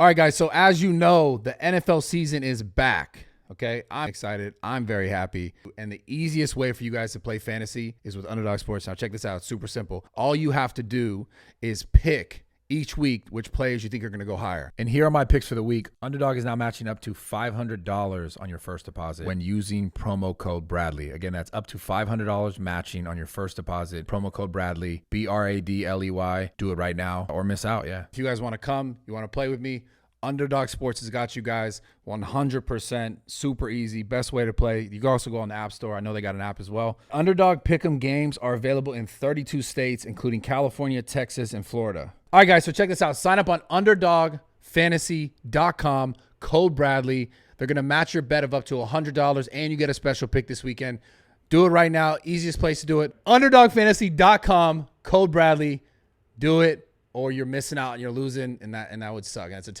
All right, guys. So as you know, the NFL season is back. Okay, I'm excited. I'm very happy. And the easiest way for you guys to play fantasy is with Underdog Sports. Now, check this out. It's super simple. All you have to do is pick each week which players you think are going to go higher. And here are my picks for the week. Underdog is now matching up to $500 on your first deposit when using promo code Bradley. Again, that's up to $500 matching on your first deposit. Promo code Bradley, BRADLEY. Do it right now or miss out. Yeah. If you guys want to come, you want to play with me, Underdog Sports has got you guys 100%, super easy, best way to play. You can also go on the App Store. I know they got an app as well. Underdog Pick'em games are available in 32 states, including California, Texas, and Florida. All right, guys, so check this out. Sign up on UnderdogFantasy.com, code Bradley. They're going to match your bet of up to $100, and you get a special pick this weekend. Do it right now. Easiest place to do it. UnderdogFantasy.com, code Bradley. Do it. Or you're missing out and you're losing, and that would suck. It's a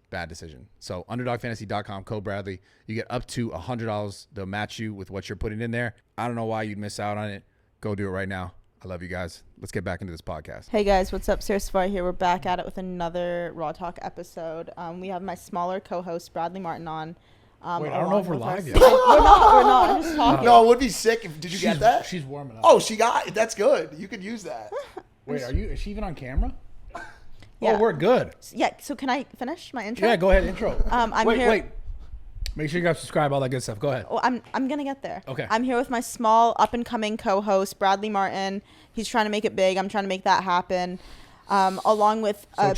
bad decision. So UnderdogFantasy.com, code Bradley. You get up to $100. They'll match you with what you're putting in there. I don't know why you'd miss out on it. Go do it right now. I love you guys. Let's get back into this podcast. Hey guys, what's up? Sara Saffari here. We're back at it with another Raw Talk episode. We have my smaller co-host Bradley Martyn on. Wait, I don't know if we're live yet. We're not. I'm just talking. No, it would be sick if. Did you get that? She's warming up. Oh, she got it. That's good. You could use that. Wait, is she even on camera? Yeah. Oh, we're good. Yeah. So can I finish my intro? Yeah, go ahead. Intro. Wait. Make sure you guys subscribe, all that good stuff. Go ahead. Oh, I'm gonna get there. Okay. I'm here with my small up and coming co-host Bradley Martyn. He's trying to make it big. I'm trying to make that happen. Along with a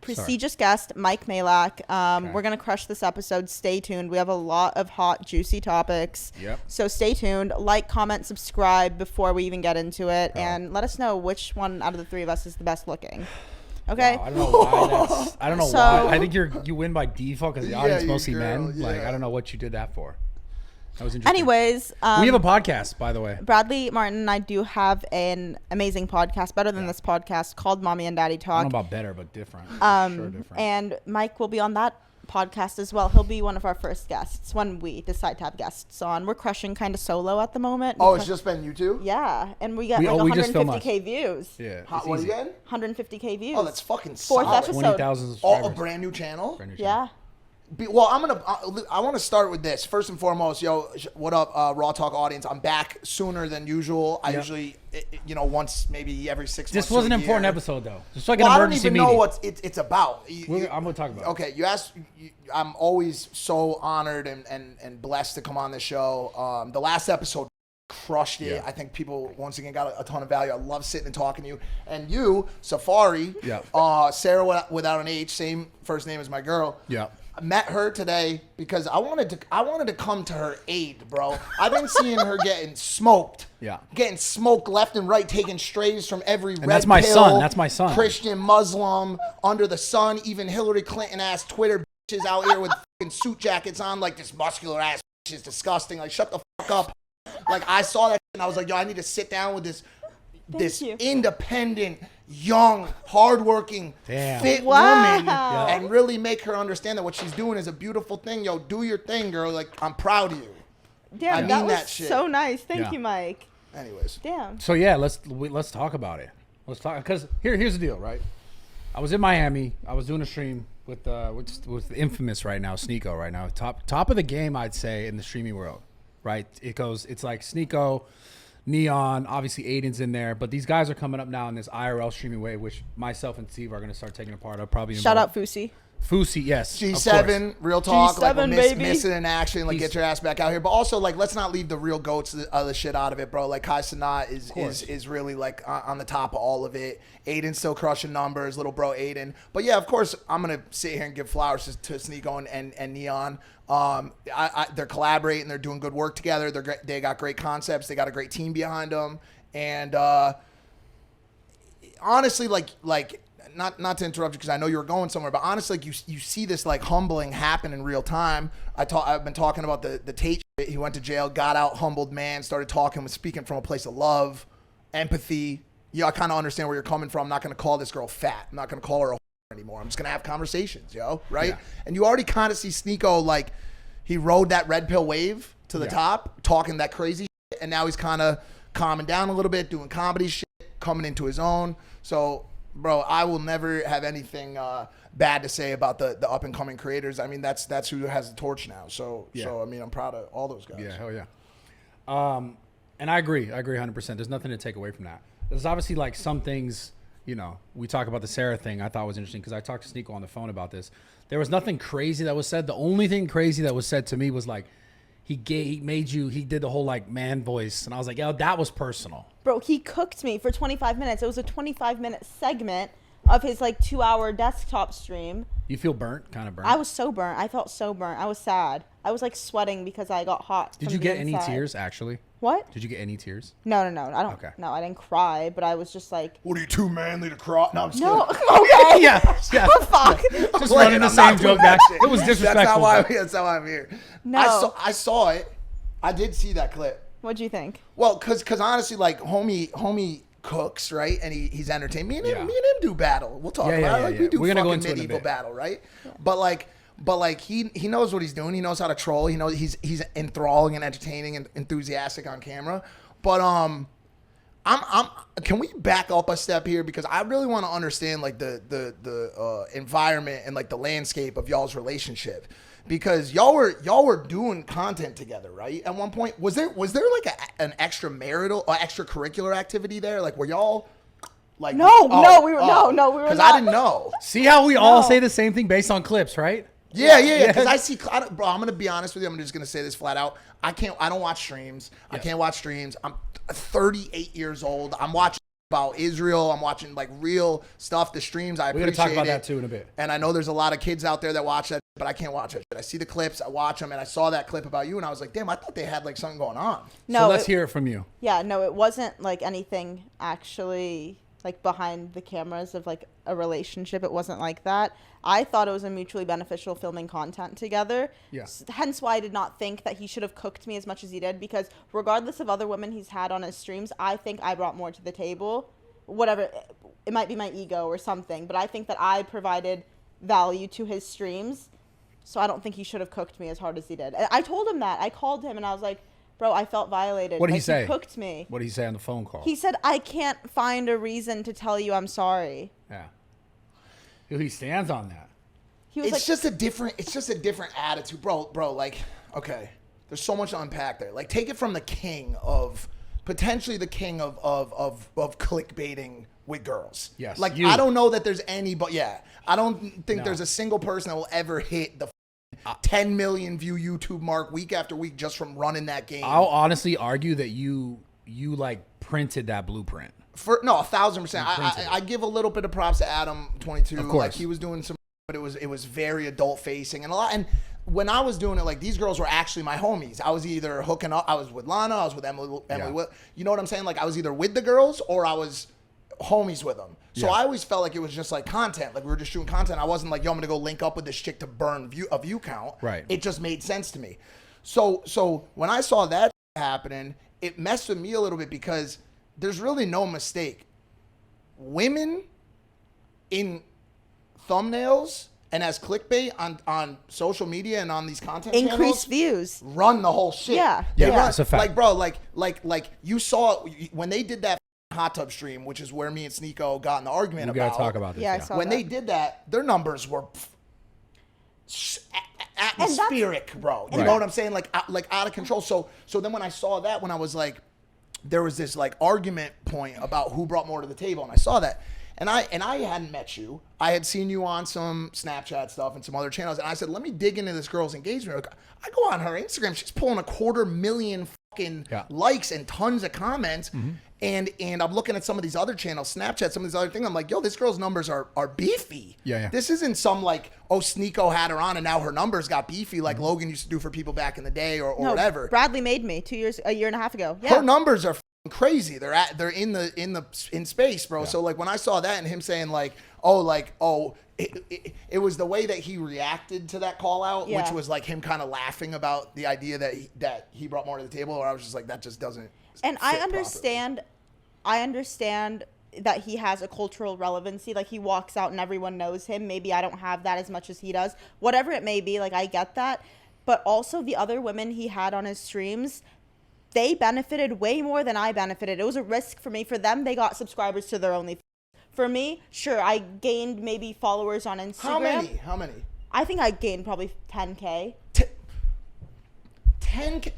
prestigious guest, Mike Majlak. Okay. We're gonna crush this episode. Stay tuned. We have a lot of hot, juicy topics. Yep. So stay tuned. Like, comment, subscribe before we even get into it, and let us know which one out of the three of us is the best looking. Okay. Wow, I don't know why. I don't know why. I think you win by default because the audience mostly men. Yeah. Like I don't know what you did that for. That was interesting. Anyways, we have a podcast, by the way. Bradley Martyn and I do have an amazing podcast, better than this podcast, called Mommy and Daddy Talk. I don't know about better, but different. Sure different. And Mike will be on that podcast as well. He'll be one of our first guests when we decide to have guests on. We're crushing kind of solo at the moment. Oh, it's just been you two? Yeah, and we got 150K views. Yeah. What again? 150K views. Oh, that's fucking Fourth solid. episode. 20,000 subscribers. Oh, a brand new channel? Yeah. Well, I want to start with this. First and foremost, what up, Raw Talk audience? I'm back sooner than usual. I usually, once maybe every 6 months. This was an important episode, though. Just like an emergency meeting. I don't even know what it's about. I'm going to talk about it. Okay, you asked. I'm always so honored and blessed to come on this show. The last episode crushed it. Yeah. I think people once again got a ton of value. I love sitting and talking to you. And you, Saffari, Sarah without an H, same first name as my girl. Yeah. I met her today because I wanted to come to her aid, bro. I've been seeing her getting smoked. Yeah. Getting smoked left and right, taking strays from every red that's my pill, son. That's my son. Christian, Muslim, under the sun. Even Hillary Clinton ass Twitter bitches out here with fucking suit jackets on, like this muscular ass bitch is disgusting. Like, shut the fuck up. Like, I saw that and I was like, yo, I need to sit down with this independent, young, hardworking, fit woman and really make her understand that what she's doing is a beautiful thing. Yo, do your thing, girl. Like, I'm proud of you. Damn, I mean that was that shit. so nice. Thank you, Mike. Anyways. Damn. So yeah, let's talk about it. Let's talk because here's the deal, right? I was in Miami. I was doing a stream with the infamous right now, SNEAKO right now. Top of the game, I'd say, in the streaming world, right? It's like SNEAKO, Neon, obviously Aiden's in there, but these guys are coming up now in this IRL streaming wave, which myself and Steve are going to start taking a part of. Probably shout out Fusi. Fusi, yes. G7, real talk. G7, like we're baby. missing in action. Like, get your ass back out here. But also, like, let's not leave the real goats of the shit out of it, bro. Like, Kai Sanat is really, like, on the top of all of it. Aiden's still crushing numbers, little bro Aiden. But, yeah, of course, I'm going to sit here and give flowers to SNEAKO and Neon. They're collaborating. They're doing good work together. They got great concepts. They got a great team behind them. And honestly, like not to interrupt you because I know you were going somewhere, but honestly, like you see this like humbling happen in real time. I've been talking about the Tate shit. He went to jail, got out, humbled man, started talking, was speaking from a place of love, empathy. I kind of understand where you're coming from. I'm not going to call this girl fat. I'm not going to call her a anymore. I'm just going to have conversations, right? Yeah. And you already kind of see SNEAKO, like, he rode that red pill wave to the top, talking that crazy shit, and now he's kind of calming down a little bit, doing comedy shit, coming into his own. So, bro, I will never have anything bad to say about the up and coming creators. I mean, that's who has the torch now. So I mean, I'm proud of all those guys. Yeah, hell yeah. And I agree 100%. There's nothing to take away from that. There's obviously like some things, you know, we talk about the Sarah thing. I thought was interesting because I talked to SNEAKO on the phone about this. There was nothing crazy that was said. The only thing crazy that was said to me was like, he did the whole like man voice. And I was like, yo, that was personal. Bro, he cooked me for 25 minutes. It was a 25-minute segment of his like 2-hour desktop stream. You feel burnt? Kind of burnt? I was so burnt. I felt so burnt. I was sad. I was like sweating because I got hot. Did you get any tears actually? What? Did you get any tears? No. I don't. Okay. No, I didn't cry, but I was just like. What are you, too manly to cry? No, I'm just no. kidding. Okay. Yeah. Fuck. Just running the same joke back. It was disrespectful. That's how I'm here. No. I saw it. I did see that clip. What'd you think? Well, cause honestly, like homie cooks, right? And he's entertained. Me and him do battle. We'll talk about it. Like, we do We're gonna go into medieval battle, right? Yeah. But like he knows what he's doing. He knows how to troll. He knows he's enthralling and entertaining and enthusiastic on camera. But I'm can we back up a step here, because I really want to understand like the environment and like the landscape of y'all's relationship, because y'all were doing content together, right? At one point, was there like an extracurricular activity there? Like, were y'all like we were because I didn't know. See how we all say the same thing based on clips, right? Yeah. Because I see, bro. I'm gonna be honest with you. I'm just gonna say this flat out. I don't watch streams. Yeah. I can't watch streams. I'm 38 years old. I'm watching about Israel. I'm watching like real stuff. The streams, I appreciate it. We're gonna talk about that too in a bit. And I know there's a lot of kids out there that watch that, but I can't watch it. I see the clips. I watch them, and I saw that clip about you, and I was like, damn, I thought they had like something going on. No, so let's hear it from you. Yeah, no, it wasn't like anything actually like behind the cameras of like a relationship. It wasn't like that. I thought it was a mutually beneficial filming content together. Yeah. Hence why I did not think that he should have cooked me as much as he did, because regardless of other women he's had on his streams, I think I brought more to the table. Whatever, it might be my ego or something, but I think that I provided value to his streams. So I don't think he should have cooked me as hard as he did. I told him that. I called him and I was like, bro, I felt violated. What did he say? He cooked me. What did he say on the phone call? He said, I can't find a reason to tell you I'm sorry. Yeah. He stands on that. He was it's just a different attitude, bro. Like, okay, there's so much to unpack there. Like, take it from potentially the king of clickbaiting with girls. Yes. Like, I don't know that there's any, but yeah, I don't think there's a single person that will ever hit the 10 million view YouTube mark week after week just from running that game. I'll honestly argue that you like printed that blueprint. 1,000%. I give a little bit of props to Adam 22. Of course. Like, he was doing some, but it was very adult facing and a lot. And when I was doing it, like, these girls were actually my homies. I was either hooking up. I was with Lana. I was with Emily. Yeah. You know what I'm saying? Like, I was either with the girls or I was homies with them. So I always felt like it was just like content. Like, we were just shooting content. I wasn't like, yo, I'm gonna go link up with this chick to burn a view count. Right. It just made sense to me. So when I saw that happening, it messed with me a little bit, because there's really no mistake. Women in thumbnails and as clickbait on social media and on these content increase channels, views, run the whole shit. Yeah. That's a fact. Like, bro, like you saw when they did that hot tub stream, which is where me and SNEAKO got in the argument about. We gotta talk about this. Yeah, I saw when that. they did that, their numbers were atmospheric, bro. You know what I'm saying? Like out of control. So then when I saw that, when I was like, there was this like argument point about who brought more to the table, and I saw that. And I hadn't met you. I had seen you on some Snapchat stuff and some other channels. And I said, let me dig into this girl's engagement. I go on her Instagram. She's pulling 250,000 fucking likes and tons of comments. Mm-hmm. And I'm looking at some of these other channels, Snapchat, some of these other things. I'm like, yo, this girl's numbers are beefy. Yeah. This isn't some like, oh, SNEAKO had her on and now her numbers got beefy like Logan used to do for people back in the day or whatever. Bradley made me a year and a half ago. Yeah. Her numbers are crazy. They're in space, bro. Yeah. So like when I saw that and him saying like, it was the way that he reacted to that call out, which was like him kind of laughing about the idea that he brought more to the table, or I was just like, that just doesn't. And I understand that he has a cultural relevancy. Like, he walks out and everyone knows him. Maybe I don't have that as much as he does. Whatever it may be, like, I get that. But also the other women he had on his streams, they benefited way more than I benefited. It was a risk for me. For them, they got subscribers to their OnlyFans. for me, sure, I gained maybe followers on Instagram. How many? I think I gained probably 10K. 10K?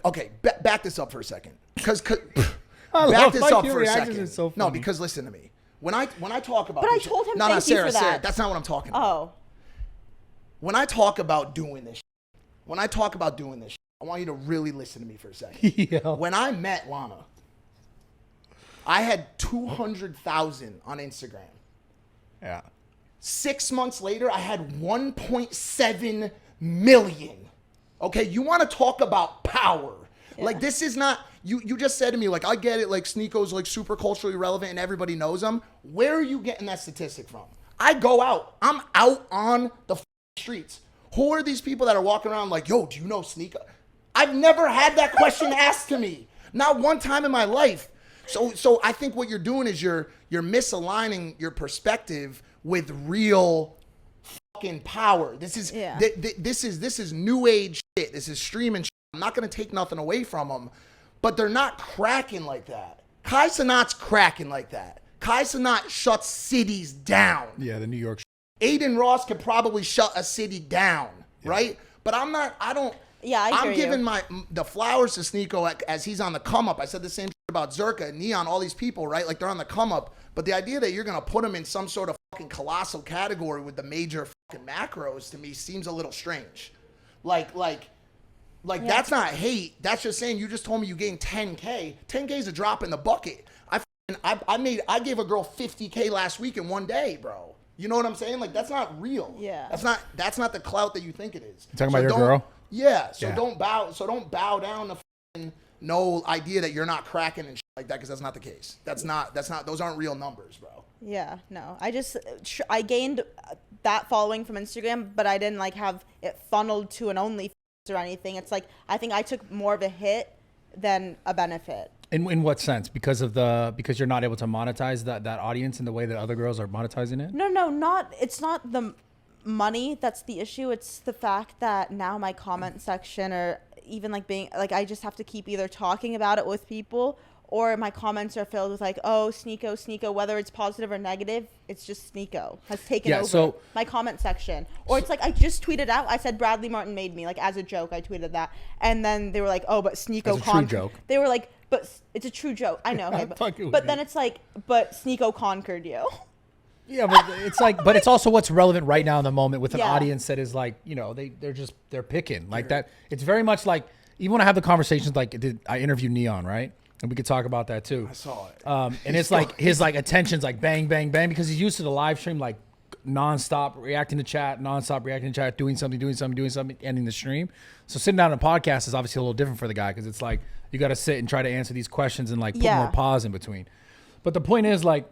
Okay. Back this up for a second. Because back this up for a second. So no, because listen to me. When I talk about But I told him no, thank you Sarah, for that. Sarah, that's not what I'm talking about. Oh. When I talk about doing this, I want you to really listen to me for a second. Yeah. When I met Lana, I had 200,000 on Instagram. Yeah. 6 months later, I had 1.7 million. Okay, you want to talk about power. Yeah. Like, this is not, you just said to me, like, I get it, like, SNEAKO's, like, super culturally relevant and everybody knows him. Where are you getting that statistic from? I go out. I'm out on the streets. Who are these people that are walking around like, yo, do you know SNEAKO? I've never had that question asked to me. Not one time in my life. So I think what you're doing is you're misaligning your perspective with real fucking power. This is this is new age shit. This is streaming shit. I'm not gonna take nothing away from them, but they're not cracking like that. Kai Cenat's cracking like that. Kai Cenat shuts cities down. Yeah, the New York. Aiden Ross could probably shut a city down, right? But I don't. Yeah, I'm giving the flowers to SNEAKO as he's on the come up. I said the same shit about Zerka and Neon, all these people, right? Like, they're on the come up. But the idea that you're gonna put them in some sort of fucking colossal category with the major fucking macros to me seems a little strange. Like that's not hate. That's just saying you just told me you gained 10K. 10K is a drop in the bucket. I gave a girl 50K last week in one day, bro. You know what I'm saying? Like, that's not real. Yeah. That's not the clout that you think it is. You talking about your girl? Yeah. So don't bow down to fucking no idea that you're not cracking and shit like that, because that's not the case. That's not. Those aren't real numbers, bro. Yeah. No. I gained that following from Instagram, but I didn't like have it funneled to an OnlyFans or anything. It's like I think I took more of a hit than a benefit. In what sense? Because you're not able to monetize that audience in the way that other girls are monetizing it? No, it's not the money that's the issue. It's the fact that now my comment section, or even like being like, I just have to keep either talking about it with people, or my comments are filled with like, oh, SNEAKO, whether it's positive or negative, it's just SNEAKO has taken over my comment section. Or it's like, I just tweeted out, I said Bradley Martyn made me, like, as a joke, I tweeted that. And then they were like, oh, but SNEAKO true joke. They were like, but it's a true joke. I know. But then it's like, but SNEAKO conquered you. Yeah, but it's like, but it's also what's relevant right now in the moment with an audience that is like, you know, they're picking like that. It's very much like, even when I have the conversations, like I interviewed Neon, right? And we could talk about that too. I saw it. And it's like his like attention's like bang, bang, bang, because he's used to the live stream, like nonstop reacting to chat, doing something, ending the stream. So sitting down on a podcast is obviously a little different for the guy, because it's like you got to sit and try to answer these questions and like put more pause in between. But the point is, like,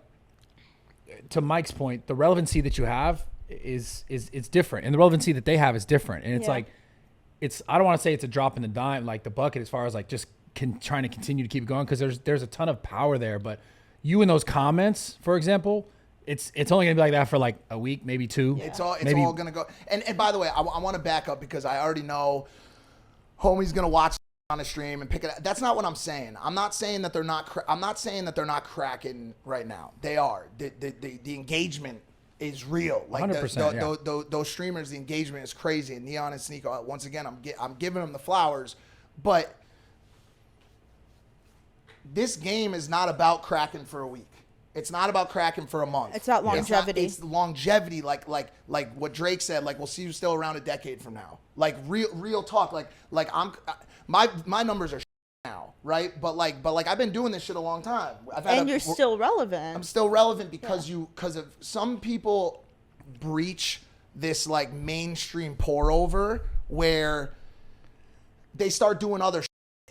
to Mike's point, the relevancy that you have is different, and the relevancy that they have is different. And it's like, I don't want to say it's a drop in the dime, like the bucket, as far as like just trying to continue to keep it going, because there's a ton of power there. But you in those comments, for example, it's only gonna be like that for like a week, maybe two. It's all gonna go. And by the way, I want to back up, because I already know homie's gonna watch on a stream and pick it up. That's not what I'm saying. I'm not saying that they're not cracking right now. They are. The engagement is real. Like 100%, those streamers, the engagement is crazy. And Neon and SNEAKO, once again, I'm giving them the flowers, but this game is not about cracking for a week. It's not about cracking for a month. It's about longevity. It's longevity, like what Drake said. Like, we'll see you still around a decade from now. Like, real talk. Like my numbers are now, right? But I've been doing this shit a long time. You're still relevant. I'm still relevant because of some people breach this like mainstream pour over where they start doing other shit.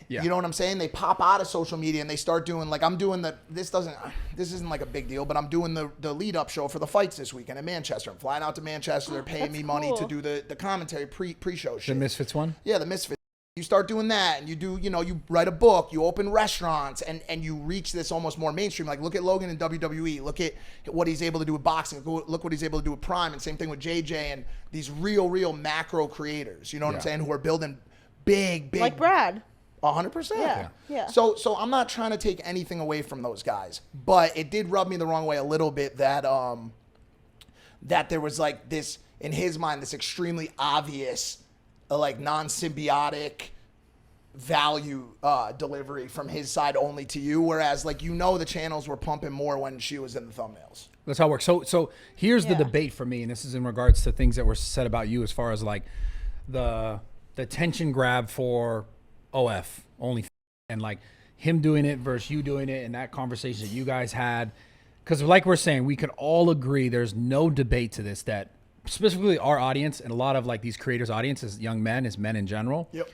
Yeah. You know what I'm saying? They pop out of social media and they start doing, like, I'm doing this isn't like a big deal, but I'm doing the lead up show for the fights this weekend in Manchester. I'm flying out to Manchester. They're paying me money to do the commentary pre-show shit. The Misfits one? Yeah, the Misfits. You start doing that, and you do, you write a book, you open restaurants, and you reach this almost more mainstream. Like, look at Logan in WWE. Look at what he's able to do with boxing. Look what he's able to do with Prime, and same thing with JJ and these real macro creators. You know what I'm saying? Who are building big. Like Brad. 100%. Yeah. So I'm not trying to take anything away from those guys, but it did rub me the wrong way a little bit that that there was like this, in his mind, this extremely obvious, like non-symbiotic value delivery from his side only to you, whereas like the channels were pumping more when she was in the thumbnails. That's how it works. So here's the debate for me, and this is in regards to things that were said about you as far as like the attention grab for OF only, and like him doing it versus you doing it, and that conversation that you guys had. Because like we're saying, we could all agree there's no debate to this, that specifically our audience and a lot of like these creators' audiences, young men, as men in general. Yep.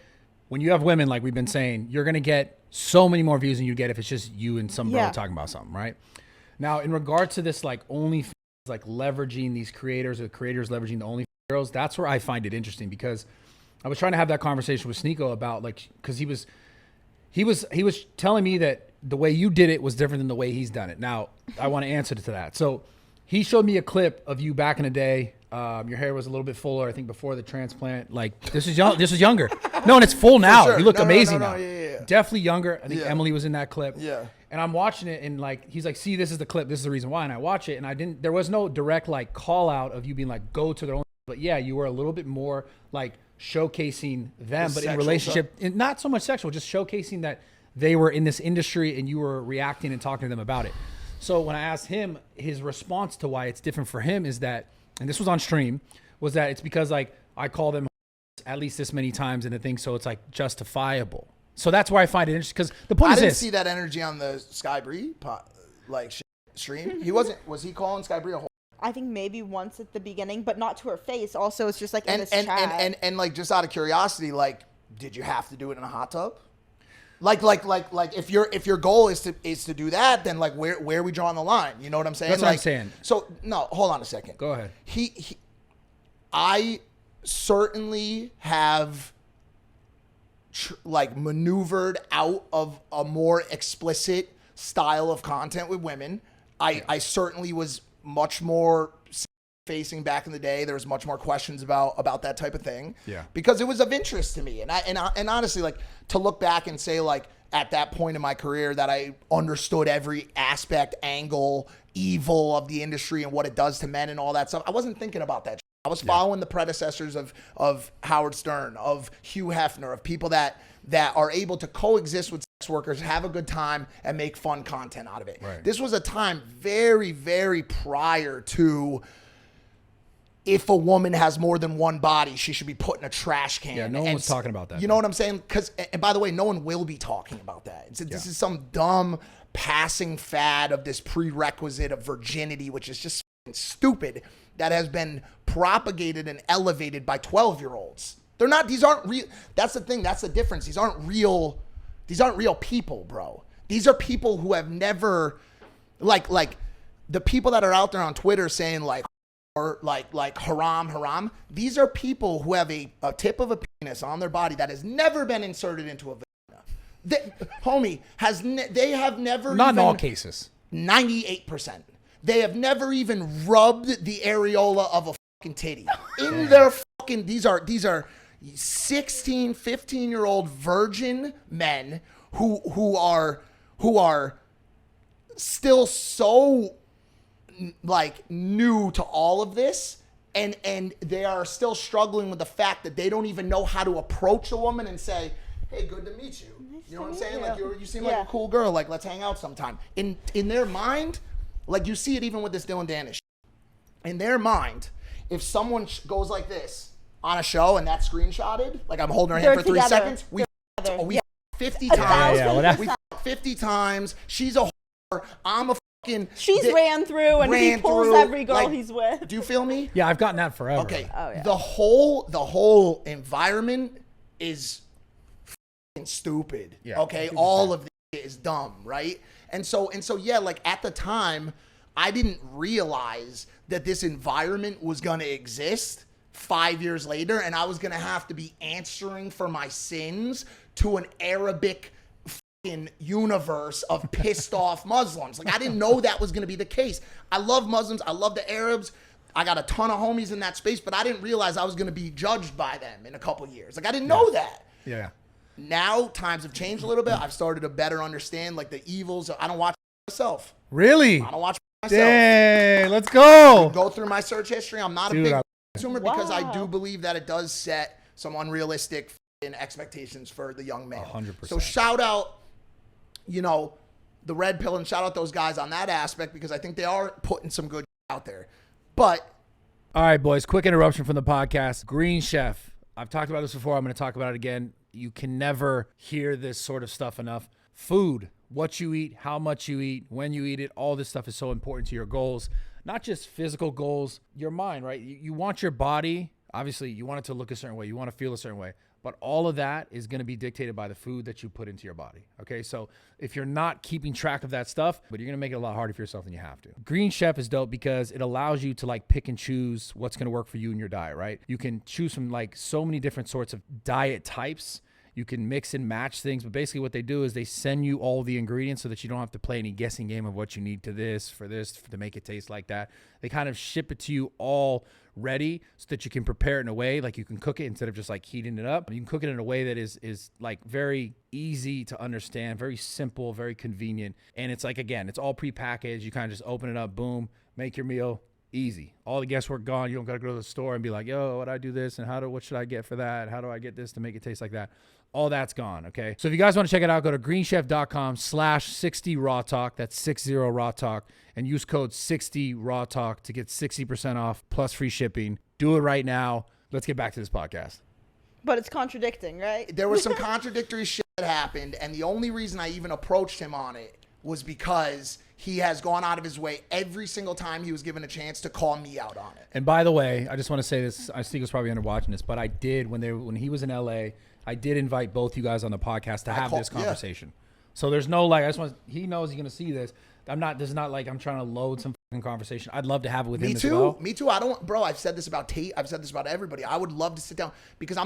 When you have women, like we've been saying, you're going to get so many more views than you get if it's just you and some bro talking about something, right? Now, in regard to this, like OnlyFans, like leveraging these creators, or creators leveraging the OnlyFans girls, that's where I find it interesting, because I was trying to have that conversation with SNEAKO about like, because he was telling me that the way you did it was different than the way he's done it. Now, I want to answer to that. So he showed me a clip of you back in the day. Your hair was a little bit fuller, I think, before the transplant. Like this is young. This is younger. No, and it's full now. Sure. You look amazing no, now. Yeah. Definitely younger. I think Emily was in that clip. Yeah. And I'm watching it, and like he's like, "See, this is the clip. This is the reason why." And I watch it, and I didn't. There was no direct like call out of you being like, "Go to their own." But yeah, you were a little bit more like showcasing them, but in relationship, not so much sexual, just showcasing that they were in this industry and you were reacting and talking to them about it. So when I asked him, his response to why it's different for him is that, and this was on stream, was that it's because like I call them at least this many times in the thing, so it's like justifiable. So that's why I find it interesting, because the point is this. I didn't see that energy on the Sky Bree stream. He wasn't. Was he calling Sky Bree a whole? I think maybe once at the beginning, but not to her face. Also, it's just like in this chat. And like, just out of curiosity, like, did you have to do it in a hot tub? Like if your goal is to do that, then like where are we drawing the line? You know what I'm saying? That's what I'm saying. So no, hold on a second. Go ahead. I certainly have like maneuvered out of a more explicit style of content with women. I certainly was much more facing back in the day. There was much more questions about that type of thing. Yeah. Because it was of interest to me. And honestly, like, to look back and say, like, at that point in my career that I understood every aspect, angle, evil of the industry and what it does to men and all that stuff, I wasn't thinking about that. I was following the predecessors of Howard Stern, of Hugh Hefner, of people that are able to coexist with sex workers, have a good time, and make fun content out of it. Right. This was a time very, very prior to, if a woman has more than one body, she should be put in a trash can. Yeah, no one was talking about that. You know what I'm saying? Because, and by the way, no one will be talking about that. This is some dumb passing fad of this prerequisite of virginity, which is just stupid, that has been propagated and elevated by 12-year-olds. They're not, these aren't real. That's the thing. That's the difference. These aren't real people, bro. These are people who have never, like the people that are out there on Twitter saying like, or like haram. These are people who have a tip of a penis on their body that has never been inserted into a vagina. They have never. Not in all cases. 98%. They have never even rubbed the areola of a fucking titty in their fucking. These are 16, 15-year-old virgin men who are still so like new to all of this, and they are still struggling with the fact that they don't even know how to approach a woman and say, "Hey, good to meet you." You know what I'm saying? Like you seem like a cool girl. Like, let's hang out sometime. In their mind, like, you see it even with this Dylan Danis. In their mind, if someone goes like this on a show and that's screenshotted, like I'm holding her hand for 3 seconds, we 50 times. We 50 times. She's a whore. I'm a fucking. She's ran through and he pulls every girl he's with. Do you feel me? Yeah, I've gotten that forever. Okay. Oh, yeah. The whole environment is fucking stupid. Yeah. Okay. All of this is dumb, right? And so yeah, like at the time, I didn't realize that this environment was gonna exist 5 years later, and I was gonna have to be answering for my sins to an Arabic universe of pissed off Muslims. Like, I didn't know that was going to be the case. I love Muslims. I love the Arabs. I got a ton of homies in that space, but I didn't realize I was going to be judged by them in a couple years. Like, I didn't know that. Yeah. Now times have changed a little bit. I've started to better understand like the evils. I don't watch myself. Really? I don't watch myself. Dang, let's go. Go through my search history. I'm not a big consumer because I do believe that it does set some unrealistic expectations for the young man. 100%. So shout out, you know, the Red Pill, and shout out those guys on that aspect because I think they are putting some good out there. But all right, boys, quick interruption from the podcast. Green Chef. I've talked about this before. I'm going to talk about it again. You can never hear this sort of stuff enough. Food, what you eat, how much you eat, when you eat it, all this stuff is so important to your goals. Not just physical goals, your mind, right? You want your body, obviously, you want it to look a certain way. You want to feel a certain way. But all of that is going to be dictated by the food that you put into your body. Okay, so if you're not keeping track of that stuff, but you're going to make it a lot harder for yourself than you have to. Green Chef is dope because it allows you to like pick and choose what's going to work for you in your diet, right? You can choose from like so many different sorts of diet types. You can mix and match things, but basically what they do is they send you all the ingredients so that you don't have to play any guessing game of what you need to this to make it taste like that. They kind of ship it to you all ready so that you can prepare it in a way like you can cook it instead of just like heating it up. You can cook it in a way that is like very easy to understand, very simple, very convenient. And it's like, again, it's all prepackaged. You kind of just open it up, boom, make your meal. Easy. All the guesswork gone. You don't got to go to the store and be like, yo, what do I do this? And what should I get for that? How do I get this to make it taste like that? All that's gone. Okay. So if you guys want to check it out, go to greenchef.com/60RAWTALK. That's 60 RAWTALK, and use code 60 RAWTALK to get 60% off plus free shipping. Do it right now. Let's get back to this podcast. But it's contradicting, right? There was some contradictory shit that happened. And the only reason I even approached him on it was because he has gone out of his way every single time he was given a chance to call me out on it. And by the way, I just want to say this. I think was probably under watching this, but I did when he was in LA, I did invite both you guys on the podcast to have this conversation. Yeah. So there's no like, he knows he's going to see this. This is not like I'm trying to load some fucking conversation. I'd love to have it with him as well. Me too. I've said this about Tate. I've said this about everybody. I would love to sit down because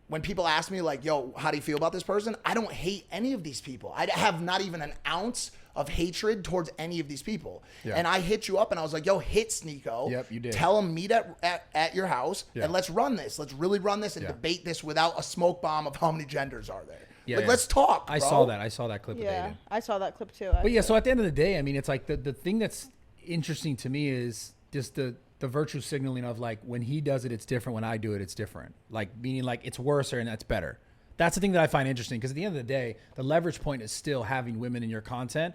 when people ask me like, yo, how do you feel about this person? I don't hate any of these people. I have not even an ounce of hatred towards any of these people. Yeah. And I hit you up and I was like, yo, hit SNEAKO. Yep, you did. Tell him meet at your house and let's run this. Let's really run this and debate this without a smoke bomb of how many genders are there. Yeah, let's talk, bro. I saw that clip. Yeah, I saw that clip too. But yeah, so at the end of the day, I mean, it's like the thing that's interesting to me is just the virtue signaling of like when he does it, it's different. When I do it, it's different. Like meaning like it's worse and that's better. That's the thing that I find interesting because at the end of the day, the leverage point is still having women in your content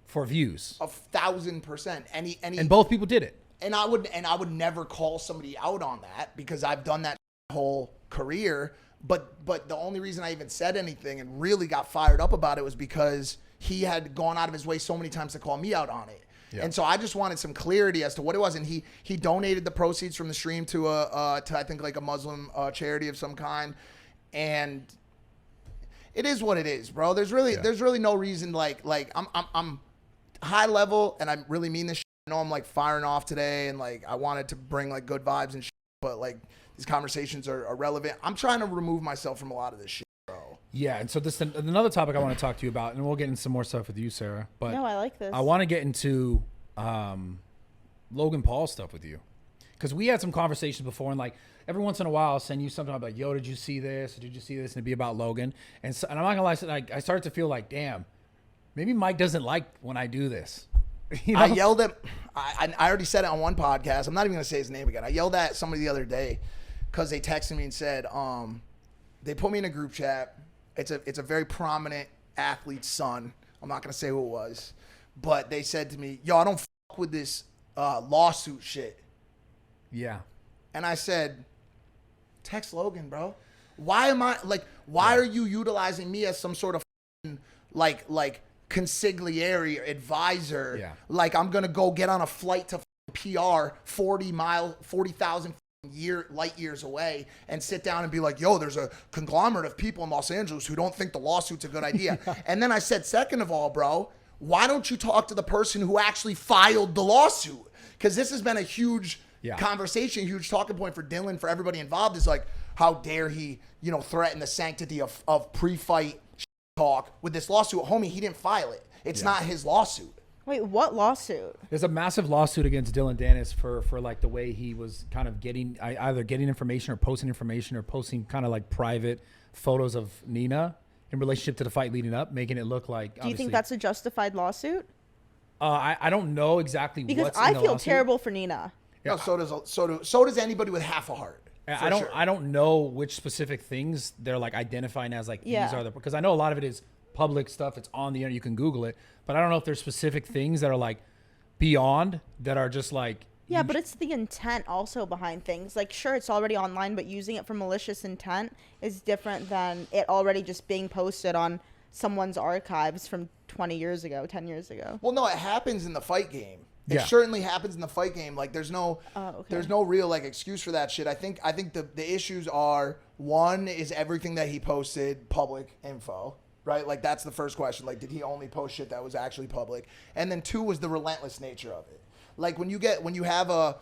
for views. 1,000%. And both people did it. And I would never call somebody out on that because I've done that whole career. But the only reason I even said anything and really got fired up about it was because he had gone out of his way so many times to call me out on it. Yeah. And so I just wanted some clarity as to what it was. And he donated the proceeds from the stream to I think like a Muslim charity of some kind. And it is what it is, bro. There's really no reason like I'm high level and I really mean this shit. I know I'm like firing off today and like I wanted to bring like good vibes and shit, but like these conversations are relevant. I'm trying to remove myself from a lot of this shit, bro. Yeah, and so this another topic I want to talk to you about, and we'll get into some more stuff with you, Sarah. But no, I like this. I want to get into Logan Paul stuff with you because we had some conversations before, and like every once in a while, I'll send you something. I'm like, "Yo, did you see this? Did you see this?" And it'd be about Logan, and I'm not gonna lie, I started to feel like, damn, maybe Mike doesn't like when I do this. You know? I yelled at. I already said it on one podcast. I'm not even gonna say his name again. I yelled at somebody the other day because they texted me and said, they put me in a group chat. It's a very prominent athlete's son. I'm not gonna say who it was, but they said to me, "Yo, I don't fuck with this lawsuit shit." Yeah. And I said, "Text Logan, bro. Why am I like? Why are you utilizing me as some sort of like consigliere advisor? Yeah. Like I'm gonna go get on a flight to PR 40,000 light years away and sit down and be like, yo, there's a conglomerate of people in Los Angeles who don't think the lawsuit's a good idea." And then I said, second of all, bro, why don't you talk to the person who actually filed the lawsuit? Because this has been a huge conversation, huge talking point for Dylan, for everybody involved, is like, how dare he, threaten the sanctity of pre-fight talk with this lawsuit. Homie, he didn't file it. It's not his lawsuit. Wait, what lawsuit? There's a massive lawsuit against Dylan Danis for like the way he was kind of either getting information or posting kind of like private photos of Nina in relationship to the fight leading up, making it look like. Do you think that's a justified lawsuit? I don't know exactly because what's I in the feel lawsuit. terrible for Nina. No, so does anybody with half a heart. I don't know which specific things they're like identifying as like these are the, because I know a lot of it is public stuff. It's on the internet. You can Google it, but I don't know if there's specific things that are like beyond that are just like. Yeah, but it's the intent also behind things. Like, sure, it's already online, but using it for malicious intent is different than it already just being posted on someone's archives from 20 years ago, 10 years ago. Well, no, it happens in the fight game. It certainly happens in the fight game. Like, there's no real like excuse for that shit. I think the issues are, one is everything that he posted public info, right? Like, that's the first question. Like, did he only post shit that was actually public? And then two was the relentless nature of it. Like, when you have a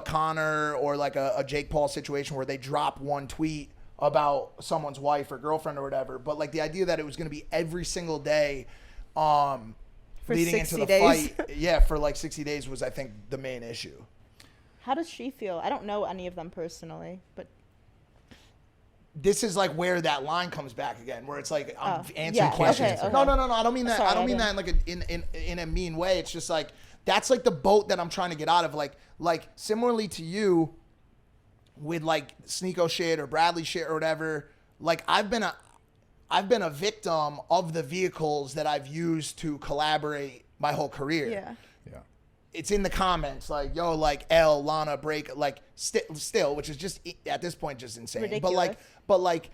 Conor or like a Jake Paul situation where they drop one tweet about someone's wife or girlfriend or whatever, but like the idea that it was going to be every single day, for leading into the days. fight, for like 60 days was, I think, the main issue. How does she feel? I don't know any of them personally, but this is like where that line comes back again, where it's like I'm answering questions. Okay. No, I don't mean that. Sorry, I don't mean that in like in a mean way. It's just like that's like the boat that I'm trying to get out of. Like similarly to you, with like SNEAKO shit or Bradley shit or whatever. Like I've been a victim of the vehicles that I've used to collaborate my whole career. yeah. It's in the comments, like, yo, like, L, Lana, break, like, still, which is just, at this point, just insane. Ridiculous. But like,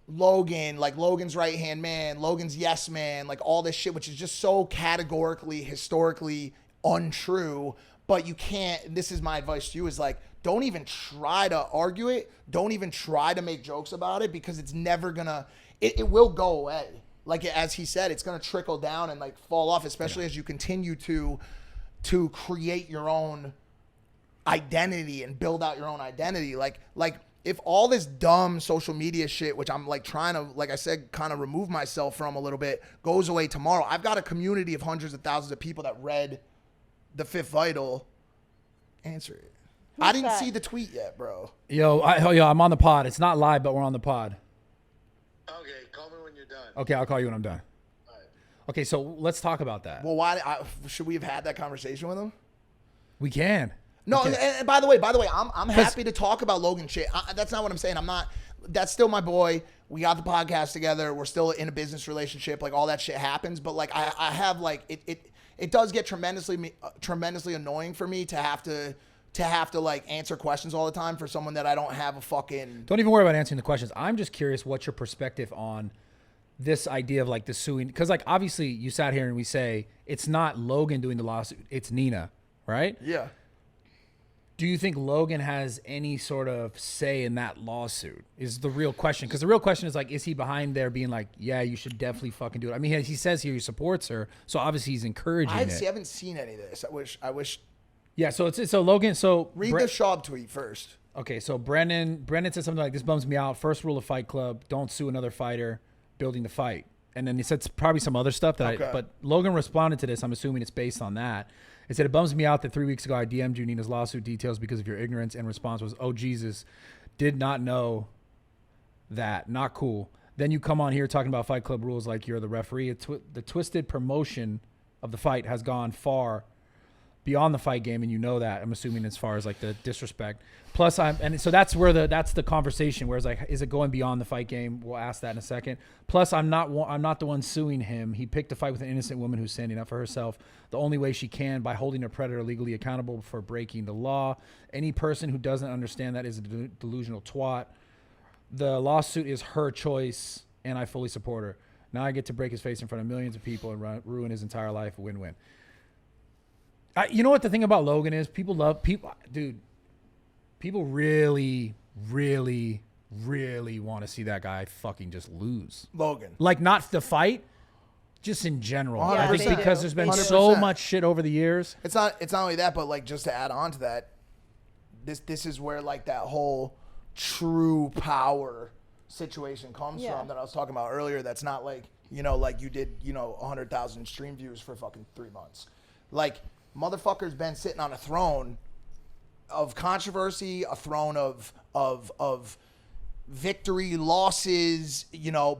Logan, like, Logan's right-hand man, Logan's yes man, like, all this shit, which is just so categorically, historically untrue, but you can't, this is my advice to you, is like, don't even try to argue it. Don't even try to make jokes about it, because it's never gonna, it will go away. Like, as he said, it's gonna trickle down and, like, fall off, especially as you continue to create your own identity and build out your own identity. Like if all this dumb social media shit, which I'm like trying to, like I said, kind of remove myself from a little bit, goes away tomorrow. I've got a community of hundreds of thousands of people that read The Fifth Vital. Answer it. I didn't see the tweet yet, bro. Yo, I'm on the pod. It's not live, but we're on the pod. Okay, call me when you're done. Okay, I'll call you when I'm done. Okay, so let's talk about that. Well, should we have had that conversation with him? We can. No, Okay. and by the way, I'm happy to talk about Logan shit. That's not what I'm saying. I'm not. That's still my boy. We got the podcast together. We're still in a business relationship. Like all that shit happens. But like I have like it does get tremendously annoying for me to have to like answer questions all the time for someone that I don't have a fucking. Don't even worry about answering the questions. I'm just curious what's your perspective on this idea of like the suing, because like obviously you sat here and we say it's not Logan doing the lawsuit, it's Nina, right? Yeah. Do you think Logan has any sort of say in that lawsuit is the real question? Because the real question is like, is he behind there being like, yeah, you should definitely fucking do it? I mean, he says here he supports her, so obviously he's encouraging I it. haven't seen any of this. I wish. Yeah, so Logan, read the Schaub tweet first. Okay, so Brendan said something like, this bums me out. First rule of Fight Club, don't sue another fighter building the fight. And then he said probably some other stuff but Logan responded to this. I'm assuming it's based on that. It said, it bums me out that 3 weeks ago I DM'd you Nina's lawsuit details because of your ignorance, and response was, oh Jesus, did not know that. Not cool. Then you come on here talking about Fight Club rules like you're the referee. The twisted promotion of the fight has gone far beyond the fight game, and you know that. I'm assuming as far as like the disrespect. Plus, so that's where that's the conversation. Whereas like, is it going beyond the fight game? We'll ask that in a second. Plus, I'm not the one suing him. He picked a fight with an innocent woman who's standing up for herself the only way she can, by holding a predator legally accountable for breaking the law. Any person who doesn't understand that is a delusional twat. The lawsuit is her choice, and I fully support her. Now I get to break his face in front of millions of people and ruin his entire life. Win-win. You know what the thing about Logan is? People really, really, really want to see that guy fucking just lose. Logan. Like, not the fight, just in general. Yeah, I think because there's been so much shit over the years. It's not only that, but like, just to add on to that, this is where like that whole true power situation comes from that I was talking about earlier. That's not like You know, like you did, 100,000 stream views for fucking 3 months. Like, motherfucker's been sitting on a throne of controversy, a throne of victory, losses,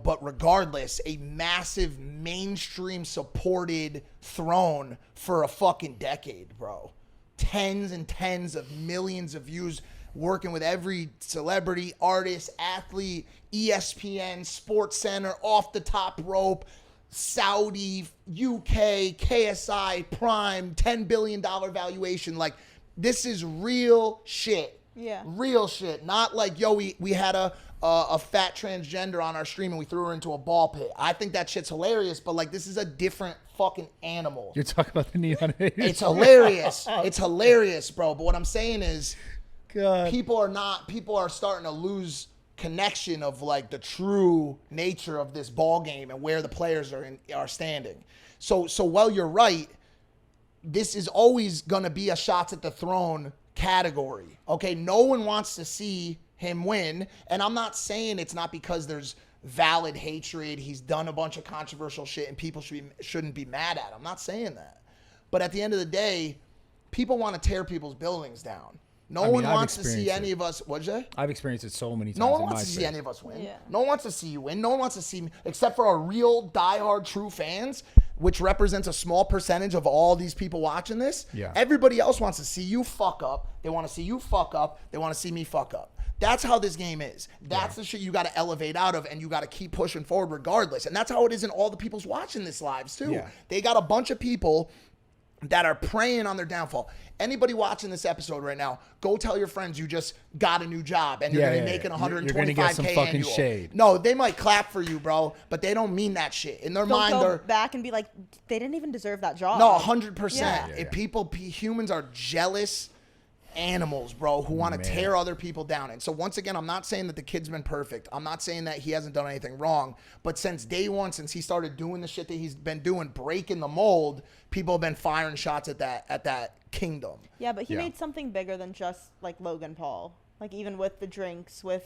but regardless, a massive mainstream supported throne for a fucking decade, bro. Tens and tens of millions of views, working with every celebrity, artist, athlete, ESPN, Sports Center, Off the Top Rope, Saudi, UK, KSI, Prime, $10 billion valuation. Like, this is real shit. Yeah. Real shit. Not like, yo, we had a fat transgender on our stream and we threw her into a ball pit. I think that shit's hilarious, but like, this is a different fucking animal. You're talking about the neon haters. It's hilarious. It's hilarious, bro. But what I'm saying is, God. people are starting to lose connection of like the true nature of this ball game and where the players are standing. So while you're right, this is always going to be a shots at the throne category. Okay, no one wants to see him win, and I'm not saying it's not because there's valid hatred. He's done a bunch of controversial shit and people shouldn't be mad at him. I'm not saying that. But at the end of the day, people want to tear people's buildings down. No one wants to see any of us. What'd you say? I've experienced it so many times. No one wants to see any of us win. Yeah. No one wants to see you win. No one wants to see me, except for our real diehard true fans, which represents a small percentage of all these people watching this. Yeah. Everybody else wants to see you fuck up. They want to see you fuck up. They want to see me fuck up. That's how this game is. That's the shit you got to elevate out of, and you got to keep pushing forward regardless. And that's how it is in all the people's watching this lives too. Yeah. They got a bunch of people that are preying on their downfall. Anybody watching this episode right now, go tell your friends you just got a new job and you're going to be making $125K You're going to get some fucking annual. shade. No, they might clap for you, bro, but they don't mean that shit. In their mind, they'll they're go back and be like, they didn't even deserve that job. No, 100%. Yeah. Humans are jealous animals, bro, who want to tear other people down. And so once again, I'm not saying that the kid's been perfect. I'm not saying that he hasn't done anything wrong. But since day one, since he started doing the shit that he's been doing, breaking the mold, people have been firing shots at that kingdom. Yeah, but he made something bigger than just like Logan Paul. Like even with the drinks, with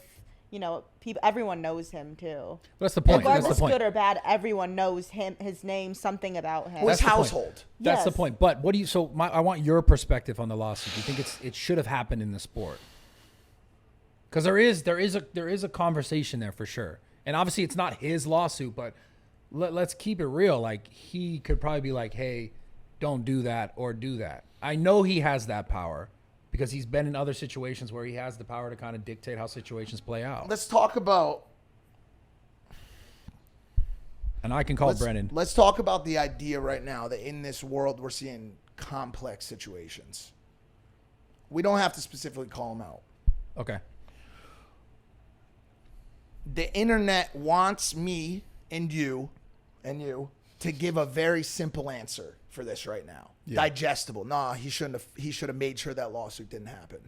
people, everyone knows him too. That's the point. Regardless, good or bad, everyone knows him, his name, something about him. His household. That's the point. But what do you? So I want your perspective on the lawsuit. Do you think it should have happened in the sport? Because there is a conversation there for sure. And obviously, it's not his lawsuit, but let's keep it real. Like he could probably be like, "Hey, don't do that or do that." I know he has that power, because he's been in other situations where he has the power to kind of dictate how situations play out. Let's talk about... And I can call Brennan. Let's talk about the idea right now that in this world we're seeing complex situations. We don't have to specifically call them out. Okay. The internet wants me and you to give a very simple answer for this right now. Yeah. Digestible. Nah, he should have made sure that lawsuit didn't happen.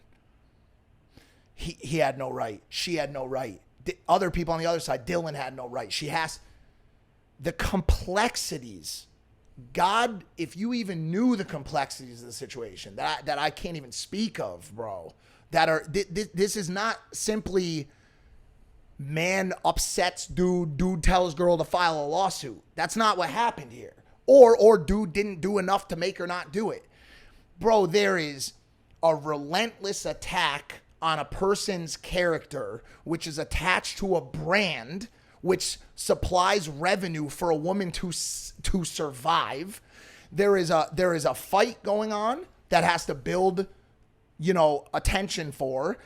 He had no right. She had no right. Other people on the other side, Dylan had no right. She has the complexities. God, if you even knew the complexities of the situation that I can't even speak of, bro, this is not simply man upsets dude tells girl to file a lawsuit. That's not what happened here. Or dude didn't do enough to make her not do it. Bro, there is a relentless attack on a person's character, which is attached to a brand, which supplies revenue for a woman to survive. There is a fight going on that has to build, attention for.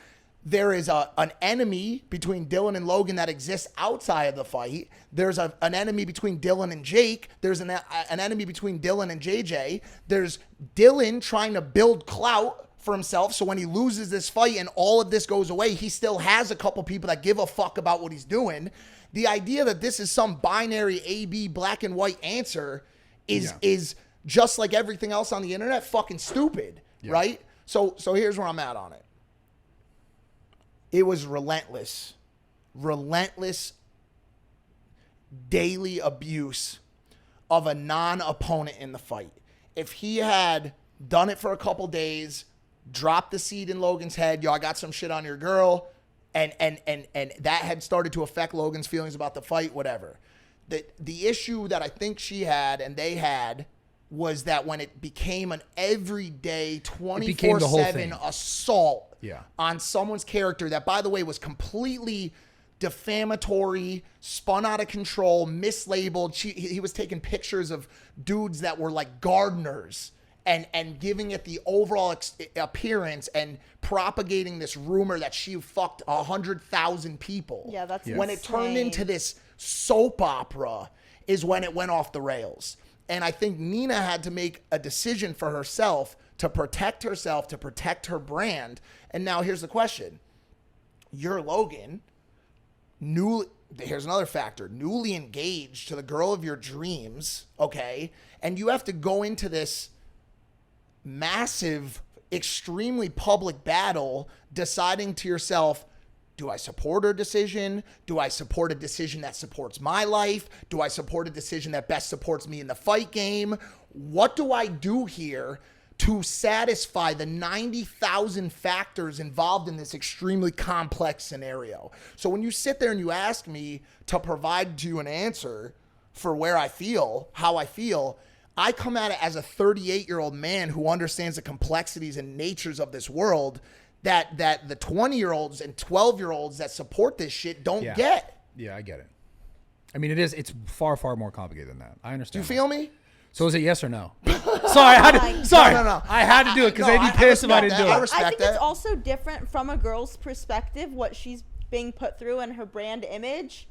There is an enemy between Dylan and Logan that exists outside of the fight. There's an enemy between Dylan and Jake. There's an enemy between Dylan and JJ. There's Dylan trying to build clout for himself, so when he loses this fight and all of this goes away, he still has a couple people that give a fuck about what he's doing. The idea that this is some binary A-B black and white answer is just like everything else on the internet, fucking stupid, right? So here's where I'm at on it. It was relentless daily abuse of a non-opponent in the fight. If he had done it for a couple days, dropped the seed in Logan's head, I got some shit on your girl, and that had started to affect Logan's feelings about the fight, whatever. The issue that I think she had and they had was that when it became an everyday 24/7 assault on someone's character that, by the way, was completely defamatory, spun out of control, mislabeled. He was taking pictures of dudes that were like gardeners and giving it the overall appearance and propagating this rumor that she fucked 100,000 people. Yeah, that's when it turned into this soap opera is when it went off the rails. And I think Nina had to make a decision for herself, to protect her brand. And now here's the question. You're Logan, here's another factor, newly engaged to the girl of your dreams, okay? And you have to go into this massive, extremely public battle deciding to yourself, do I support her decision? Do I support a decision that supports my life? Do I support a decision that best supports me in the fight game? What do I do here to satisfy the 90,000 factors involved in this extremely complex scenario? So when you sit there and you ask me to provide you an answer for where I feel, how I feel, I come at it as a 38-year-old man who understands the complexities and natures of this world that the 20-year-olds and 12-year-olds that support this shit don't get. Yeah, I get it. I mean, it's far, far more complicated than that. I Do understand. you feel me? So is it yes or no? Sorry, No. I had to do it because they'd be pissed if I didn't do I it. respect I think that. it's also different from a girl's perspective, what she's being put through and her brand image.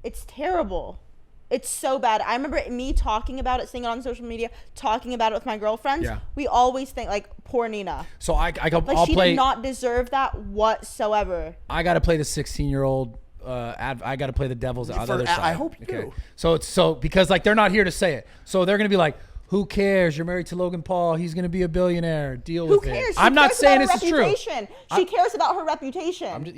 It's terrible. It's so bad. I remember me talking about it, seeing it on social media, talking about it with my girlfriends. Yeah. We always think, like, poor Nina. So I'll Like, she play. did not deserve that whatsoever. I got to play the 16-year-old. I got to play the devil's on the other side. I hope you do. So because like they're not here to say it, so they're gonna be like, "Who cares? You're married to Logan Paul. He's gonna be a billionaire. Deal with Who cares? it." She I'm not cares saying about this her is true. reputation. She cares about her reputation.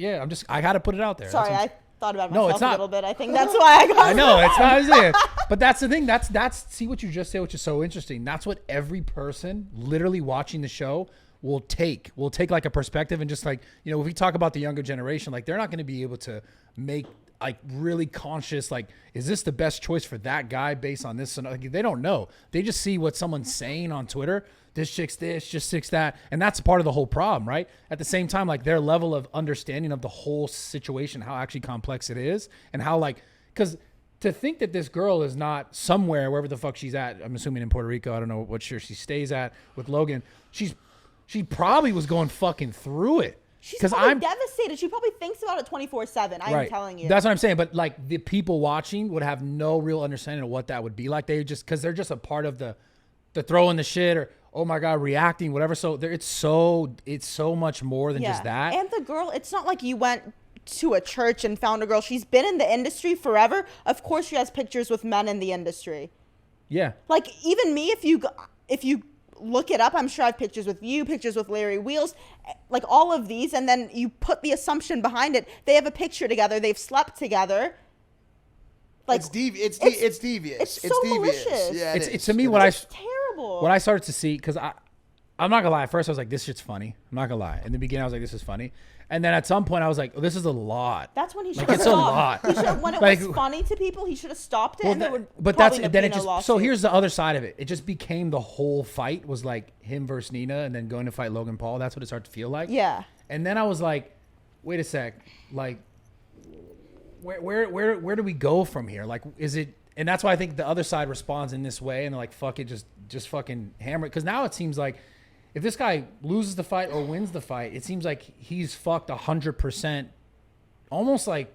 I got to put it out there. Sorry, That's I thought about No, myself it's a not. little bit. I think that's why I got I know it's not as it. But that's the thing. That's see what you just said, which is so interesting. That's what every person literally watching the show will take like a perspective and just like, you know, if we talk about the younger generation, like they're not going to be able to make like really conscious, like, is this the best choice for that guy based on this? And like, they don't know. They just see what someone's saying on Twitter. This chick's this, just chick's that. And that's part of the whole problem, right? At the same time, like their level of understanding of the whole situation, how actually complex it is and how like, because to think that this girl is not somewhere, wherever the fuck she's at, I'm assuming in Puerto Rico, I don't know what she stays at with Logan. She probably was going fucking through it. She's probably devastated. She probably thinks about it 24/7. I'm telling you. That's what I'm saying. But like the people watching would have no real understanding of what that would be like. Because they're just a part of the throwing the shit or, oh my God, reacting, whatever. So it's so much more than just that. And the girl, it's not like you went to a church and found a girl. She's been in the industry forever. Of course she has pictures with men in the industry. Yeah. Like even me, if you look it up, I'm sure I have pictures with you, pictures with Larry Wheels, like all of these, and then you put the assumption behind it. They have a picture together. They've slept together. Like It's devious. It's so devious. malicious. Yeah, It's to me what It's terrible. I started to see, because I'm not gonna lie. At first I was like, this shit's funny. I'm not gonna lie. In the beginning I was like, this is funny. And then at some point I was like, oh, this is a lot. That's when he should Like, have it's a stopped. lot. When it Like- was funny to people, he should have stopped it. Well, and there would but probably then it no just so lawsuit. here's the other side of it. It just became the whole fight was like him versus Nina and then going to fight Logan Paul. That's what it started to feel like. Yeah. And then I was like, wait a sec, like where do we go from here? Like, is it? And that's why I think the other side responds in this way and they're like, fuck it, just fucking hammer it. Because now it seems like if this guy loses the fight or wins the fight, it seems like he's fucked 100%, almost like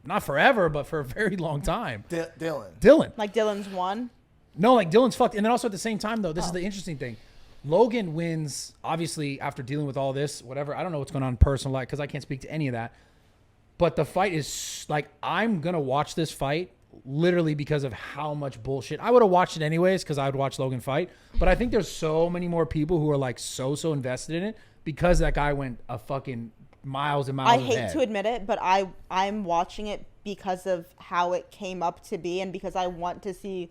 not forever, but for a very long time. Dylan. Like Dylan's won. No, like Dylan's fucked. And then also at the same time, though, this is the interesting thing. Logan wins, obviously, after dealing with all this, whatever. I don't know what's going on in personal life because I can't speak to any of that. But the fight is like, I'm going to watch this fight literally because of how much bullshit. I would have watched it anyways because I would watch Logan fight. But I think there's so many more people who are like so invested in it because that guy went a fucking miles and miles I ahead. hate to admit it, but I'm watching it because of how it came up to be and because I want to see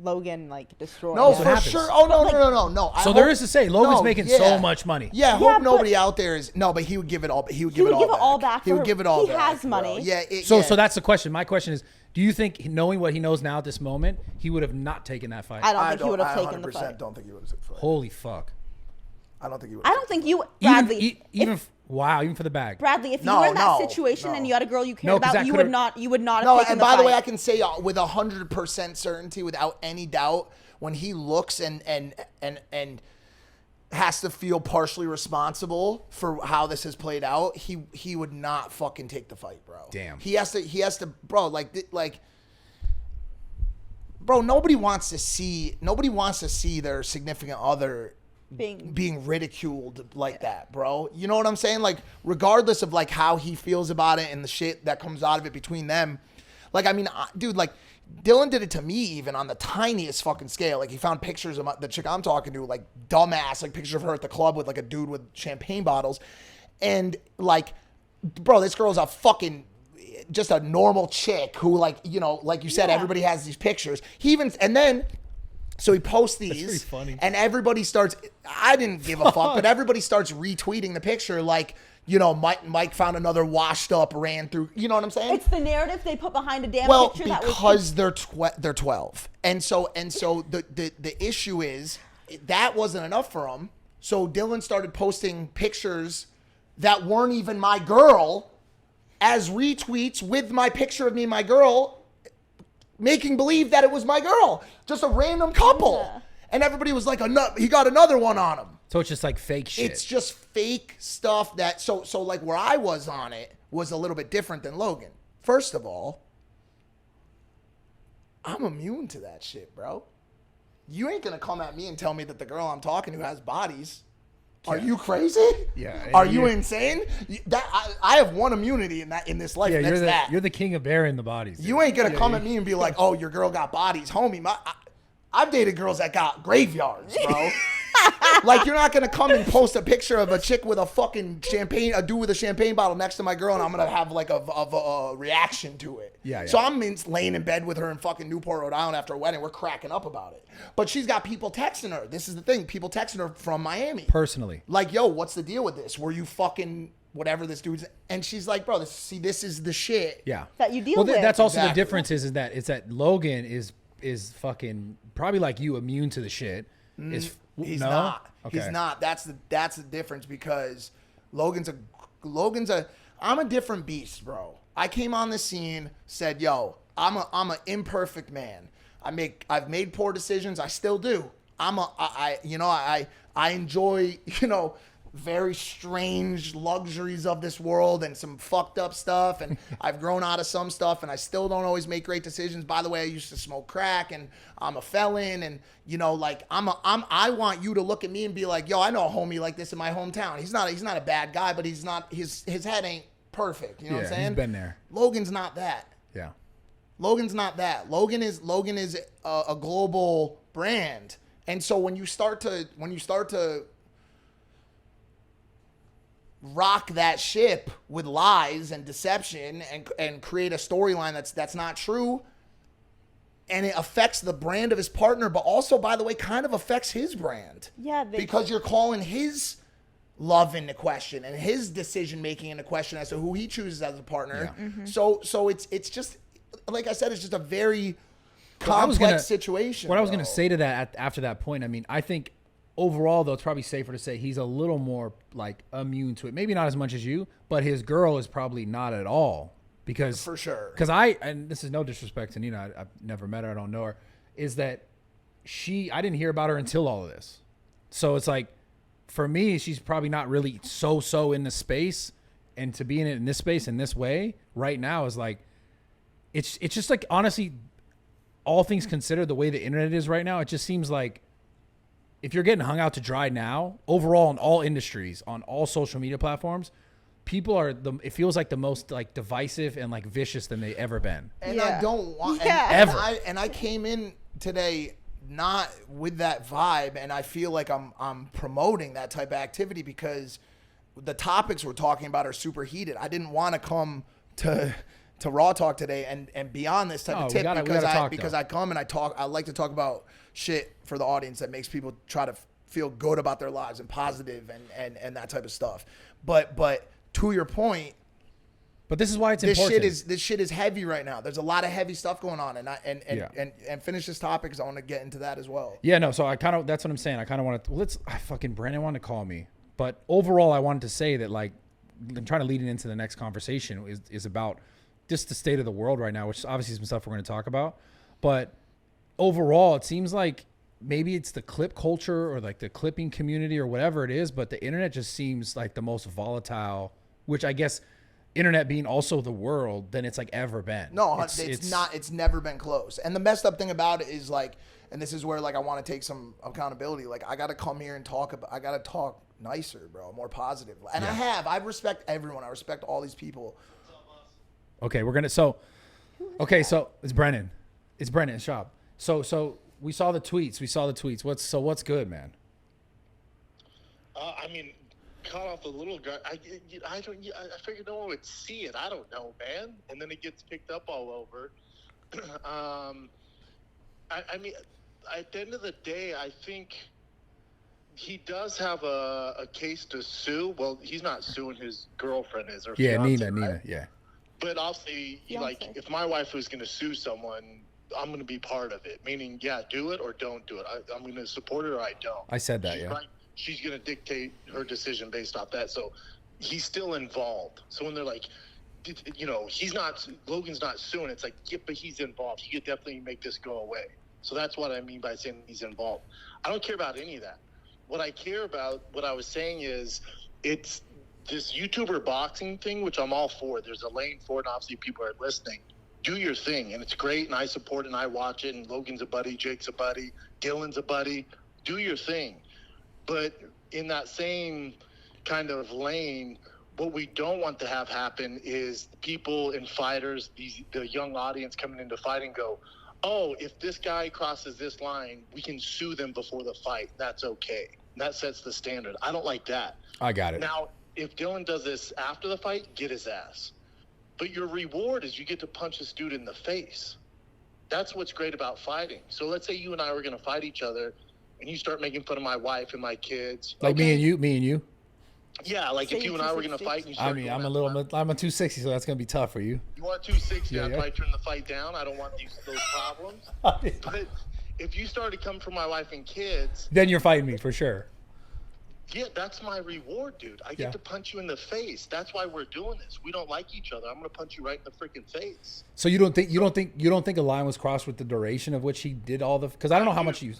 Logan like destroyed. No, That's what for happens. sure. Oh no. So there is to say, Logan's making so much money. Yeah, I Yeah, hope but- nobody out there is but he would give it all. He would give it would give it all back He for would her. give it all He back. has money. Bro. Yeah. So that's the question. My question is, Do you think, knowing what he knows now at this moment, he would have not taken that fight? I don't think he would have taken the fight. I don't think he would have taken the fight. Holy fuck. I don't think he would. I don't think you, Bradley. Even for the bag. Bradley, if you were in that situation and you had a and you would not have taken the fight. And by the way, I can say with 100% certainty, without any doubt, when he looks and has to feel partially responsible for how this has played out, he would not fucking take the fight, bro. Damn. He has to, bro. Bro, nobody wants to see their significant other being ridiculed like that, bro. You know what I'm saying? Like, regardless of like how he feels about it and the shit that comes out of it between them. Like, I mean, dude, like, Dylan did it to me even on the tiniest fucking scale. Like, he found pictures of the chick I'm talking to, like, dumbass, like, pictures of her at the club with, like, a dude with champagne bottles. And, like, bro, this girl's a fucking, just a normal chick who, like, you know, like you said, everybody has these pictures. So he posts these, and everybody starts, I didn't give a fuck, but everybody starts retweeting the picture like, you know, Mike found another washed up, ran through, you know what I'm saying? It's the narrative they put behind a damn picture. Because they're 12. And so the issue is that wasn't enough for him. So Dylan started posting pictures that weren't even my girl as retweets with my picture of me and my girl, making believe that it was my girl, just a random couple. Yeah. And everybody was like, he got another one on him. So it's just like fake shit. It's just fake stuff that, so like where I was on it was a little bit different than Logan. First of all, I'm immune to that shit, bro. You ain't gonna come at me and tell me that the girl I'm talking to has bodies. Are you crazy? Yeah. Are you insane? I have one immunity in this life. Yeah, and that's you're the king of burying the bodies. Dude. You ain't gonna come at me and be like, "Oh, your girl got bodies, homie." I've dated girls that got graveyards, bro. Like, you're not gonna come and post a picture of a chick with a fucking a dude with a champagne bottle next to my girl, and I'm gonna have like a reaction to it. Yeah. So I'm laying in bed with her in fucking Newport, Rhode Island after a wedding. We're cracking up about it. But she's got people texting her. This is the thing. People texting her from Miami. Personally. Like, yo, what's the deal with this? Were you fucking whatever this dude's? And she's like, bro, this is the shit. Yeah. That you deal with. That's also the difference is that Logan is fucking probably like you, immune to the shit. He's not. Okay. He's not. That's the difference, because I'm a different beast, bro. I came on the scene, said, yo, I'm an imperfect man. I've made poor decisions. I still do. I enjoy, you know, very strange luxuries of this world and some fucked up stuff, and I've grown out of some stuff, and I still don't always make great decisions. By the way, I used to smoke crack, and I'm a felon, and you know, like I want you to look at me and be like, yo, I know a homie like this in my hometown. He's not a bad guy, but he's not, his head ain't perfect. You know what I'm saying? He's been there. Logan's not that. Yeah. Logan's not that. Logan is a global brand, and so when you start to rock that ship with lies and deception and create a storyline that's not true, and it affects the brand of his partner, but also, by the way, kind of affects his brand. Yeah, because you're calling his love into question and his decision making into question as to who he chooses as a partner. Yeah. Mm-hmm. So it's just, like I said, it's just a very complex situation. What I was gonna say to that after that point, I mean, I think overall, though, it's probably safer to say he's a little more like immune to it. Maybe not as much as you, but his girl is probably not at all. Because for sure. Because and this is no disrespect to Nina, I've never met her, I don't know her, is that I didn't hear about her until all of this. So it's like, for me, she's probably not really so in the space, and to be in it in this space in this way right now is like, it's just like, honestly, all things considered, the way the internet is right now, it just seems like if you're getting hung out to dry now, overall in all industries, on all social media platforms, people it feels like the most like divisive and like vicious than they ever been. And I don't want ever. And I came in today not with that vibe, and I feel like I'm promoting that type of activity because the topics we're talking about are super heated. I didn't want to come to RAWTALK today and be on this type of tip because I come and I like to talk about shit for the audience that makes people try to feel good about their lives and positive and that type of stuff. But to your point, But this is why it's important. This shit is heavy right now. There's a lot of heavy stuff going on, and finish this topic because I want to get into that as well. Yeah, no. So that's what I'm saying. I kind of want to Brandon wanted to call me, but overall, I wanted to say that like I'm trying to lead it into the next conversation is about just the state of the world right now, which is obviously some stuff we're going to talk about. But overall, it seems like maybe it's the clip culture or like the clipping community or whatever it is, but the internet just seems like the most volatile, which I guess internet being also the world than it's like ever been. No, it's not. It's never been close. And the messed up thing about it is like, and this is where like I want to take some accountability. Like I got to come here and I got to talk nicer, bro, more positive. And I respect everyone. I respect all these people. Okay, so it's Brennan. It's Shop. So we saw the tweets. What's good, man? I mean, caught off the little guy. I figured no one would see it. I don't know, man. And then it gets picked up all over. I mean, at the end of the day, I think he does have a case to sue. Well, he's not suing, his girlfriend is. Or fiance, Nina, yeah. But obviously, like, if my wife was going to sue someone, I'm going to be part of it. Meaning, do it or don't do it. I'm going to support it or I don't. I said that, She's going to dictate her decision based off that. So he's still involved. So when they're like, Logan's not suing, it's like, but he's involved. He could definitely make this go away. So that's what I mean by saying he's involved. I don't care about any of that. What I care about, what I was saying is, it's this YouTuber boxing thing, which I'm all for. There's a lane for it, and obviously people are listening. Do your thing, and it's great, and I support it, and I watch it, and Logan's a buddy, Jake's a buddy, Dylan's a buddy. Do your thing. But in that same kind of lane, what we don't want to have happen is people and fighters, the young audience coming into fighting go, oh, if this guy crosses this line, we can sue them before the fight. That's okay. That sets the standard. I don't like that. I got it. Now, if Dylan does this after the fight, get his ass. But your reward is you get to punch this dude in the face. That's what's great about fighting. So let's say you and I were going to fight each other, and you start making fun of my wife and my kids. Like me and you? Yeah, like if you and I were going to fight. And you start I'm a 260, so that's going to be tough for you. You want 260, I'd probably turn the fight down. I don't want those problems. But if you started to come for my wife and kids. Then you're fighting me for sure. Yeah, that's my reward, dude. I get to punch you in the face. That's why we're doing this. We don't like each other. I'm going to punch you right in the freaking face. So you don't think a line was crossed with the duration of which he did all the? Because I don't know how much you.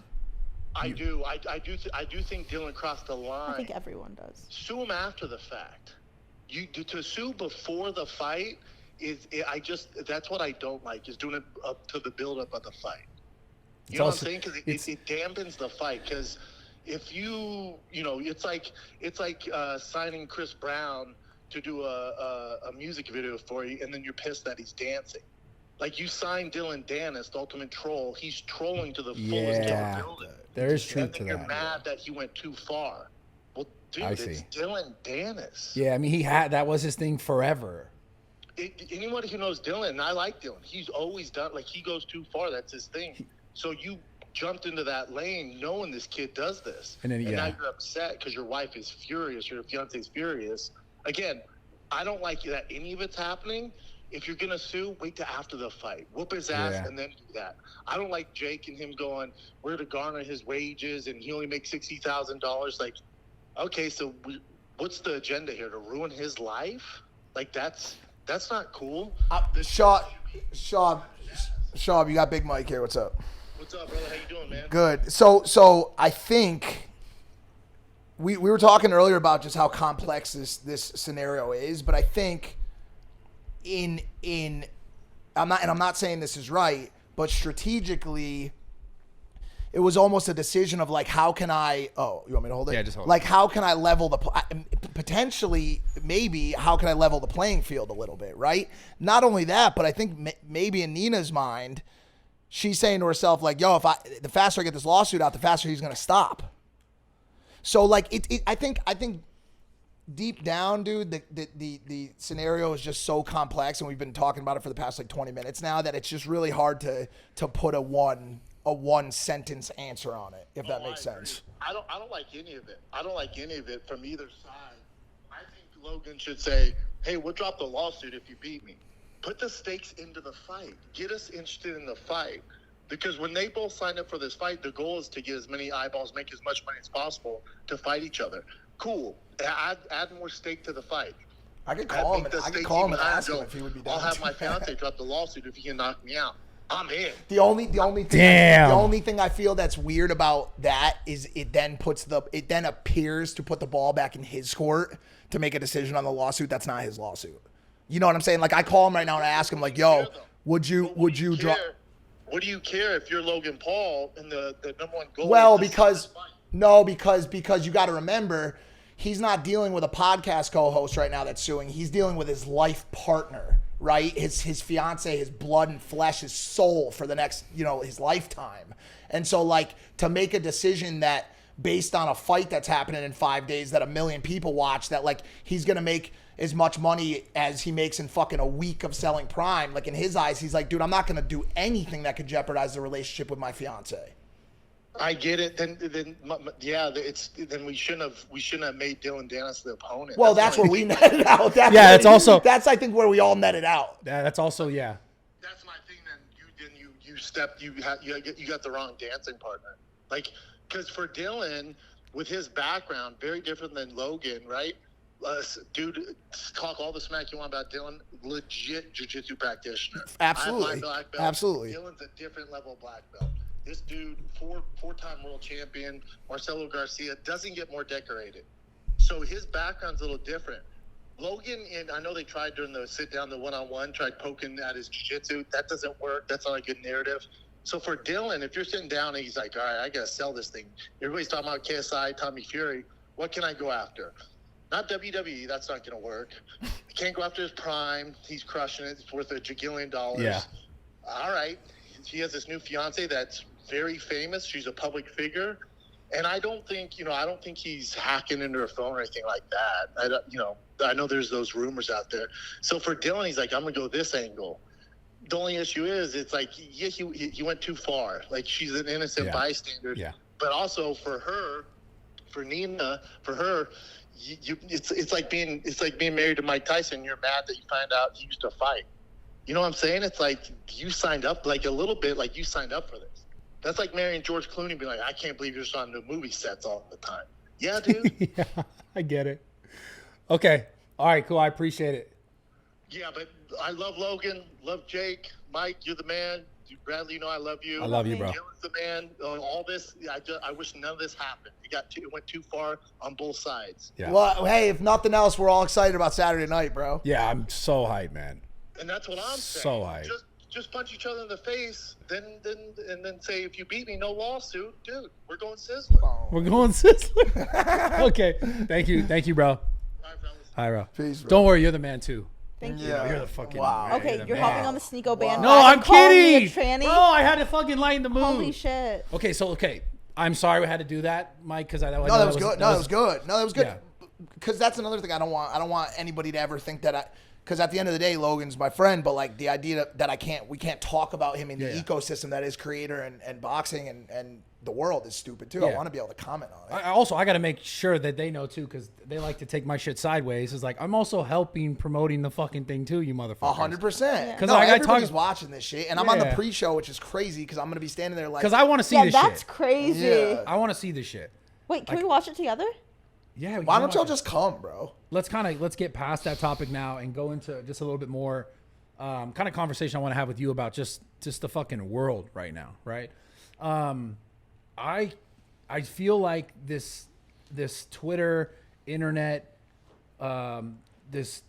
I do. I do think Dylan crossed the line. I think everyone does. Sue him after the fact. To sue before the fight that's what I don't like, is doing it up to the build-up of the fight. You know what I'm saying? Because it dampens the fight. Because if it's like signing Chris Brown to do a music video for you, and then you're pissed that he's dancing. Like, you signed Dylan Danis, the ultimate troll. He's trolling to the fullest capability. There is truth to that. You're mad that he went too far. Well, dude, it's Dylan Danis. Yeah, I mean, that was his thing forever. Anybody who knows Dylan, and I like Dylan, he's always done, like, he goes too far. That's his thing. So you jumped into that lane knowing this kid does this. And now you're upset because your wife is furious, your fiance is furious. Again, I don't like that any of it's happening. If you're going to sue, wait till after the fight. Whoop his ass and then do that. I don't like Jake and him going, we're to garner his wages and he only makes $60,000. Like, okay, so what's the agenda here? To ruin his life? Like, that's not cool. Shaw, you got Big Mike here. What's up? What's up, brother? How you doing, man? Good. So I think we were talking earlier about just how complex this scenario is, but I think I'm not saying this is right, but strategically, it was almost a decision of like, how can I? Oh, you want me to hold it? Yeah, just hold it. Like, how can I level potentially, maybe, how can I level the playing field a little bit, right? Not only that, but I think maybe in Nina's mind, she's saying to herself like, yo, the faster I get this lawsuit out, the faster he's gonna stop. So like, I think deep down, dude, the scenario is just so complex, and we've been talking about it for the past like 20 minutes now, that it's just really hard to put a one sentence answer on it, if that makes sense. I don't like any of it. I don't like any of it from either side. I think Logan should say, hey, we'll drop the lawsuit if you beat me. Put the stakes into the fight. Get us interested in the fight. Because when they both signed up for this fight, the goal is to get as many eyeballs, make as much money as possible to fight each other. Cool. Add more stake to the fight. I could call him. I could call him and ask him if he would be down. I'll have my fiance drop the lawsuit if he can knock me out. I'm in. The only thing I feel that's weird about that is it then appears to put the ball back in his court to make a decision on the lawsuit. That's not his lawsuit. You know what I'm saying? Like, I call him right now and I ask him, like, yo, would you drop? What do you care if you're Logan Paul and the number one goal? Well, because you got to remember, he's not dealing with a podcast co-host right now that's suing. He's dealing with his life partner, right? His fiance, his blood and flesh, his soul for the next, his lifetime. And so, like, to make a decision that based on a fight that's happening in 5 days that 1 million people watch, that, like, he's going to make as much money as he makes in fucking a week of selling Prime. Like, in his eyes, he's like, dude, I'm not going to do anything that could jeopardize the relationship with my fiance. I get it. Then we shouldn't have made Dylan Danis the opponent. Well, that's where we netted out. That's I think where we all netted out. Yeah, that's also That's my thing. You got the wrong dancing partner. Like, because for Dylan, with his background, very different than Logan, right? Dude, talk all the smack you want about Dylan. Legit jiu-jitsu practitioner. Absolutely. I have my black belt. Absolutely. Dylan's a different level black belt. This dude, four-time world champion, Marcelo Garcia, doesn't get more decorated. So his background's a little different. Logan, and I know they tried during the sit-down, the one-on-one, tried poking at his jiu-jitsu. That doesn't work. That's not a good narrative. So for Dylan, if you're sitting down and he's like, all right, I got to sell this thing. Everybody's talking about KSI, Tommy Fury. What can I go after? Not WWE. That's not going to work. I can't go after his Prime. He's crushing it. It's worth $1 jigillion. Yeah. All right. He has this new fiance that's very famous. She's a public figure. And I don't think he's hacking into her phone or anything like that. I know there's those rumors out there. So for Dylan, he's like, I'm going to go this angle. The only issue is it's like, yeah, he went too far. Like, she's an innocent bystander. Yeah. But also for her, for Nina, for her, it's like being married to Mike Tyson. You're mad that you find out he used to fight. You know what I'm saying? It's like you signed up, like a little bit, like you signed up for this. That's like marrying George Clooney, being like, I can't believe you're just on the movie sets all the time. Yeah, dude. Yeah, I get it. Okay. All right, cool. I appreciate it. Yeah, but I love Logan, love Jake, Mike. You're the man. Bradley, I love you. I love you, bro. Dylan's the man. All this, I wish none of this happened. It went too far on both sides. Yeah. Well, hey, if nothing else, we're all excited about Saturday night, bro. Yeah, I'm so hyped, man. And that's what I'm saying. So hyped. Just punch each other in the face, then say, if you beat me, no lawsuit, dude. We're going sizzling. We're going sizzling. Okay. Thank you, bro. All right, fellas. All right, bro. Peace, bro. Don't worry, you're the man too. Thank you. Yeah. You're the fucking Wow. man. Okay, you're the hopping man. on the SNEAKO bandwagon. No, I'm calling me a kidding. tranny? Bro, I had to fucking lighten the mood. Holy shit. Okay. I'm sorry we had to do that, Mike, because No, that was good. That was good. Yeah. Because that's another thing I don't want anybody to ever think that because at the end of the day, Logan's my friend, but like the idea that we can't talk about him in the ecosystem that is creator and boxing and the world is stupid too. Yeah. I want to be able to comment on it. I got to make sure that they know too, because they like to take my shit sideways. It's like, I'm also helping promoting the fucking thing too, you motherfuckers. 100%. Because everybody's watching this shit, and I'm on the pre-show, which is crazy because I'm gonna be standing there like. Because I want to see this that's shit. crazy. Yeah. I want to see this shit. Wait, can we watch it together? Yeah. Why don't y'all just come, bro? Let's get past that topic now and go into just a little bit more kind of conversation I want to have with you about just the fucking world right now, right? I feel like this Twitter, internet, this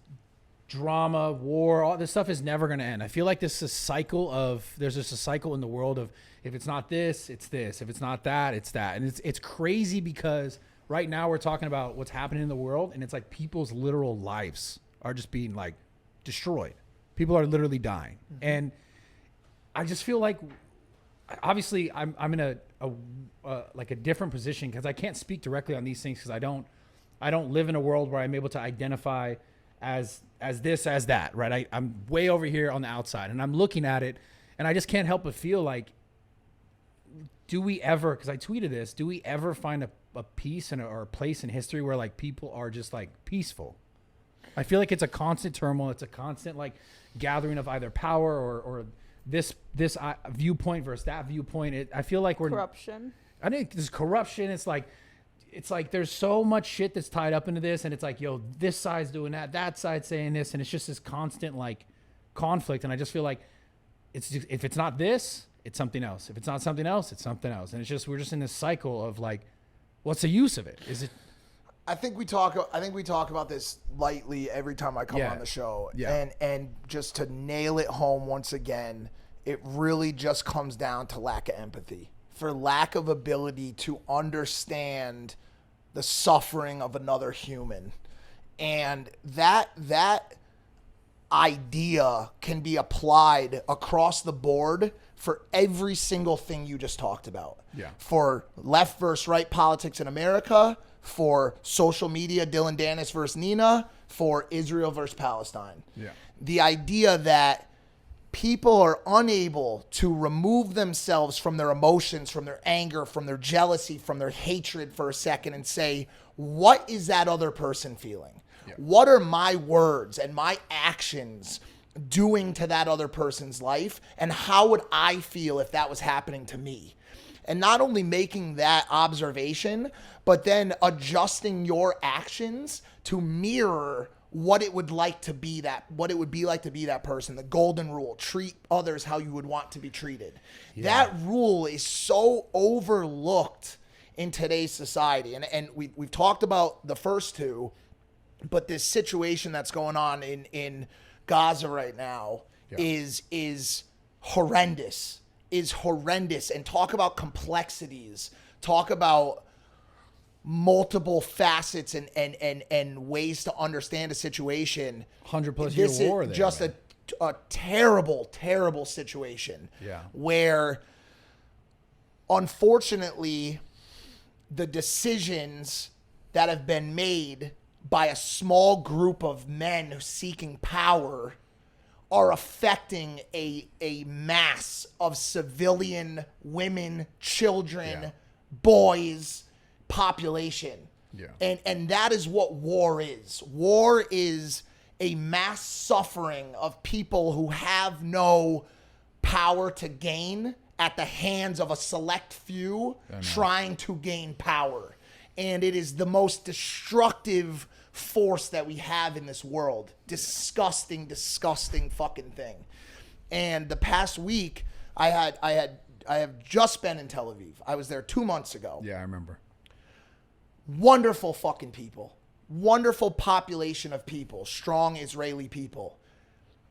drama, war, all this stuff is never going to end. I feel like there's just a cycle in the world of, if it's not this, it's this. If it's not that, it's that. And it's crazy because right now we're talking about what's happening in the world, and it's like people's literal lives are just being like destroyed. People are literally dying. Mm-hmm. And I just feel like, obviously I'm in a different position because I can't speak directly on these things because I don't live in a world where I'm able to identify as this, as that, right? I'm way over here on the outside and I'm looking at it and I just can't help but feel like, do we ever, because I tweeted this, do we ever find a piece or a place in history where like people are just like peaceful? I feel like it's a constant turmoil. It's a constant like gathering of either power or this viewpoint versus that viewpoint. I feel like we're corruption. I think there's corruption. It's like there's so much shit that's tied up into this, and it's like, yo, this side's doing that side's saying this, and it's just this constant like conflict. And I just feel like if it's not this, it's something else. If it's not something else, it's something else. And we're just in this cycle of like, what's the use of it? Is it? I think we talk about this lightly every time I come on the show. Yeah. And just to nail it home once again, it really just comes down to lack of empathy. For lack of ability to understand the suffering of another human. And that idea can be applied across the board for every single thing you just talked about. Yeah. For left versus right politics in America, for social media, Dylan Danis versus Nina, for Israel versus Palestine. Yeah. The idea that people are unable to remove themselves from their emotions, from their anger, from their jealousy, from their hatred for a second and say, what is that other person feeling? Yeah. What are my words and my actions doing to that other person's life? And how would I feel if that was happening to me? And not only making that observation, but then adjusting your actions to mirror what it would be like to be that person. The golden rule: treat others how you would want to be treated. Yeah. That rule is so overlooked in today's society. And we've talked about the first two, but this situation that's going on in Gaza right now is horrendous. And talk about complexities. Talk about multiple facets and ways to understand a situation. 100+ year war. This is just a terrible, terrible situation. Yeah. Where, unfortunately, the decisions that have been made by a small group of men seeking power are affecting a mass of civilian women, children, boys, population. Yeah. And that is what war is. War is a mass suffering of people who have no power to gain at the hands of a select few trying to gain power. And it is the most destructive force that we have in this world. Disgusting fucking thing. And the past week, I have just been in Tel Aviv. I was there 2 months ago. Yeah, I remember. Wonderful fucking people. Wonderful population of people. Strong Israeli people.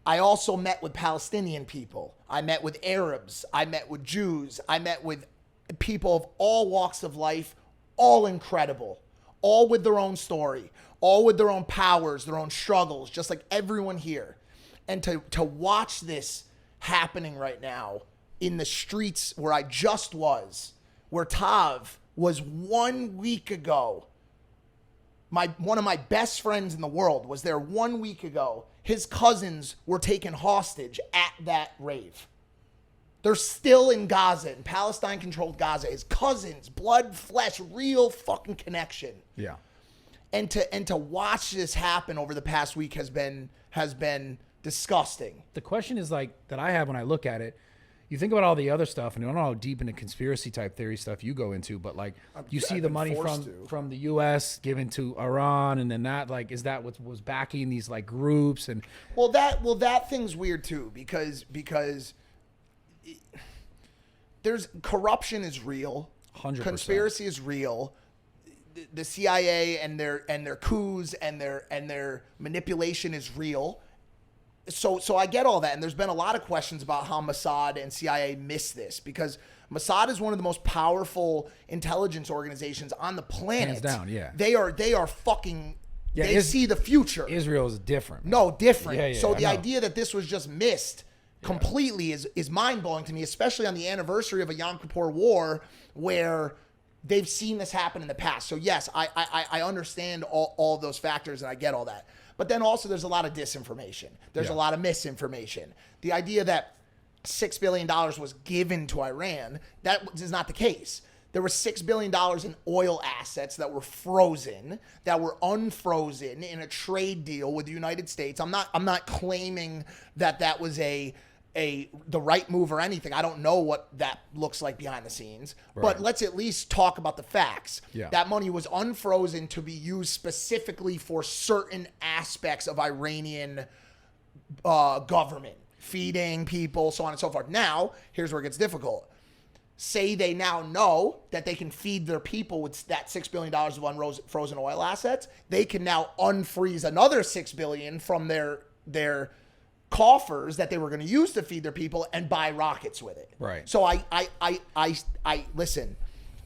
I also met with Palestinian people. I met with Arabs. I met with Jews. I met with people of all walks of life, all incredible, all with their own story, all with their own powers, their own struggles, just like everyone here. And to watch this happening right now in the streets where I just was, where Tav was 1 week ago. One of my best friends in the world was there 1 week ago. His cousins were taken hostage at that rave. They're still in Gaza, in Palestine-controlled Gaza. His cousins, blood, flesh, real fucking connection. Yeah. And to watch this happen over the past week has been disgusting. The question is like that I have when I look at it. You think about all the other stuff, and I don't know how deep into conspiracy type theory stuff you go into, but like you see the money from the U.S. given to Iran, and then that like is that what was backing these like groups and that thing's weird too because there's corruption is real, 100%. Conspiracy is real. The CIA and their coups and their manipulation is real. So I get all that, and there's been a lot of questions about how Mossad and CIA missed this because Mossad is one of the most powerful intelligence organizations on the planet. Hands down, yeah. They are fucking. Yeah, they see the future. Israel is different. No, different. Yeah, so the idea that this was just missed completely is mind blowing to me, especially on the anniversary of a Yom Kippur war where they've seen this happen in the past. So yes, I understand all of those factors and I get all that. But then also there's a lot of disinformation. There's a lot of misinformation. The idea that $6 billion was given to Iran, that is not the case. There was $6 billion in oil assets that were frozen, that were unfrozen in a trade deal with the United States. I'm not claiming that was the right move or anything. I don't know what that looks like behind the scenes. Right. But let's at least talk about the facts. Yeah. That money was unfrozen to be used specifically for certain aspects of Iranian government, feeding people, so on and so forth. Now, here's where it gets difficult. Say they now know that they can feed their people with that $6 billion of unfrozen oil assets. They can now unfreeze another $6 billion from their coffers that they were going to use to feed their people and buy rockets with it. Right. So I listen.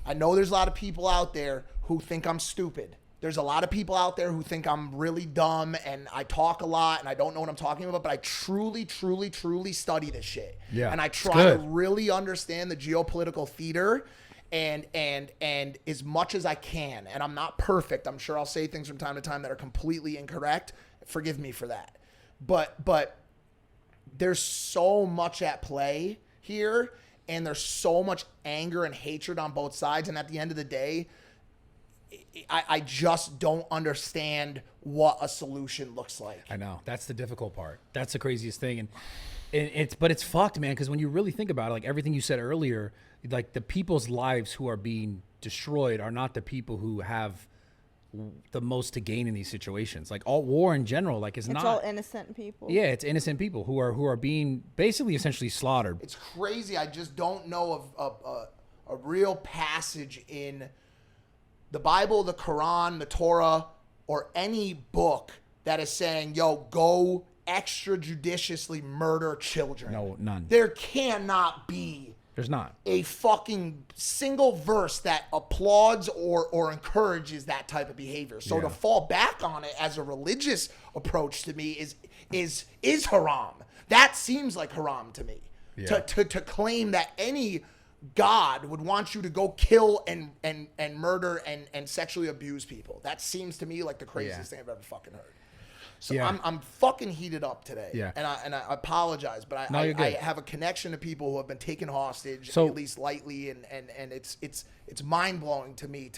I know there's a lot of people out there who think I'm stupid. There's a lot of people out there who think I'm really dumb and I talk a lot and I don't know what I'm talking about, but I truly, truly, truly study this shit. Yeah, and I try to really understand the geopolitical theater and as much as I can. And I'm not perfect. I'm sure I'll say things from time to time that are completely incorrect. Forgive me for that. But there's so much at play here and there's so much anger and hatred on both sides. And at the end of the day, I just don't understand what a solution looks like. I know. That's the difficult part. That's the craziest thing. And it's fucked, man, because when you really think about it, like everything you said earlier, like the people's lives who are being destroyed are not the people who have the most to gain in these situations. Like all war in general, like it's not all innocent people. Yeah, it's innocent people who are being basically essentially slaughtered. It's crazy. I just don't know of a real passage in the Bible, the Quran, the Torah, or any book that is saying, yo, go extrajudiciously murder children. No, none. There cannot be. There's not a fucking single verse that applauds or encourages that type of behavior. So to fall back on it as a religious approach to me is haram. That seems like haram to me. Yeah. To claim that any God would want you to go kill and murder and sexually abuse people. That seems to me like the craziest thing I've ever fucking heard. So I'm fucking heated up today. Yeah. And I apologize, but I have a connection to people who have been taken hostage, at least lightly, and it's mind blowing to me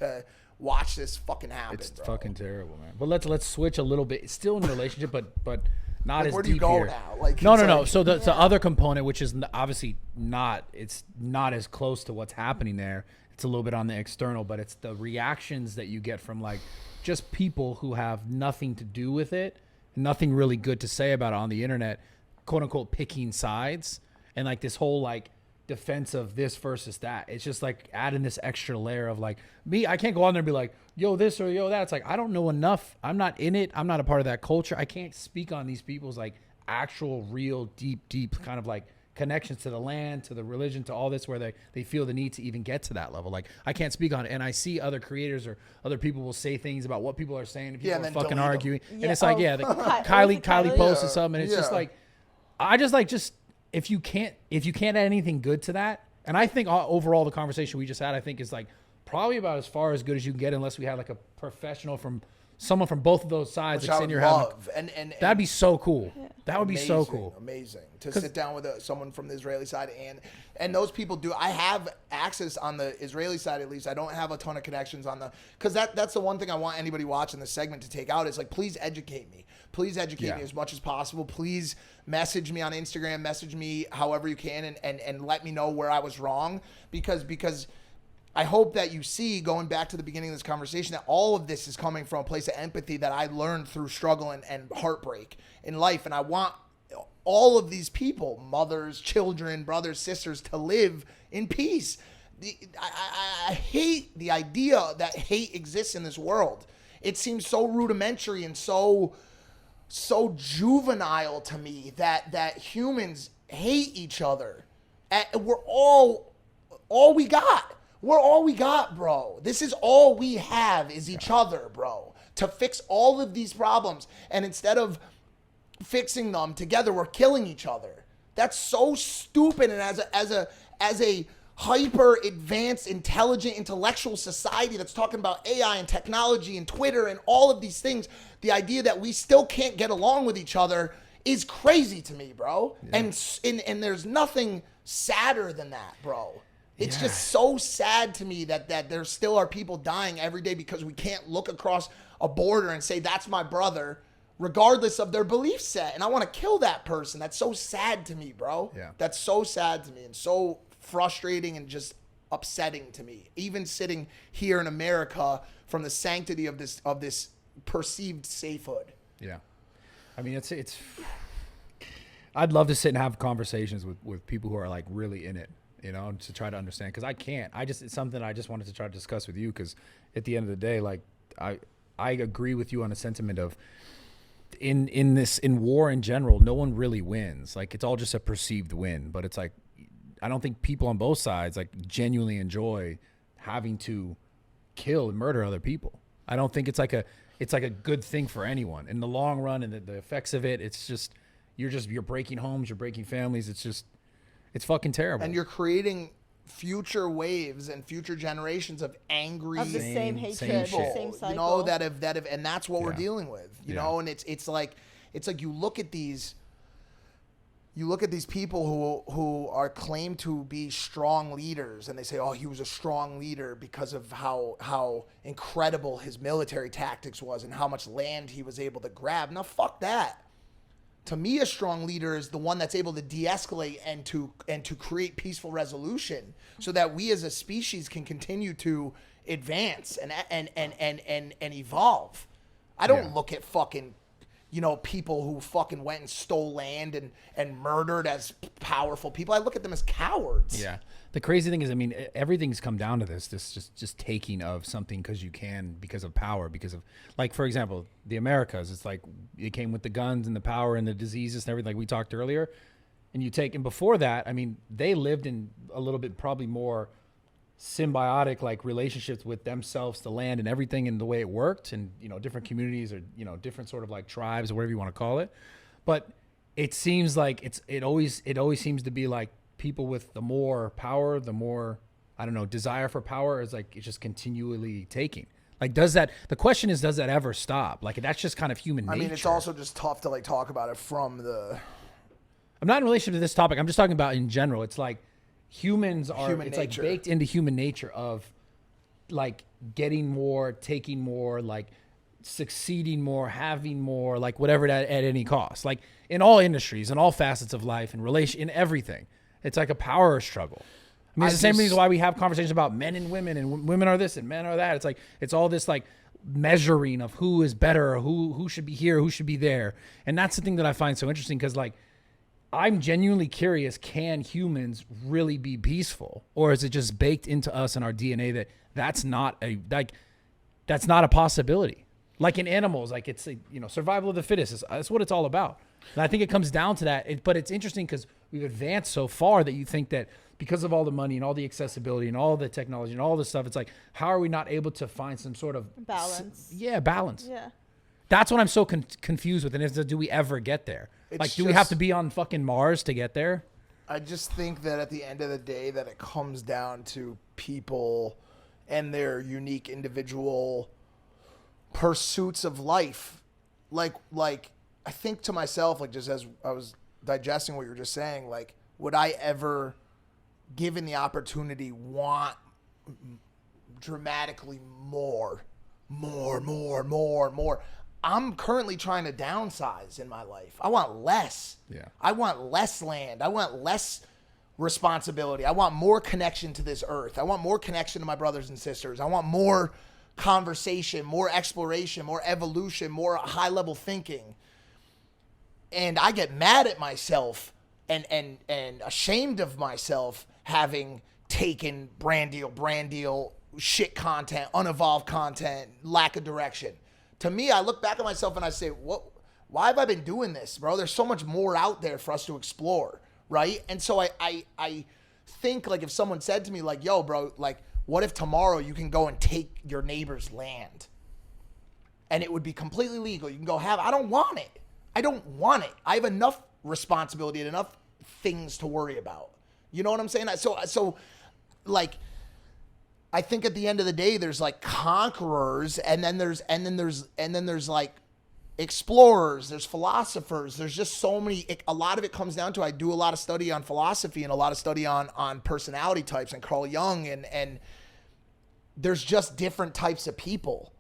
to watch this fucking happen. It's fucking terrible, man. But let's switch a little bit. It's still in a relationship, but not like, as where do you deep go here. now? Like no. So the other component, which is obviously not as close to what's happening there. It's a little bit on the external, but it's the reactions that you get from like just people who have nothing to do with it, nothing really good to say about it on the internet, quote unquote, picking sides, and like this whole like defense of this versus that. It's just like adding this extra layer of like me. I can't go on there and be like, yo, this or yo, that. It's like, I don't know enough. I'm not in it. I'm not a part of that culture. I can't speak on these people's like actual, real, deep kind of like connections to the land, to the religion, to all this, where they feel the need to even get to that level. Like I can't speak on it. And I see other creators or other people will say things about what people are saying and people are fucking arguing. And it's like, Kylie posted something and it's just like, I just like, if you can't add anything good to that. And I think overall the conversation we just had, I think is like probably about as far as good as you can get, unless we had like a professional from someone from both of those sides. Which like, I would love. And that'd be so cool. Yeah. That would be so cool. Amazing to sit down with someone from the Israeli side, and those people do. I have access on the Israeli side, at least. I don't have a ton of connections on because that's the one thing I want anybody watching this segment to take out is like, please educate me. Please educate me as much as possible. Please message me on Instagram, message me however you can, and let me know where I was wrong, because I hope that you see, going back to the beginning of this conversation, that all of this is coming from a place of empathy that I learned through struggle and heartbreak in life. And I want all of these people, mothers, children, brothers, sisters, to live in peace. I hate the idea that hate exists in this world. It seems so rudimentary and so juvenile to me that humans hate each other. We're all we got. We're all we got, bro. This is all we have is each other, bro, to fix all of these problems. And instead of fixing them together, we're killing each other. That's so stupid. And as a hyper advanced, intelligent, intellectual society that's talking about AI and technology and Twitter and all of these things, the idea that we still can't get along with each other is crazy to me, bro. Yeah. And there's nothing sadder than that, bro. It's just so sad to me that there still are people dying every day because we can't look across a border and say, that's my brother, regardless of their belief set. And I want to kill that person. That's so sad to me, bro. Yeah. That's so sad to me and so frustrating and just upsetting to me. Even sitting here in America from the sanctity of this perceived safehood. Yeah. I mean, it's I'd love to sit and have conversations with people who are like really in it, you know, to try to understand. Cause I can't, it's something I just wanted to try to discuss with you. Cause at the end of the day, like I agree with you on a sentiment of in war in general, no one really wins. Like it's all just a perceived win, but it's like, I don't think people on both sides like genuinely enjoy having to kill and murder other people. I don't think it's like a good thing for anyone in the long run, and the effects of it. It's just you're breaking homes, you're breaking families. It's fucking terrible. And you're creating future waves and future generations of angry of the same hatred, people, same cycle. you know, that have, and that's what we're dealing with, you know. And it's like you look at these people who are claimed to be strong leaders, and they say, oh, he was a strong leader because of how incredible his military tactics was and how much land he was able to grab. Now, fuck that. To me, a strong leader is the one that's able to de-escalate and to create peaceful resolution so that we as a species can continue to advance and evolve. I don't look at fucking, you know, people who fucking went and stole land and murdered as powerful people. I look at them as cowards. Yeah. The crazy thing is, I mean, everything's come down to this just taking of something because of power, because of, like, for example, the Americas, it's like it came with the guns and the power and the diseases and everything like we talked earlier. And before that, I mean, they lived in a little bit probably more symbiotic like relationships with themselves, the land and everything, and the way it worked, and, you know, different communities or, you know, different sort of like tribes or whatever you want to call it. But it seems like it always seems to be like people with the more power, the more, I don't know, desire for power is like it's just continually taking. Like, the question is, does that ever stop? Like, that's just kind of human nature. I mean, it's also just tough to like talk about it from the. I'm not in relation to this topic. I'm just talking about in general. It's like humans are, Human it's nature. like baked into human nature of like getting more, taking more, like succeeding more, having more, like whatever at any cost. Like in all industries, in all facets of life, in everything. It's like a power struggle. I mean, it's the same reason why we have conversations about men and women are this and men are that. It's like, it's all this like measuring of who is better or who should be here, who should be there. And that's the thing that I find so interesting, because like, I'm genuinely curious, can humans really be peaceful? Or is it just baked into us and our DNA that that's not a possibility? Like in animals, like it's, you know, survival of the fittest. That's what it's all about. And I think it comes down to that. But it's interesting because we've advanced so far that you think that because of all the money and all the accessibility and all the technology and all this stuff, it's like, how are we not able to find some sort of balance? Balance. Yeah. That's what I'm so confused with. And do we ever get there? Do we have to be on fucking Mars to get there? I just think that at the end of the day that it comes down to people and their unique individual pursuits of life. Like I think to myself, like just as I was digesting what you were just saying, like, would I ever, given the opportunity, want dramatically more? I'm currently trying to downsize in my life. I want less. Yeah. I want less land. I want less responsibility. I want more connection to this earth. I want more connection to my brothers and sisters. I want more conversation, more exploration, more evolution, more high-level thinking. And I get mad at myself and ashamed of myself having taken brand deal, shit content, unevolved content, lack of direction. To me, I look back at myself and I say, why have I been doing this, bro? There's so much more out there for us to explore, right? And so I think, like, if someone said to me, like, yo, bro, like, what if tomorrow you can go and take your neighbor's land? And it would be completely legal. You can go have it. I don't want it. I have enough responsibility and enough things to worry about. You know what I'm saying? So like, I think at the end of the day, there's like conquerors, and then there's like explorers, there's philosophers, there's just so many. A lot of it comes down to, I do a lot of study on philosophy and a lot of study on personality types and Carl Jung, and there's just different types of people.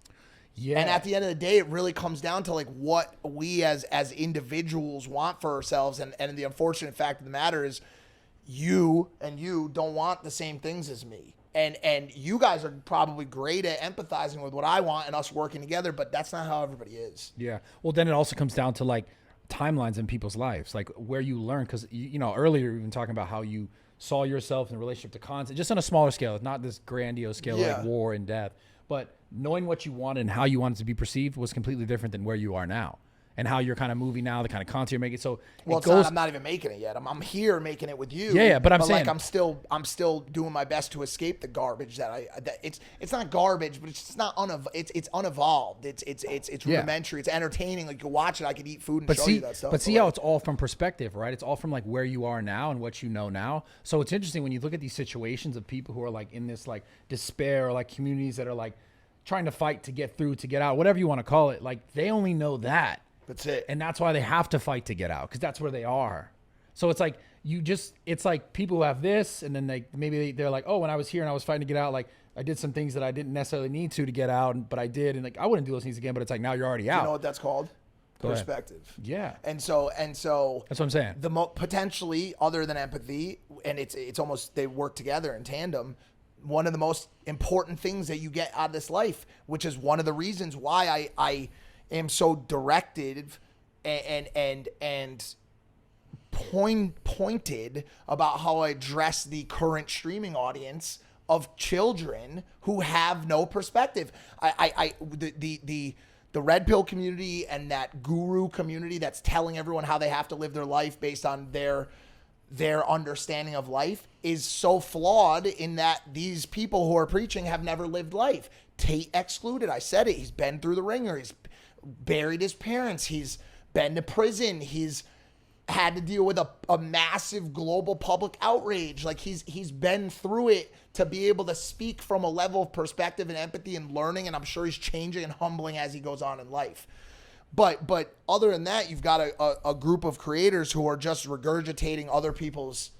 Yeah. And at the end of the day, it really comes down to like what we as individuals want for ourselves. And the unfortunate fact of the matter is you don't want the same things as me. And you guys are probably great at empathizing with what I want and us working together, but that's not how everybody is. Yeah. Well, then it also comes down to like timelines in people's lives, like where you learn. Because, you know, earlier you've been talking about how you saw yourself in relationship to content, just on a smaller scale, not this grandiose scale like war and death. But knowing what you wanted and how you wanted to be perceived was completely different than where you are now, and how you're kind of moving now, the kind of content you're making. So well, I'm not even making it yet. I'm here making it with you. Yeah, but I'm saying like I'm still doing my best to escape the garbage that it's not garbage, but it's not it's unevolved. It's rudimentary. It's entertaining. Like you watch it, I could eat food and show you that stuff. But see how it's all from perspective, right? It's all from like where you are now and what you know now. So it's interesting when you look at these situations of people who are like in this like despair, or like communities that are like trying to fight to get through, to get out, whatever you want to call it. Like they only know that. That's it. And that's why they have to fight to get out, because that's where they are. So it's like it's like people who have this, and then they're like, oh, when I was here and I was fighting to get out, like I did some things that I didn't necessarily need to get out, but I did, and like I wouldn't do those things again. But it's like now you're already out. You know what that's called? Perspective. Yeah. And so that's what I'm saying. Potentially, other than empathy, and it's almost, they work together in tandem. One of the most important things that you get out of this life, which is one of the reasons why I am so directed and pointed about how I address the current streaming audience of children who have no perspective. The red pill community and that guru community that's telling everyone how they have to live their life based on their understanding of life is so flawed, in that these people who are preaching have never lived life. Tate excluded. I said it. He's been through the ringer. He's buried his parents. He's been to prison. He's had to deal with a massive global public outrage. Like he's been through it to be able to speak from a level of perspective and empathy and learning. And I'm sure he's changing and humbling as he goes on in life. But other than that, you've got a group of creators who are just regurgitating other people's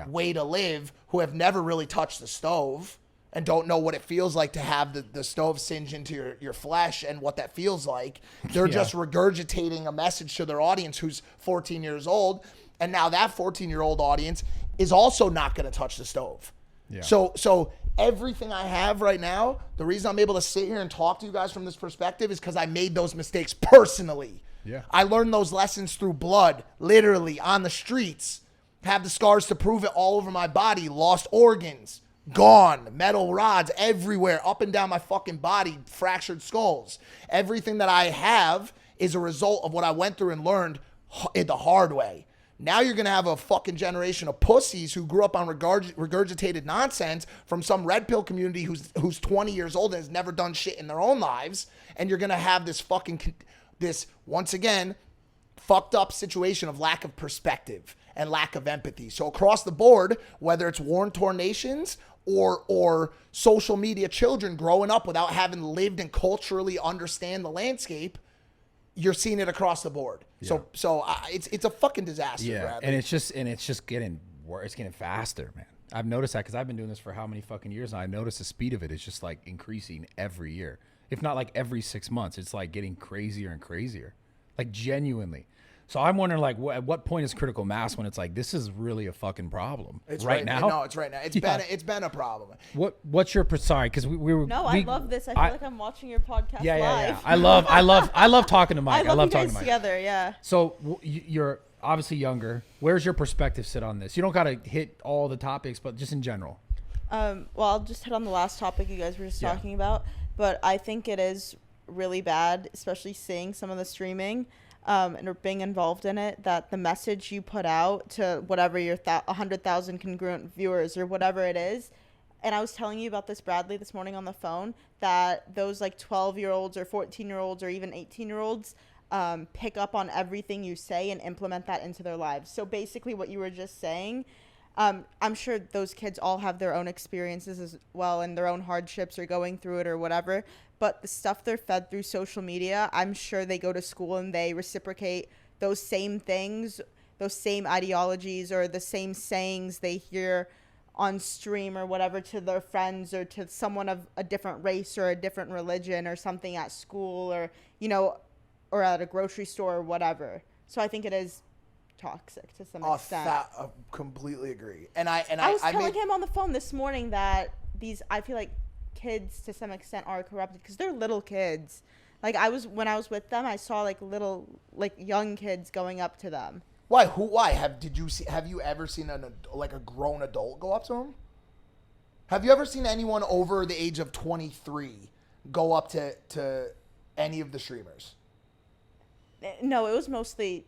way to live, who have never really touched the stove and don't know what it feels like to have the stove singe into your flesh and what that feels like. They're just regurgitating a message to their audience who's 14 years old. And now that 14-year-old audience is also not going to touch the stove. Yeah. So everything I have right now, the reason I'm able to sit here and talk to you guys from this perspective is because I made those mistakes personally. Yeah. I learned those lessons through blood, literally on the streets. Have the scars to prove it all over my body. Lost organs, gone. Metal rods everywhere, up and down my fucking body. Fractured skulls. Everything that I have is a result of what I went through and learned the hard way. Now you're going to have a fucking generation of pussies who grew up on regurgitated nonsense from some red pill community who's 20 years old and has never done shit in their own lives. And you're going to have this once again, fucked up situation of lack of perspective and lack of empathy. So across the board, whether it's war-torn nations or social media children growing up without having lived and culturally understand the landscape, you're seeing it across the board. Yeah. So it's a fucking disaster. Yeah, Bradley. and it's just getting worse. It's getting faster, man. I've noticed that because I've been doing this for how many fucking years now. I noticed the speed of it is just like increasing every year, if not like every 6 months. It's like getting crazier and crazier, like genuinely. So I'm wondering, like, at what point is critical mass when it's like this is really a fucking problem? It's right now. No, it's right now. It's been a problem. What's your sorry? Because we were. No, I love this. I feel like I'm watching your podcast live. Yeah. I love talking to Mike. I love talking you guys to Mike together. Yeah. So you're obviously younger. Where's your perspective sit on this? You don't got to hit all the topics, but just in general. Well, I'll just hit on the last topic you guys were just talking about. But I think it is really bad, especially seeing some of the streaming. And being involved in it, that the message you put out to whatever your 100,000 congruent viewers or whatever it is, and I was telling you about this, Bradley, this morning on the phone, that those like 12-year-olds or 14-year-olds or even 18-year-olds pick up on everything you say and implement that into their lives. So basically what you were just saying, I'm sure those kids all have their own experiences as well and their own hardships or going through it or whatever, but the stuff they're fed through social media, I'm sure they go to school and they reciprocate those same things, those same ideologies, or the same sayings they hear on stream or whatever to their friends or to someone of a different race or a different religion or something at school or, you know, or at a grocery store or whatever. So I think it is toxic to some extent. I completely agree. And I was telling him on the phone this morning that I feel like kids to some extent are corrupted because they're little kids. Like when I was with them, I saw like little, like young kids going up to them. Why? Why? Have you ever seen a grown adult go up to him? Have you ever seen anyone over the age of 23 go up to any of the streamers? No, it was mostly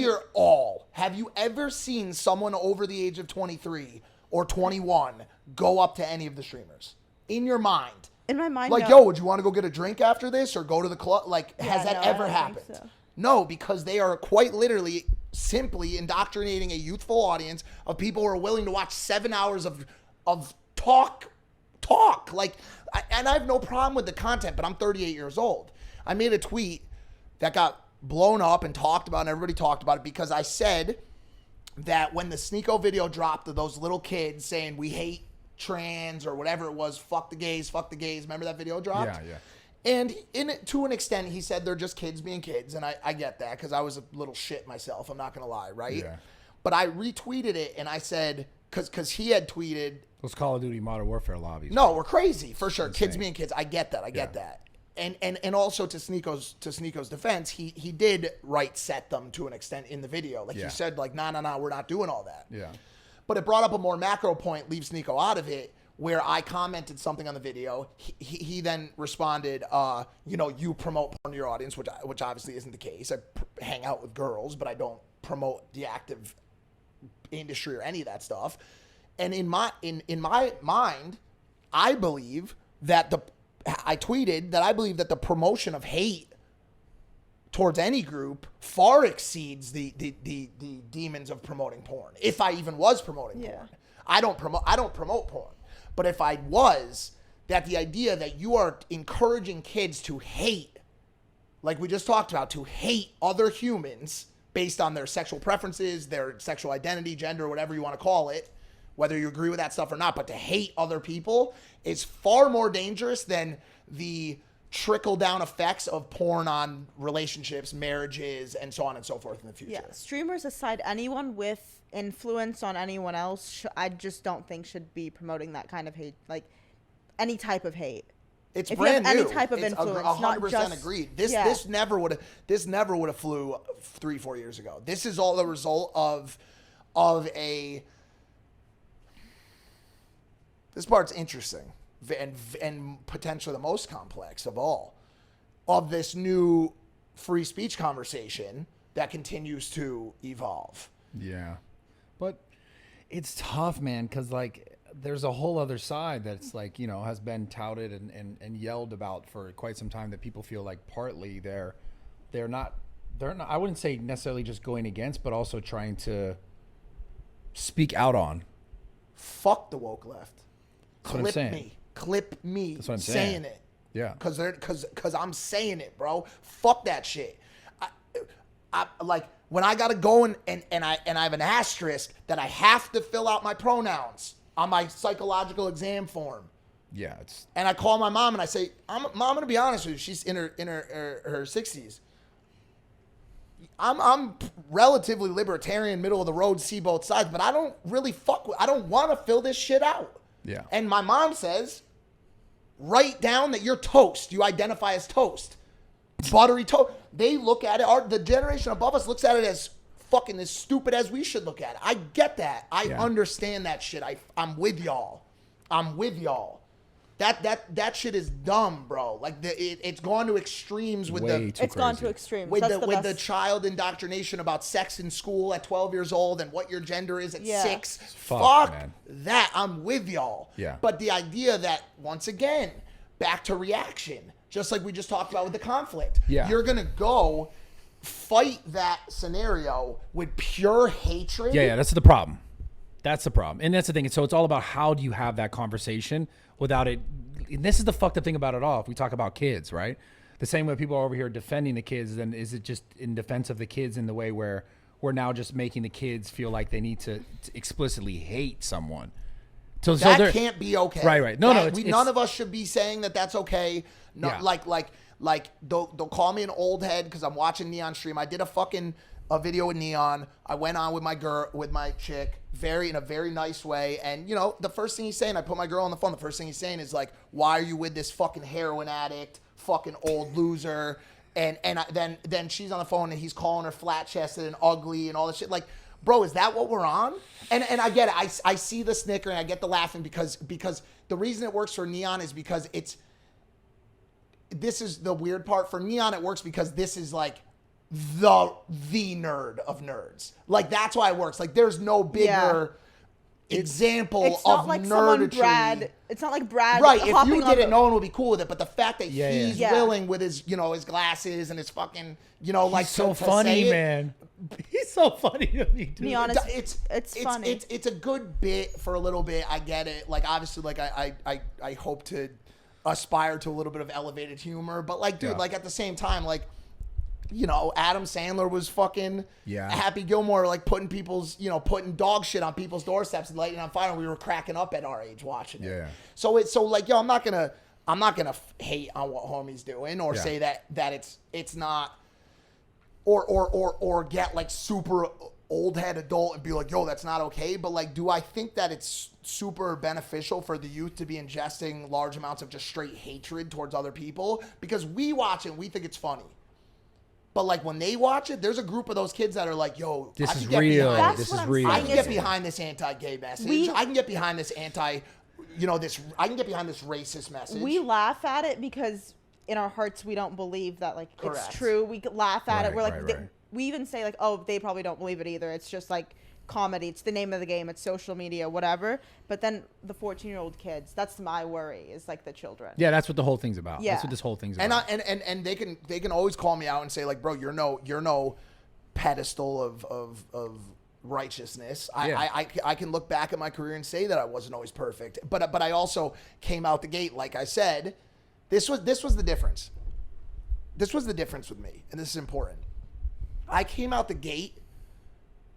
or all. Have you ever seen someone over the age of 23 or 21 go up to any of the streamers? In your mind. In my mind, like, no. yo, would you want to go get a drink after this or go to the club? Like, has that ever happened? So. No, because they are quite literally simply indoctrinating a youthful audience of people who are willing to watch 7 hours of talk. Like, and I have no problem with the content, but I'm 38 years old. I made a tweet that got blown up and talked about, and everybody talked about it because I said that when the SNEAKO video dropped of those little kids saying we hate trans or whatever it was, fuck the gays. Remember that video dropped? Yeah. And to an extent, he said they're just kids being kids, and I get that because I was a little shit myself. I'm not gonna lie, right? Yeah. But I retweeted it and I said because he had tweeted those Call of Duty Modern Warfare lobbies. No, we're crazy for sure. Kids being kids. I get that. I get that. And also to SNEAKO's defense, he did right set them to an extent in the video. Like he said, like, nah, we're not doing all that. Yeah. But it brought up a more macro point, leave SNEAKO out of it, where I commented something on the video. He then responded, you promote porn to your audience, which obviously isn't the case. I hang out with girls, but I don't promote the active industry or any of that stuff. And in my mind, I believe that I tweeted that I believe that the promotion of hate towards any group far exceeds the demons of promoting porn. If I even was promoting porn. I don't promote porn. But if I was, that the idea that you are encouraging kids to hate, like we just talked about, to hate other humans based on their sexual preferences, their sexual identity, gender, whatever you want to call it, whether you agree with that stuff or not, but to hate other people is far more dangerous than the trickle-down effects of porn on relationships, marriages, and so on and so forth in the future. Yeah, streamers aside, anyone with influence on anyone else, I just don't think should be promoting that kind of hate, like any type of hate. It's if brand you have new. Any type of influence, 100% not just, agreed. This never would have flew 3-4 years ago. This is all the result of a. This part's interesting and potentially the most complex of all of this new free speech conversation that continues to evolve. Yeah, but it's tough, man, because like there's a whole other side that's like, has been touted and yelled about for quite some time that people feel like partly they're not I wouldn't say necessarily just going against, but also trying to speak out on. Fuck the woke left. That's what I'm saying. Clip me. That's what I'm saying it. Yeah. Cause I'm saying it, bro. Fuck that shit. I like when I gotta go and I have an asterisk that I have to fill out my pronouns on my psychological exam form. Yeah, and I call my mom and I say, Mom, I'm gonna be honest with you. She's in her 60s. I'm relatively libertarian, middle of the road, see both sides, but I don't really I don't want to fill this shit out. Yeah. And my mom says, write down that you're toast. You identify as toast. Buttery toast. They look at it, the generation above us looks at it as fucking as stupid as we should look at it. I get that. I understand that shit. I'm with y'all. That shit is dumb, bro. Like it's gone to extremes with gone to extremes with the child indoctrination about sex in school at 12 years old and what your gender is at 6. Fuck man. That. I'm with y'all. Yeah. But the idea that once again, back to reaction, just like we just talked about with the conflict. Yeah. You're gonna go fight that scenario with pure hatred. Yeah, that's the problem. And that's the thing. So it's all about how do you have that conversation without it and this is the fucked up thing about it all. If we talk about kids, right? The same way people are over here defending the kids, then is it just in defense of the kids in the way where we're now just making the kids feel like they need to explicitly hate someone? So that can't be okay. Right. No, none of us should be saying that that's okay. No, Yeah. like they'll call me an old head because I'm watching Neon stream. I did a video with Neon. I went on with my chick, in a very nice way. And you know, the first thing he's saying, I put my girl on the phone. The first thing he's saying is like, "Why are you with this fucking heroin addict, fucking old loser?" Then she's on the phone and he's calling her flat chested and ugly and all this shit. Like, bro, is that what we're on? And I get it. I see the snicker and I get the laughing because the reason it works for Neon is because this is the weird part. For Neon, it works because this is like the nerd of nerds. Like, that's why it works. Like, there's no bigger example it's of not like nerdetry. It's not like Brad. Right, if you did it, no one would be cool with it. But the fact that he's Yeah. willing with his, you know, his glasses and his fucking, you know, like He's so to funny, say it, man. He's so funny to me, dude. Neon is, it's funny. It's a good bit for a little bit. I get it. Like, obviously, like I hope to aspire to a little bit of elevated humor, but like, dude, like at the same time, like, you know, Adam Sandler was fucking Happy Gilmore, like putting dog shit on people's doorsteps and lighting it on fire. And we were cracking up at our age watching it. Yeah. So like, yo, I'm not gonna hate on what homie's doing or say that it's not, or get like super old head adult and be like, yo, that's not okay. But like, do I think that it's super beneficial for the youth to be ingesting large amounts of just straight hatred towards other people? Because we watch it and we think it's funny. But like, when they watch it, there's a group of those kids that are like, yo, This I is can get real. behind This That's is what I'm real. I saying. can get behind this anti-gay message. I can get behind this I can get behind this racist message. We laugh at it because in our hearts we don't believe that like Correct. it's true. We laugh at it. We're like, Right. we even say like, oh, they probably don't believe it either. It's just like comedy. It's the name of the game. It's social media, whatever. But then the 14-year-old kids, that's my worry, is like the children. Yeah, that's what the whole thing's about. Yeah. That's what this whole thing's and about. and they can always call me out and say like, bro, you're no pedestal of righteousness. I can look back at my career and say that I wasn't always perfect, but I also came out the gate, like I said, this was the difference. This was the difference with me, and this is important. I came out the gate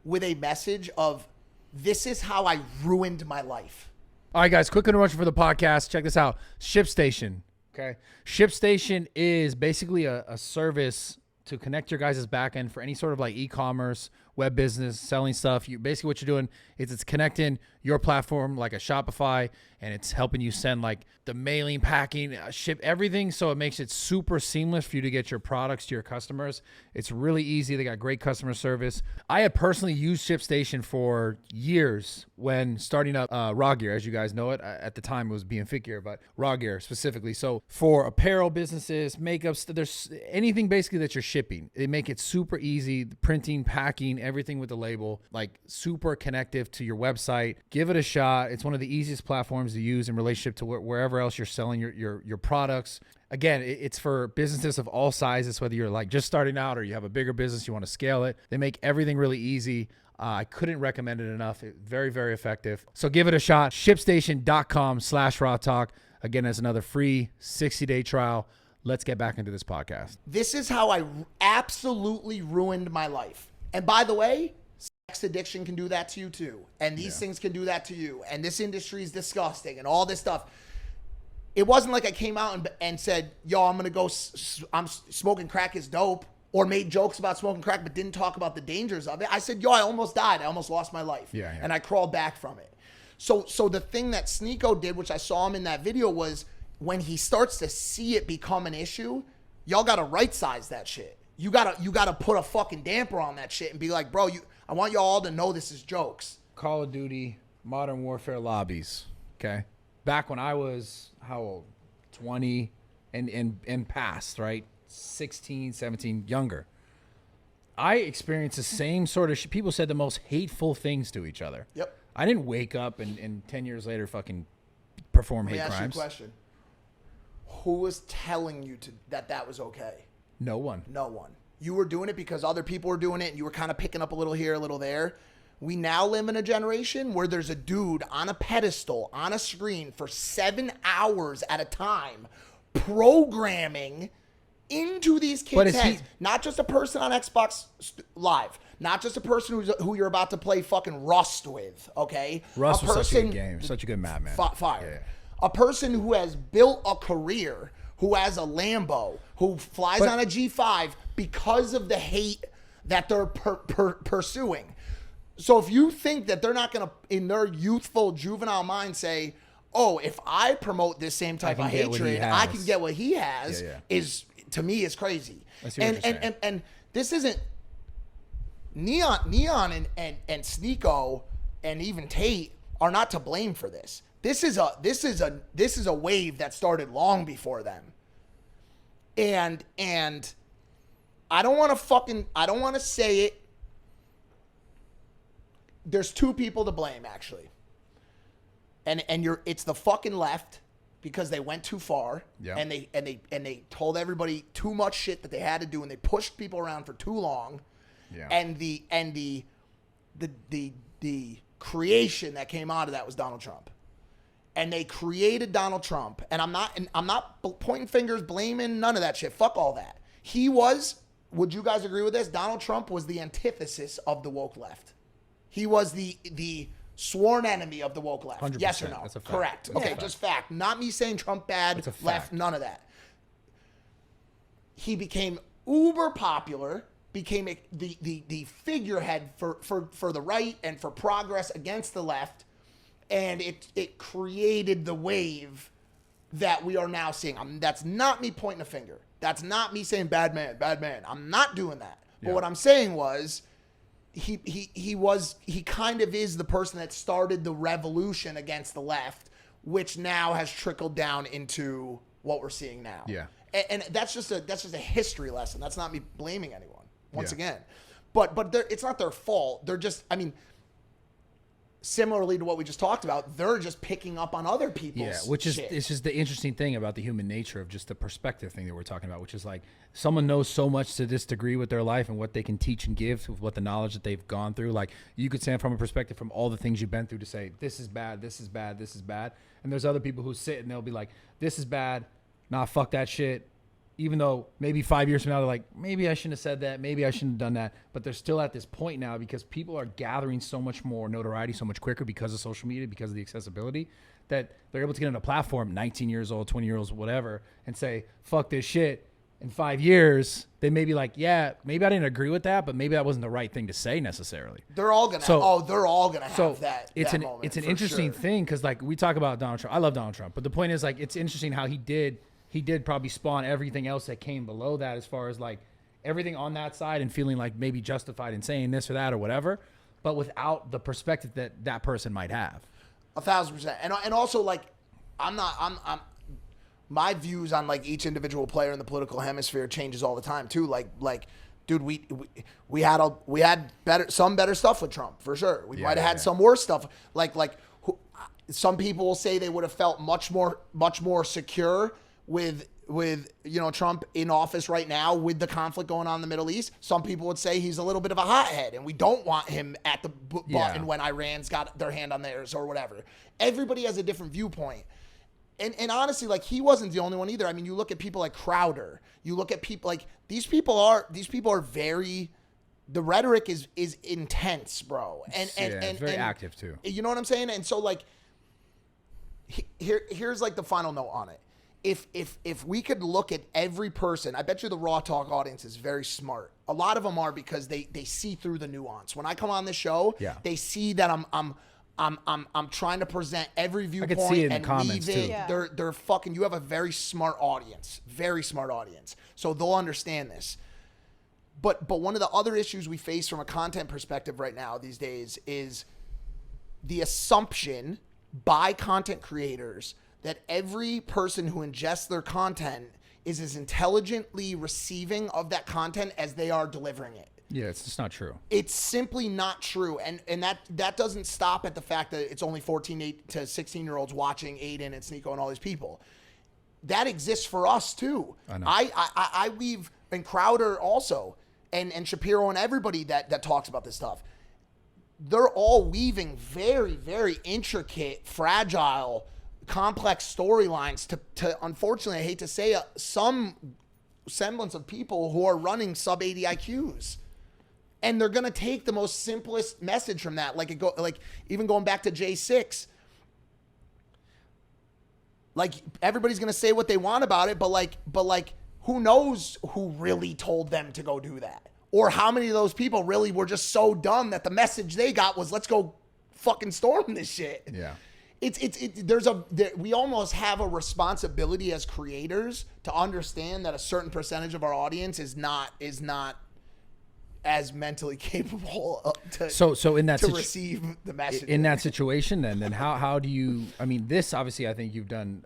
with a message of, this is how I ruined my life. All right, guys, quick interruption for the podcast. Check this out. ShipStation. Okay. ShipStation is basically a service to connect your guys' backend for any sort of like e-commerce, web business, selling stuff. Basically what you're doing is it's connecting your platform like a Shopify, and it's helping you send like the mailing, packing, ship everything. So it makes it super seamless for you to get your products to your customers. It's really easy. They got great customer service. I have personally used ShipStation for years when starting up Raw Gear, as you guys know it. At the time it was being Fit Gear, but Raw Gear specifically. So for apparel businesses, makeup, there's anything basically that you're shipping. They make it super easy, printing, packing, everything with the label, like super connective to your website. Give it a shot. It's one of the easiest platforms to use in relationship to wherever else you're selling your products. Again, it's for businesses of all sizes, whether you're like just starting out or you have a bigger business, you want to scale it. They make everything really easy. I couldn't recommend it enough. Very, very effective. So give it a shot. ShipStation.com/RAWTALK. Again, that's another free 60-day trial. Let's get back into this podcast. This is how I absolutely ruined my life. And by the way, sex addiction can do that to you too. And these things can do that to you. And this industry is disgusting and all this stuff. It wasn't like I came out and said, yo, I'm going to go, I'm smoking crack is dope, or made jokes about smoking crack but didn't talk about the dangers of it. I said, yo, I almost died. I almost lost my life. Yeah. And I crawled back from it. So the thing that SNEAKO did, which I saw him in that video, was when he starts to see it become an issue, y'all got to right size that shit. You got to put a fucking damper on that shit and be like, bro, I want y'all all to know this is jokes. Call of Duty, Modern Warfare lobbies. Okay. Back when I was, how old? 20 and past, right? 16, 17, younger. I experienced the same sort of people said the most hateful things to each other. Yep. I didn't wake up and 10 years later fucking perform hate crimes. Let me ask you a question. Who was telling you that was okay? No one. No one. You were doing it because other people were doing it and you were kind of picking up a little here, a little there. We now live in a generation where there's a dude on a pedestal, on a screen for 7 hours at a time, programming into these kids' heads. Not just a person on Xbox Live. Not just a person who you're about to play fucking Rust with, okay? Rust was such a good game. Such a good map, man. Fire. Yeah. A person who has built a career, who has a Lambo, who flies on a G5 because of the hate that they're pursuing. So if you think that they're not going to, in their youthful, juvenile mind, say, oh, if I promote this same type of hatred, I can get what he has, is, to me, is crazy. And this isn't, Neon and SNEAKO and even Tate are not to blame for this. This is a wave that started long before them. And I don't want to say it. There's two people to blame, actually. And it's the fucking left, because they went too far, and they told everybody too much shit that they had to do, and they pushed people around for too long. Yeah. And the creation that came out of that was Donald Trump. And they created Donald Trump, and I'm not pointing fingers, blaming, none of that shit. Fuck all that. Would you guys agree with this? Donald Trump was the antithesis of the woke left. He was the sworn enemy of the woke left. 100%. Yes or no? That's a fact. Correct. Okay, just fact. Not me saying Trump bad, left, none of that. He became uber popular, became the figurehead for the right and for progress against the left, and it created the wave that we are now seeing. That's not me pointing a finger. That's not me saying bad man. I'm not doing that. But what I'm saying was, he kind of is the person that started the revolution against the left, which now has trickled down into what we're seeing now. Yeah. And that's just a history lesson. That's not me blaming anyone once again. But it's not their fault. They're just, similarly to what we just talked about, they're just picking up on other people's shit. It's just the interesting thing about the human nature of just the perspective thing that we're talking about, which is like someone knows so much to this degree with their life and what they can teach and give with what the knowledge that they've gone through. Like, you could stand from a perspective from all the things you've been through to say, this is bad, this is bad, this is bad. And there's other people who sit and they'll be like, this is bad, nah, fuck that shit. Even though maybe 5 years from now, they're like, maybe I shouldn't have said that. Maybe I shouldn't have done that. But they're still at this point now because people are gathering so much more notoriety so much quicker because of social media, because of the accessibility, that they're able to get on a platform, 19 years old, 20 years old, whatever, and say, fuck this shit. In 5 years, they may be like, yeah, maybe I didn't agree with that, but maybe that wasn't the right thing to say necessarily. They're all going to have that It's an interesting sure. thing because, like, we talk about Donald Trump. I love Donald Trump. But the point is, like, it's interesting how he did probably spawn everything else that came below that, as far as like everything on that side and feeling like maybe justified in saying this or that or whatever, but without the perspective that person might have. 1,000%. And also, like, I'm my views on like each individual player in the political hemisphere changes all the time too. Like, dude, we had some better stuff with Trump for sure. We might have had some worse stuff. Some people will say they would have felt much more secure with Trump in office right now with the conflict going on in the Middle East. Some people would say he's a little bit of a hothead and we don't want him at the button when Iran's got their hand on theirs or whatever. Everybody has a different viewpoint. And honestly, like, he wasn't the only one either. I mean, you look at people like Crowder. You look at people like these people are very, the rhetoric is intense, bro. And very active too. You know what I'm saying? And so, like, here's like the final note on it. If we could look at every person, I bet you the Raw Talk audience is very smart. A lot of them are, because they see through the nuance. When I come on this show, they see that I'm trying to present every viewpoint. I could see it in the comments too. Yeah. They're fucking. You have a very smart audience, so they'll understand this. But one of the other issues we face from a content perspective right now these days is the assumption by content creators that every person who ingests their content is as intelligently receiving of that content as they are delivering it. Yeah, it's just not true. It's simply not true. And that doesn't stop at the fact that it's only 14 to 16-year-olds watching Aiden and SNEAKO and all these people. That exists for us too. I know. I weave, and Crowder also, and Shapiro and everybody that talks about this stuff. they're all weaving very, very intricate, fragile, complex storylines to unfortunately, I hate to say, some semblance of people who are running sub 80 IQs. And they're going to take the most simplest message from that. Like even going back to J6, like everybody's going to say what they want about it, but who knows who really told them to go do that? Or how many of those people really were just so dumb that the message they got was, let's go fucking storm this shit. Yeah. We almost have a responsibility as creators to understand that a certain percentage of our audience is not as mentally capable so in that receive the message. In that situation, then how do you? I mean, this obviously, I think you've done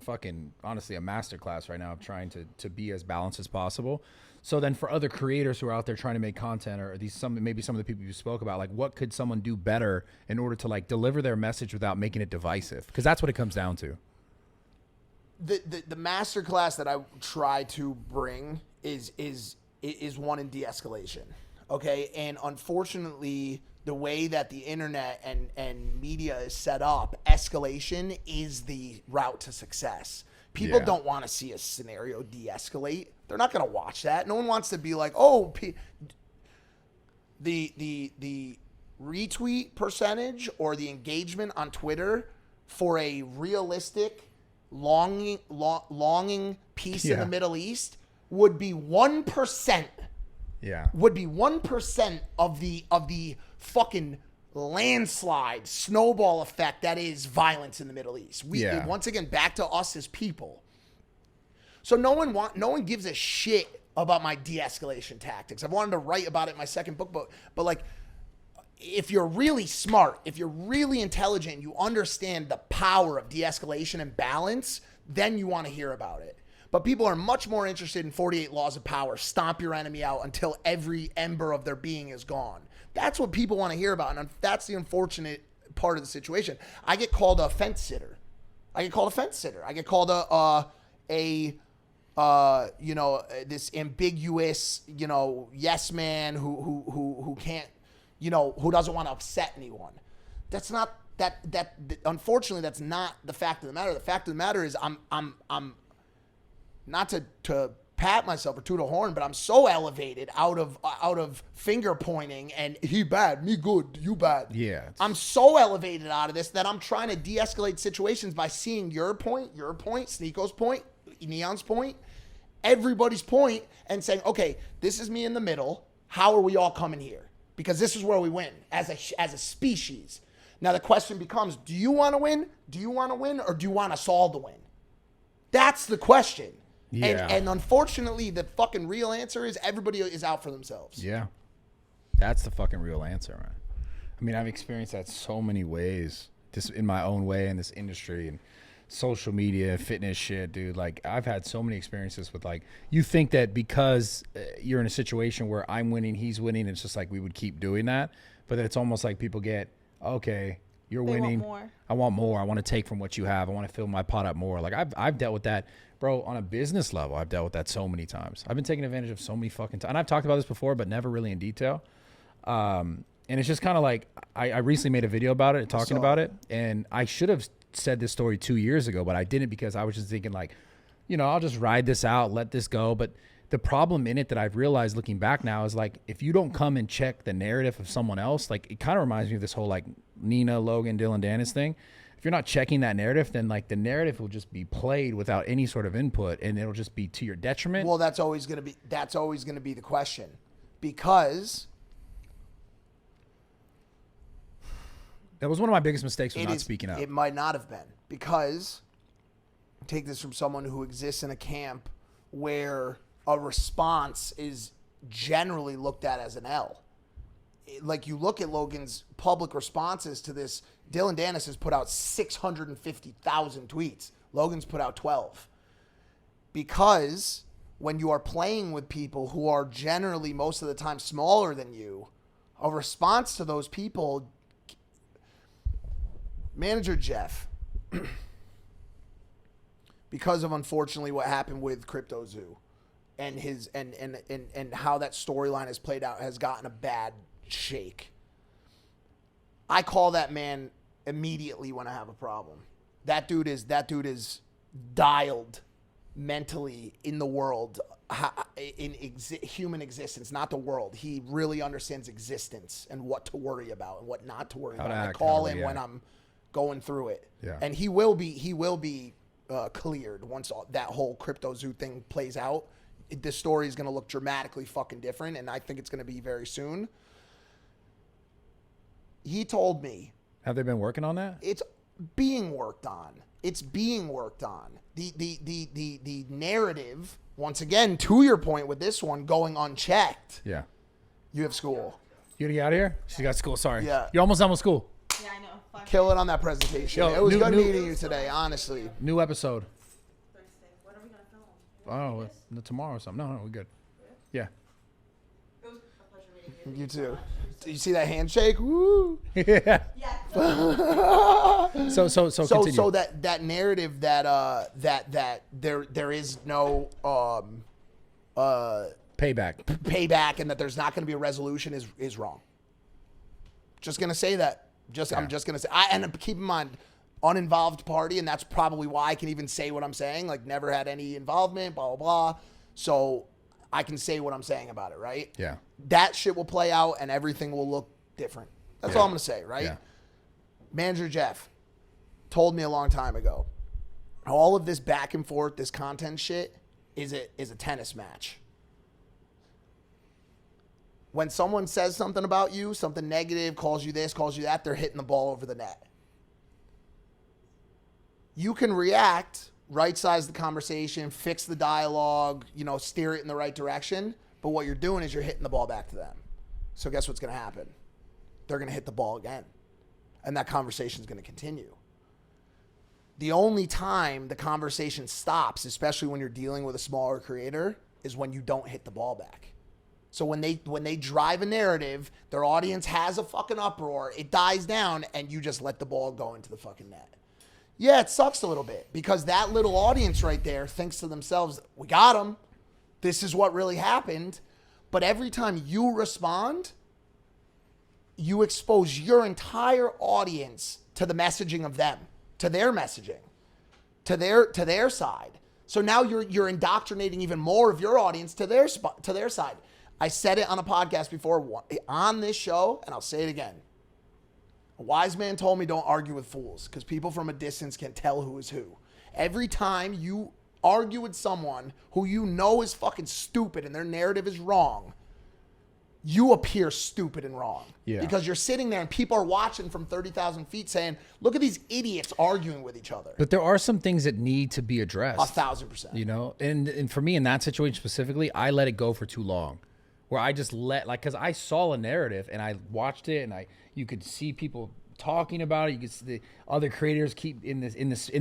fucking honestly a masterclass right now of trying to be as balanced as possible. So then, for other creators who are out there trying to make content, or maybe some of the people you spoke about, like what could someone do better in order to like deliver their message without making it divisive? Because that's what it comes down to. The masterclass that I try to bring is one in de-escalation. Okay. And unfortunately, the way that the internet and media is set up, escalation is the route to success. People don't want to see a scenario de-escalate. They're not going to watch that. No one wants to be like, oh, the retweet percentage or the engagement on Twitter for a realistic longing peace in the Middle East would be 1%. Yeah. Would be 1% of the fucking landslide snowball effect that is violence in the Middle East. Once again, back to us as people. So no one gives a shit about my de-escalation tactics. I've wanted to write about it in my second book, but like, if you're really smart, if you're really intelligent, you understand the power of de-escalation and balance, then you want to hear about it. But people are much more interested in 48 laws of power, stomp your enemy out until every ember of their being is gone. That's what people want to hear about, and that's the unfortunate part of the situation. I get called a fence sitter. I get called this ambiguous, yes man who can't, who doesn't want to upset anyone. That's not unfortunately, that's not the fact of the matter. The fact of the matter is I'm not to pat myself or toot a horn, but I'm so elevated out of finger pointing and he bad, me good, you bad. Yeah. I'm so elevated out of this that I'm trying to de-escalate situations by seeing your point, SNEAKO's point, Neon's point, everybody's point, and saying, okay, this is me in the middle. How are we all coming here? Because this is where we win as a species. Now the question becomes, do you want to win? Do you want to win, or do you want us all to win? That's the question. Yeah. And unfortunately, the fucking real answer is everybody is out for themselves. Yeah. That's the fucking real answer, man. I mean, I've experienced that so many ways, just in my own way in this industry and social media, fitness shit, dude. Like, I've had so many experiences with, like, you think that because you're in a situation where I'm winning, he's winning, it's just like we would keep doing that. But then it's almost like people get, okay, you're winning. I want more. I want to take from what you have. I want to fill my pot up more. Like, I've dealt with that, bro, on a business level. I've dealt with that so many times. I've been taking advantage of so many fucking times. And I've talked about this before, but never really in detail. And it's just kind of like, I recently made a video about it, talking about it. And I should have said this story 2 years ago, but I didn't, because I was just thinking like, I'll just ride this out, let this go. But the problem in it that I've realized looking back now is, like, if you don't come and check the narrative of someone else, like, it kind of reminds me of this whole like Nina, Logan, Dylan, Danis thing. If you're not checking that narrative, then like the narrative will just be played without any sort of input, and it'll just be to your detriment. Well, that's always going to be the question, because that was one of my biggest mistakes, was not speaking up. It might not have been, because take this from someone who exists in a camp where a response is generally looked at as an L. Like, you look at Logan's public responses to this. Dylan Danis has put out 650,000 tweets. Logan's put out 12. Because when you are playing with people who are generally most of the time smaller than you, a response to those people, Manager Jeff, because of unfortunately what happened with Crypto Zoo and his and how that storyline has played out, has gotten a bad shake. I call that man immediately when I have a problem. That dude is dialed mentally in the world, human existence, not the world. He really understands existence and what to worry about and what not to worry about. I call him when I'm going through it. Yeah. And he will be cleared once that whole crypto zoo thing plays out. This story is going to look dramatically fucking different, and I think it's going to be very soon. He told me. Have they been working on that? It's being worked on. It's being worked on. The narrative, once again, to your point with this one, going unchecked. Yeah. You have school. You gonna get out of here? She got school. Sorry. Yeah. You're almost done with school. Yeah, I know. Kill it on that presentation. Yo, it was good meeting you today, honestly. New episode. Thursday. When are we gonna film? Oh, tomorrow or something. No, we're good. Yeah. It was a pleasure meeting you. You too. You see that handshake? Woo! Yeah. Yeah. So continue. So that narrative that there is no payback and that there's not going to be a resolution is wrong. Just gonna say that. I'm just gonna say. And keep in mind, uninvolved party, and that's probably why I can even say what I'm saying. Like, never had any involvement, blah blah blah. So I can say what I'm saying about it, right? Yeah. That shit will play out, and everything will look different. That's all I'm gonna say, right? Yeah. Manager Jeff told me a long time ago, all of this back and forth, this content shit is a tennis match. When someone says something about you, something negative, calls you this, calls you that, they're hitting the ball over the net. You can react, right-size the conversation, fix the dialogue, steer it in the right direction, but what you're doing is you're hitting the ball back to them. So guess what's going to happen? They're going to hit the ball again, and that conversation is going to continue. The only time the conversation stops, especially when you're dealing with a smaller creator, is when you don't hit the ball back. So when they drive a narrative, their audience has a fucking uproar, it dies down, and you just let the ball go into the fucking net. Yeah, it sucks a little bit because that little audience right there thinks to themselves, we got them. This is what really happened. But every time you respond, you expose your entire audience to the messaging of them, to their messaging, to their side. So now you're indoctrinating even more of your audience to their side. I said it on a podcast before on this show, and I'll say it again. A wise man told me don't argue with fools because people from a distance can tell who is who. Every time you argue with someone who you know is fucking stupid and their narrative is wrong, you appear stupid and wrong. Yeah. Because you're sitting there and people are watching from 30,000 feet saying, look at these idiots arguing with each other. But there are some things that need to be addressed. 1,000%. And for me in that situation specifically, I let it go for too long. Where I just because I saw a narrative and I watched it and you could see people talking about it. You could see the other creators keep in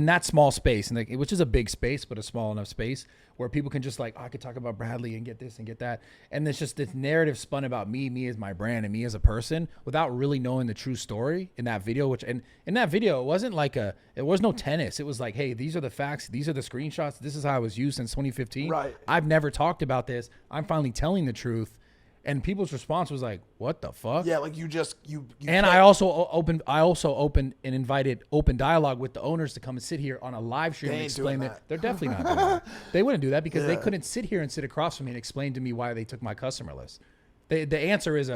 that small space, and which is a big space, but a small enough space where people can just I could talk about Bradley and get this and get that. And it's just this narrative spun about me as my brand and me as a person without really knowing the true story in that video, and in that video, it wasn't it was no tennis. It was like, hey, these are the facts. These are the screenshots. This is how it was used since 2015. Right. I've never talked about this. I'm finally telling the truth. And people's response was like, "What the fuck?" Yeah, like you. And I also opened and invited open dialogue with the owners to come and sit here on a live stream and explain that. They're definitely not doing that. They wouldn't do that because they couldn't sit here and sit across from me and explain to me why they took my customer list. The answer is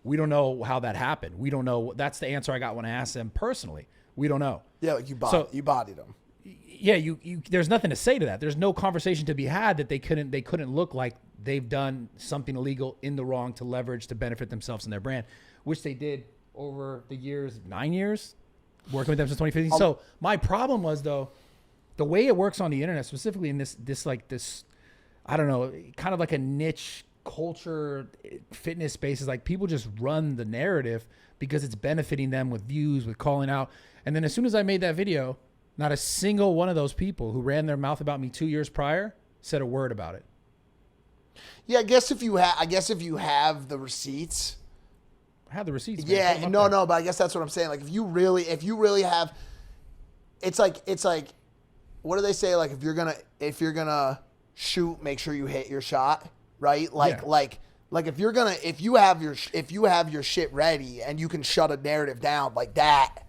we don't know how that happened. We don't know. That's the answer I got when I asked them personally. We don't know. Yeah, like you bodied them. Yeah, you. There's nothing to say to that. There's no conversation to be had that they couldn't look like they've done something illegal in the wrong to leverage to benefit themselves and their brand, which they did over the years, 9 years, working with them since 2015. So my problem was though, the way it works on the internet, specifically in this, I don't know, kind of like a niche culture fitness space is like people just run the narrative because it's benefiting them with views, with calling out. And then as soon as I made that video, not a single one of those people who ran their mouth about me 2 years prior said a word about it. Yeah, I guess if you have the receipts. I have the receipts. Man. Yeah, no, but I guess that's what I'm saying. Like if you really have, it's like, what do they say? Like if you're gonna shoot, make sure you hit your shot, right? Like Like if you have your shit ready and you can shut a narrative down like that,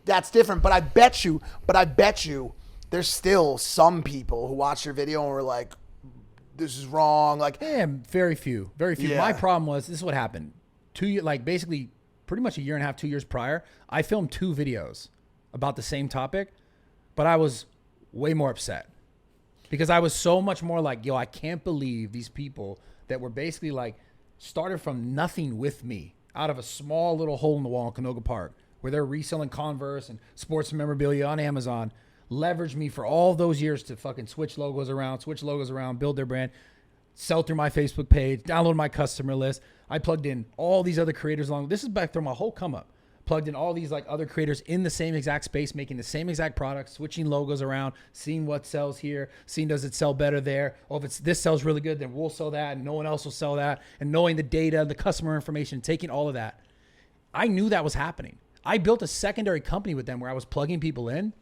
that's different. But I bet you there's still some people who watch your video and were like, this is wrong. Like, yeah, very few. Yeah. My problem was, this is what happened. Basically pretty much a year and a half, 2 years prior, I filmed 2 videos about the same topic, but I was way more upset because I was so much more like, yo, I can't believe these people that were basically like started from nothing with me out of a small little hole in the wall in Canoga Park where they're reselling Converse and sports memorabilia on Amazon, leveraged me for all those years to fucking switch logos around, build their brand, sell through my Facebook page, download my customer list. I plugged in all these other creators along. This is back through my whole come up. Plugged in all these like other creators in the same exact space, making the same exact products, switching logos around, seeing what sells here, seeing does it sell better there. Or if this sells really good, then we'll sell that and no one else will sell that. And knowing the data, the customer information, taking all of that. I knew that was happening. I built a secondary company with them where I was plugging people in.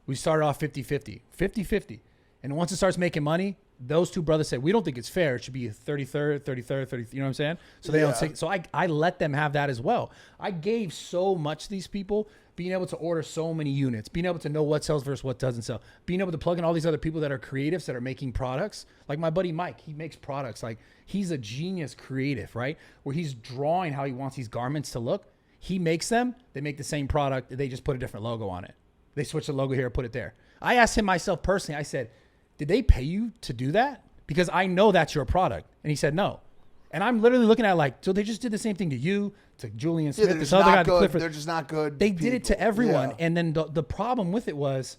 We started off 50-50. And once it starts making money, those two brothers said, we don't think it's fair. It should be 33rd, 30, you know what I'm saying? So they don't take, so I let them have that as well. I gave so much to these people, being able to order so many units, being able to know what sells versus what doesn't sell, being able to plug in all these other people that are creatives that are making products. Like my buddy Mike, he makes products. Like he's a genius creative, right? Where he's drawing how he wants these garments to look. He makes them, they make the same product, they just put a different logo on it. They switch the logo here, put it there. I asked him myself personally, I said, did they pay you to do that? Because I know that's your product. And he said, no. And I'm literally looking at like, so they just did the same thing to you, to Julian Smith, this other guy, Clifford. They're just not good. They did it to everyone. Yeah. And then the problem with it was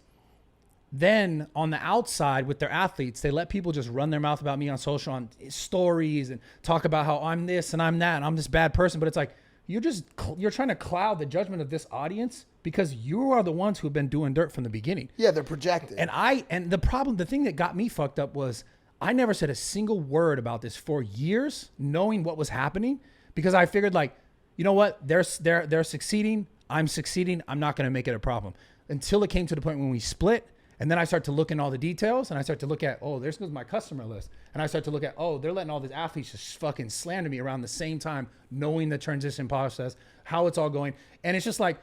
then on the outside with their athletes, they let people just run their mouth about me on social, on stories and talk about how I'm this and I'm that and I'm this bad person. But it's like, you're trying to cloud the judgment of this audience because you are the ones who have been doing dirt from the beginning. Yeah, they're projecting. And the thing that got me fucked up was I never said a single word about this for years, knowing what was happening, because I figured like, you know what, they're succeeding, I'm succeeding, I'm not going to make it a problem. Until it came to the point when we split, and then I start to look in all the details, and I start to look at, oh, there's my customer list. And I start to look at, oh, they're letting all these athletes just fucking slander me around the same time, knowing the transition process, how it's all going. And it's just like,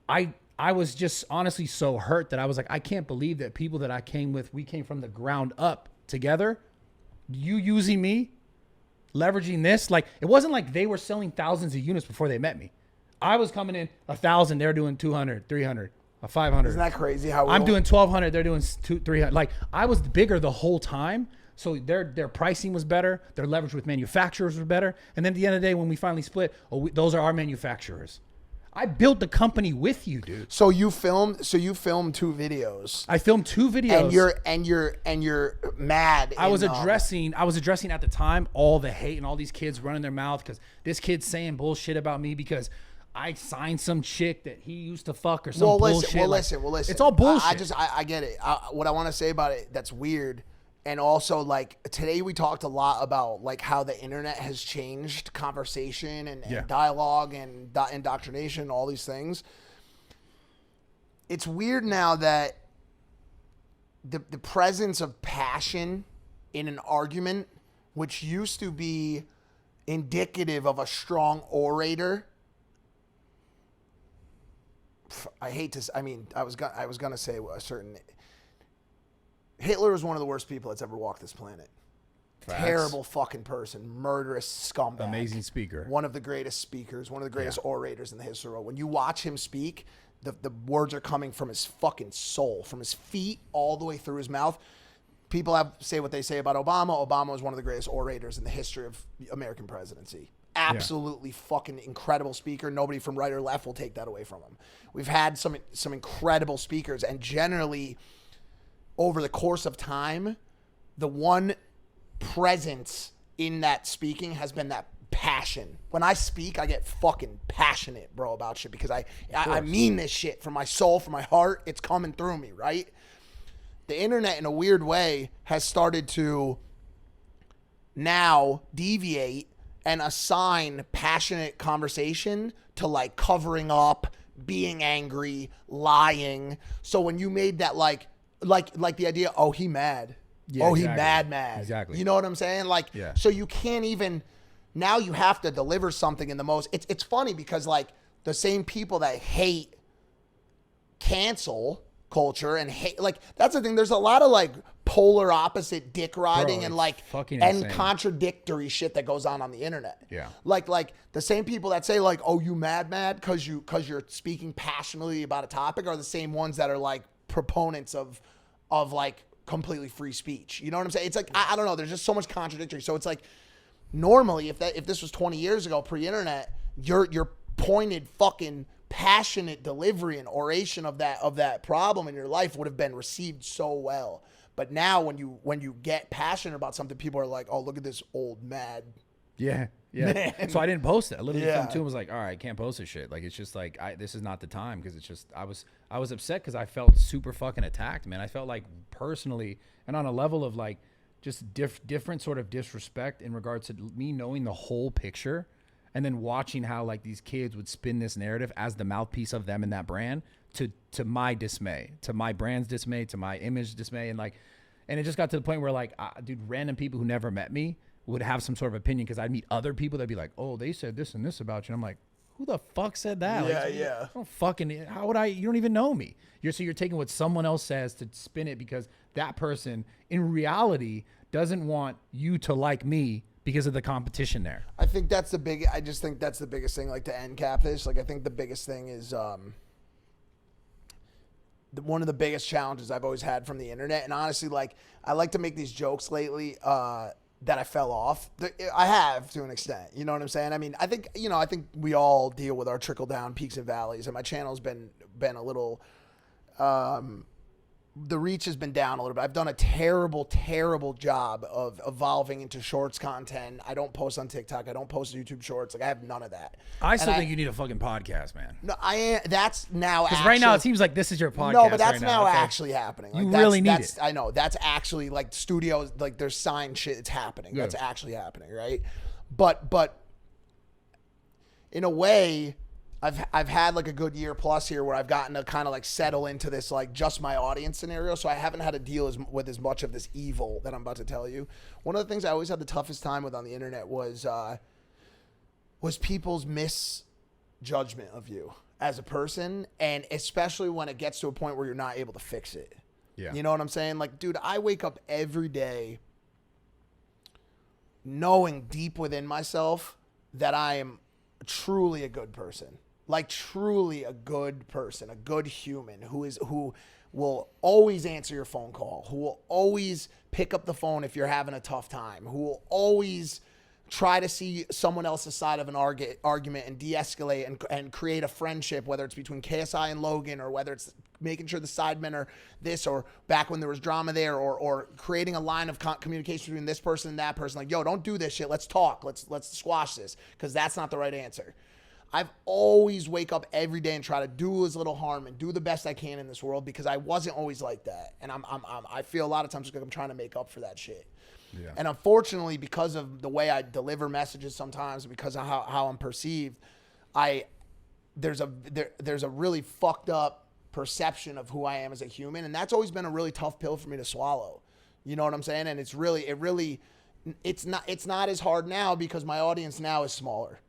I was just honestly so hurt that I was like, I can't believe that people that I came with, we came from the ground up together, you using me, leveraging this. Like, it wasn't like they were selling thousands of units before they met me. I was coming in 1,000, they're doing 200, 300. 500. Isn't that crazy? How I'm doing 1,200. They're doing 300. Like I was bigger the whole time, so their pricing was better. Their leverage with manufacturers was better. And then at the end of the day, when we finally split, those are our manufacturers. I built the company with you, dude. So you filmed 2 videos. I filmed 2 videos. And you're mad. I was addressing at the time all the hate and all these kids running their mouth because this kid's saying bullshit about me because I signed some chick that he used to fuck or some bullshit. Well, listen. It's all bullshit. I get it. What I want to say about it that's weird, and also like today we talked a lot about like how the internet has changed conversation and dialogue and indoctrination, all these things. It's weird now that the presence of passion in an argument, which used to be indicative of a strong orator. I was gonna say a certain. Hitler was one of the worst people that's ever walked this planet. Facts. Terrible fucking person, murderous scumbag. Amazing speaker. One of the greatest speakers, one of the greatest orators in the history of the world. When you watch him speak, the words are coming from his fucking soul, from his feet all the way through his mouth. People say what they say about Obama. Obama was one of the greatest orators in the history of American presidency. Absolutely fucking incredible speaker. Nobody from right or left will take that away from him. We've had some incredible speakers, and generally over the course of time, the one presence in that speaking has been that passion. When I speak, I get fucking passionate, bro, about shit because I mean this shit from my soul, from my heart. It's coming through me, right? The internet, in a weird way, has started to now deviate and assign passionate conversation to like covering up, being angry, lying. So when you made that like the idea, oh, he mad. Yeah, oh, exactly. he mad. Exactly. You know what I'm saying? Like, Yeah. so you can't even, now you have to deliver something in the most, it's funny because like the same people that hate cancel culture and hate, like that's the thing. There's a lot of like polar opposite dick riding Bro, and it's like fucking and insane. contradictory shit that goes on the internet. Yeah. Like the same people that say like, oh, you mad because you're speaking passionately about a topic are the same ones that are like proponents of like completely free speech. You know what I'm saying? It's like I don't know. There's just so much contradictory. So it's like normally if this was 20 years ago pre-internet, your pointed fucking passionate delivery and oration of that problem in your life would have been received so well. But now when you get passionate about something, people are like, oh, look at this old mad. Yeah. Man. So I didn't post it. I literally Yeah. filmed too and was like, all right, I can't post this shit. Like, it's just like, this is not the time. Because it's just, I was upset because I felt super fucking attacked, man. I felt like personally and on a level of like just different sort of disrespect in regards to me knowing the whole picture and then watching how like these kids would spin this narrative as the mouthpiece of them and that brand to my dismay, to my brand's dismay, to my image dismay. And like, and it just got to the point where like, dude, random people who never met me would have some sort of opinion because I'd meet other people that'd be like, oh, they said this and this about you. And I'm like, who the fuck said that? Yeah, like, yeah. I don't fucking, how would I, you don't even know me. You're taking what someone else says to spin it because that person in reality doesn't want you to like me because of the competition there. I think that's I just think that's the biggest thing, like to end cap this. Like I think the biggest thing is one of the biggest challenges I've always had from the internet. And honestly, like I like to make these jokes lately that I fell off. I have to an extent, you know what I'm saying? I mean, I think we all deal with our trickle down peaks and valleys, and my channel's been a little, the reach has been down a little bit. I've done a terrible job of evolving into shorts content. I don't post on TikTok. I don't post YouTube shorts. Like I have none of that. I still think you need a fucking podcast, man. No, that's now Because right now it seems like this is your podcast. No, but that's right now okay? actually happening. Like, You that's, really need that's, it. I know. That's actually like studios, like there's signed shit. It's happening. Good. That's actually happening, right? But in a way, I've had like a good year plus here where I've gotten to kind of like settle into this like just my audience scenario. So I haven't had to deal with as much of this evil that I'm about to tell you. One of the things I always had the toughest time with on the internet was people's misjudgment of you as a person, and especially when it gets to a point where you're not able to fix it. Yeah. You know what I'm saying? Like, dude, I wake up every day knowing deep within myself that I am truly a good person. Like truly a good person, a good human who will always answer your phone call, who will always pick up the phone if you're having a tough time, who will always try to see someone else's side of an argument and de-escalate and create a friendship, whether it's between KSI and Logan or whether it's making sure the sidemen are this or back when there was drama there or creating a line of communication between this person and that person. Like, yo, don't do this shit. Let's talk. Let's squash this because that's not the right answer. I've always wake up every day and try to do as little harm and do the best I can in this world because I wasn't always like that. And I feel a lot of times like I'm trying to make up for that shit. Yeah. And unfortunately, because of the way I deliver messages sometimes, because of how I'm perceived, there's a really fucked up perception of who I am as a human. And that's always been a really tough pill for me to swallow. You know what I'm saying? And it's not as hard now because my audience now is smaller.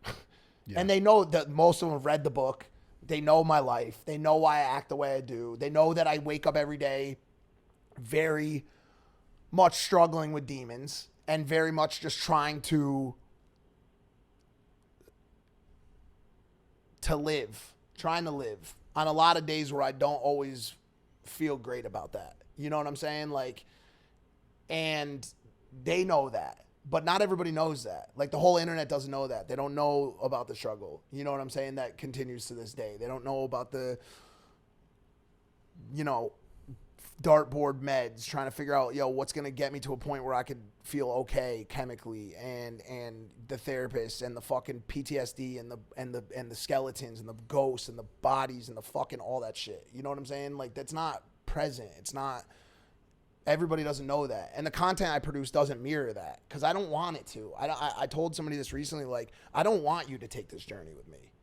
Yeah. And they know that most of them have read the book. They know my life. They know why I act the way I do. They know that I wake up every day very much struggling with demons and very much just trying to live, trying to live on a lot of days where I don't always feel great about that. You know what I'm saying? Like, and they know that. But not everybody knows that. Like the whole internet doesn't know that. They don't know about the struggle. You know what I'm saying? That continues to this day. They don't know about the, dartboard meds, trying to figure out, what's going to get me to a point where I could feel okay chemically, and the therapists and the fucking PTSD and the skeletons and the ghosts and the bodies and the fucking all that shit. You know what I'm saying? Like that's not present. It's not. Everybody doesn't know that. And the content I produce doesn't mirror that because I don't want it to. I told somebody this recently, like, I don't want you to take this journey with me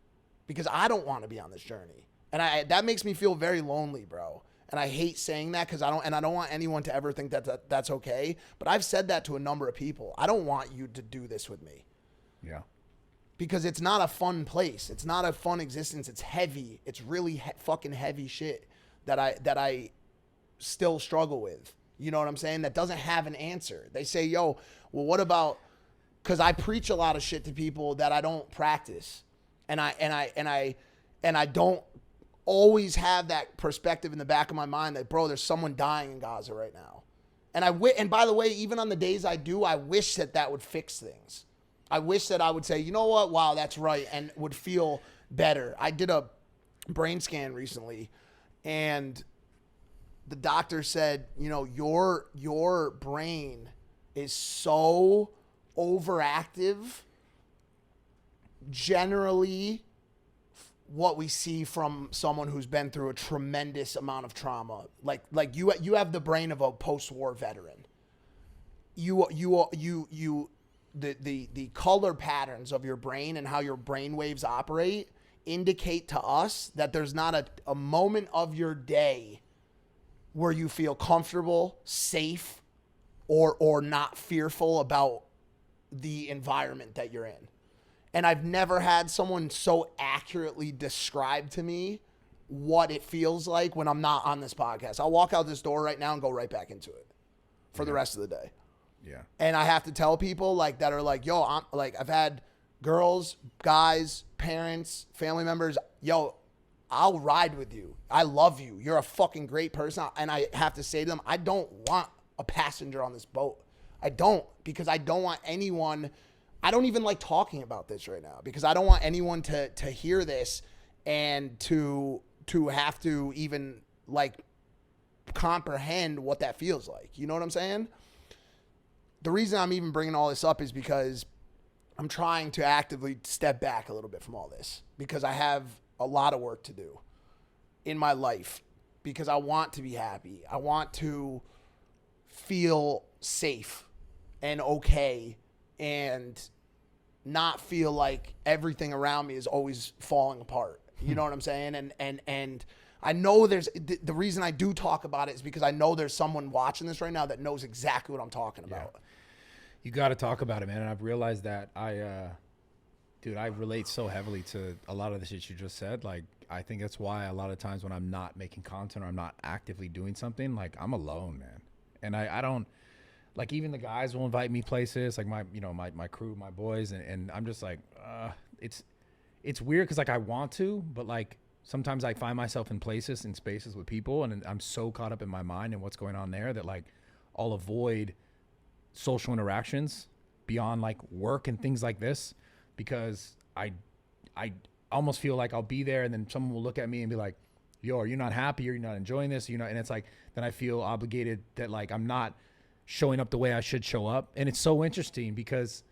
because I don't want to be on this journey. And that makes me feel very lonely, bro. And I hate saying that because I don't want anyone to ever think that that's okay. But I've said that to a number of people. I don't want you to do this with me. Yeah. Because it's not a fun place. It's not a fun existence. It's heavy. It's really fucking heavy shit that I still struggle with. You know what I'm saying? That doesn't have an answer. They say, yo, well, what about, because I preach a lot of shit to people that I don't practice. And I don't always have that perspective in the back of my mind that, bro, there's someone dying in Gaza right now. And by the way, even on the days I do, I wish that would fix things. I wish that I would say, you know what? Wow, that's right. And would feel better. I did a brain scan recently and the doctor said, you know, your brain is so overactive. Generally, what we see from someone who's been through a tremendous amount of trauma, like you have the brain of a post-war veteran. The color patterns of your brain and how your brain waves operate indicate to us that there's not a moment of your day where you feel comfortable, safe, or not fearful about the environment that you're in. And I've never had someone so accurately describe to me what it feels like when I'm not on this podcast. I'll walk out this door right now and go right back into it for the rest of the day. Yeah. And I have to tell people like that are like, yo, I've had girls, guys, parents, family members, yo, I'll ride with you. I love you. You're a fucking great person. And I have to say to them, I don't want a passenger on this boat. I don't, because I don't want anyone. I don't even like talking about this right now because I don't want anyone to hear this and to have to even like comprehend what that feels like. You know what I'm saying? The reason I'm even bringing all this up is because I'm trying to actively step back a little bit from all this because I have a lot of work to do in my life because I want to be happy. I want to feel safe and okay and not feel like everything around me is always falling apart. You know what I'm saying? And I know there's the reason I do talk about it is because I know there's someone watching this right now that knows exactly what I'm talking about. Yeah. You got to talk about it, man. And I've realized that I relate so heavily to a lot of the shit you just said. Like, I think that's why a lot of times when I'm not making content or I'm not actively doing something, like I'm alone, man. And I don't, like, even the guys will invite me places, like my crew, my boys. And I'm just like, it's weird. Cause like I want to, but like sometimes I find myself in places and spaces with people and I'm so caught up in my mind and what's going on there that like I'll avoid social interactions beyond like work and things like this because I almost feel like I'll be there and then someone will look at me and be like, yo, are you not happy? Or you're not enjoying this? And it's like, then I feel obligated that like I'm not showing up the way I should show up. And it's so interesting because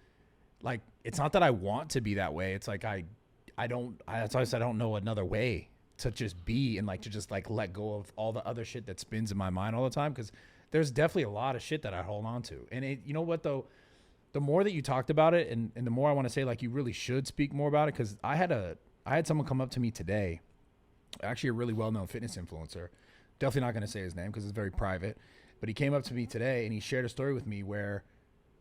like, it's not that I want to be that way. It's like, that's why I said I don't know another way to just be and like, to just like let go of all the other shit that spins in my mind all the time. Cause there's definitely a lot of shit that I hold on to. And you know what though, the more that you talked about it and the more I want to say like, you really should speak more about it. Cause I had someone come up to me today, actually a really well-known fitness influencer. Definitely not going to say his name cause it's very private, but he came up to me today and he shared a story with me where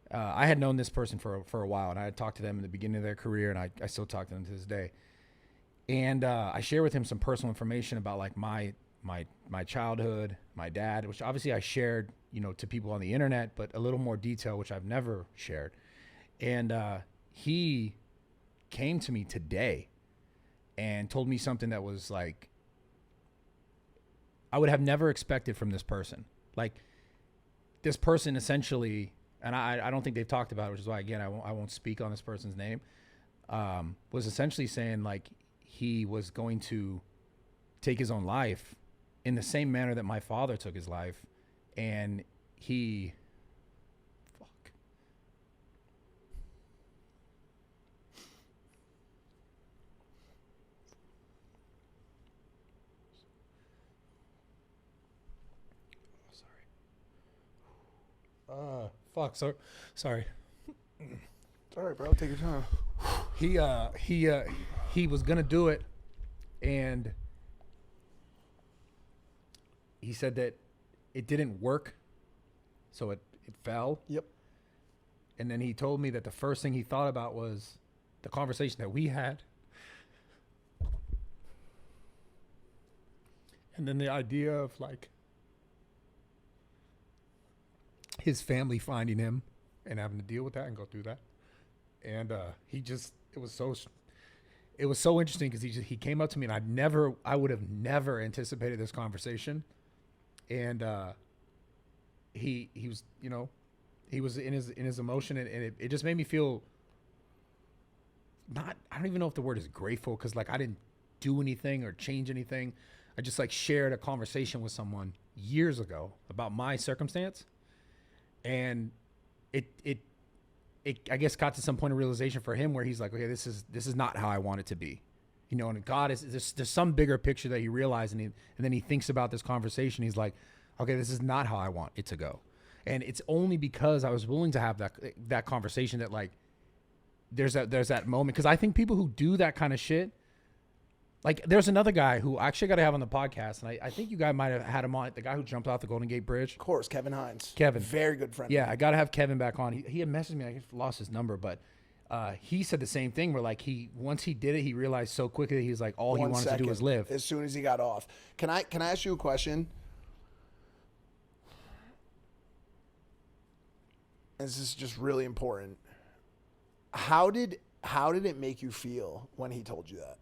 I had known this person for a while and I had talked to them in the beginning of their career and I still talk to them to this day. And I share with him some personal information about like my childhood, my dad, which obviously I shared, to people on the internet, but a little more detail, which I've never shared. And he came to me today and told me something that was like, I would have never expected from this person. Like this person essentially, and I don't think they've talked about it, which is why, again, I won't speak on this person's name, was essentially saying like he was going to take his own life in the same manner that my father took his life. And he, sorry. It's all right, bro. Take your time. He was gonna do it, and he said that it didn't work, so it fell. Yep. And then he told me that the first thing he thought about was the conversation that we had. And then the idea of like his family finding him and having to deal with that and go through that. And it was so interesting because he came up to me, and I would have never anticipated this conversation. And he was, you know, he was in his emotion, and it just made me feel I don't even know if the word is grateful, because like I didn't do anything or change anything. I just like shared a conversation with someone years ago about my circumstance, and it I guess got to some point of realization for him where he's like, okay, this is not how I want it to be, you know. And God there's some bigger picture that he realized, and then he thinks about this conversation. He's like, okay, this is not how I want it to go. And it's only because I was willing to have that conversation that like there's that moment. Because I think people who do that kind of shit, like there's another guy who I actually got to have on the podcast, and I think you guys might have had him on, the guy who jumped off the Golden Gate Bridge. Of course, Kevin Hines. Kevin. Very good friend. Yeah, I got to have Kevin back on. He had messaged me. I lost his number, but he said the same thing where like once he did it, he realized so quickly, he's like, all he wanted to do was live. As soon as he got off. Can I ask you a question? This is just really important. How did it make you feel when he told you that?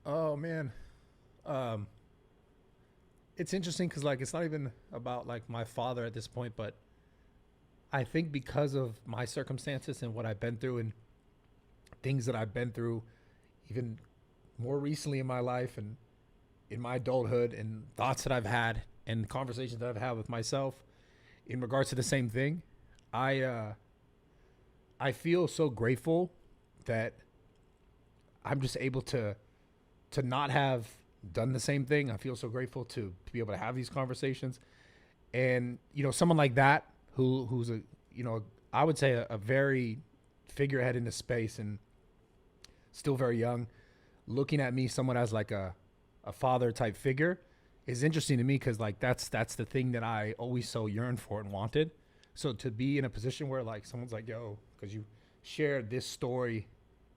Oh man. It's interesting because like it's not even about like my father at this point, but I think because of my circumstances and what I've been through and things that I've been through even more recently in my life and in my adulthood, and thoughts that I've had and conversations that I've had with myself in regards to the same thing, I feel so grateful that I'm just able to not have done the same thing. I feel so grateful to be able to have these conversations. And, you know, someone like that who's a, you know, I would say a very figurehead in the space and still very young, looking at me somewhat as like a father type figure is interesting to me, because like that's the thing that I always so yearned for and wanted. So to be in a position where like someone's like, yo, because you shared this story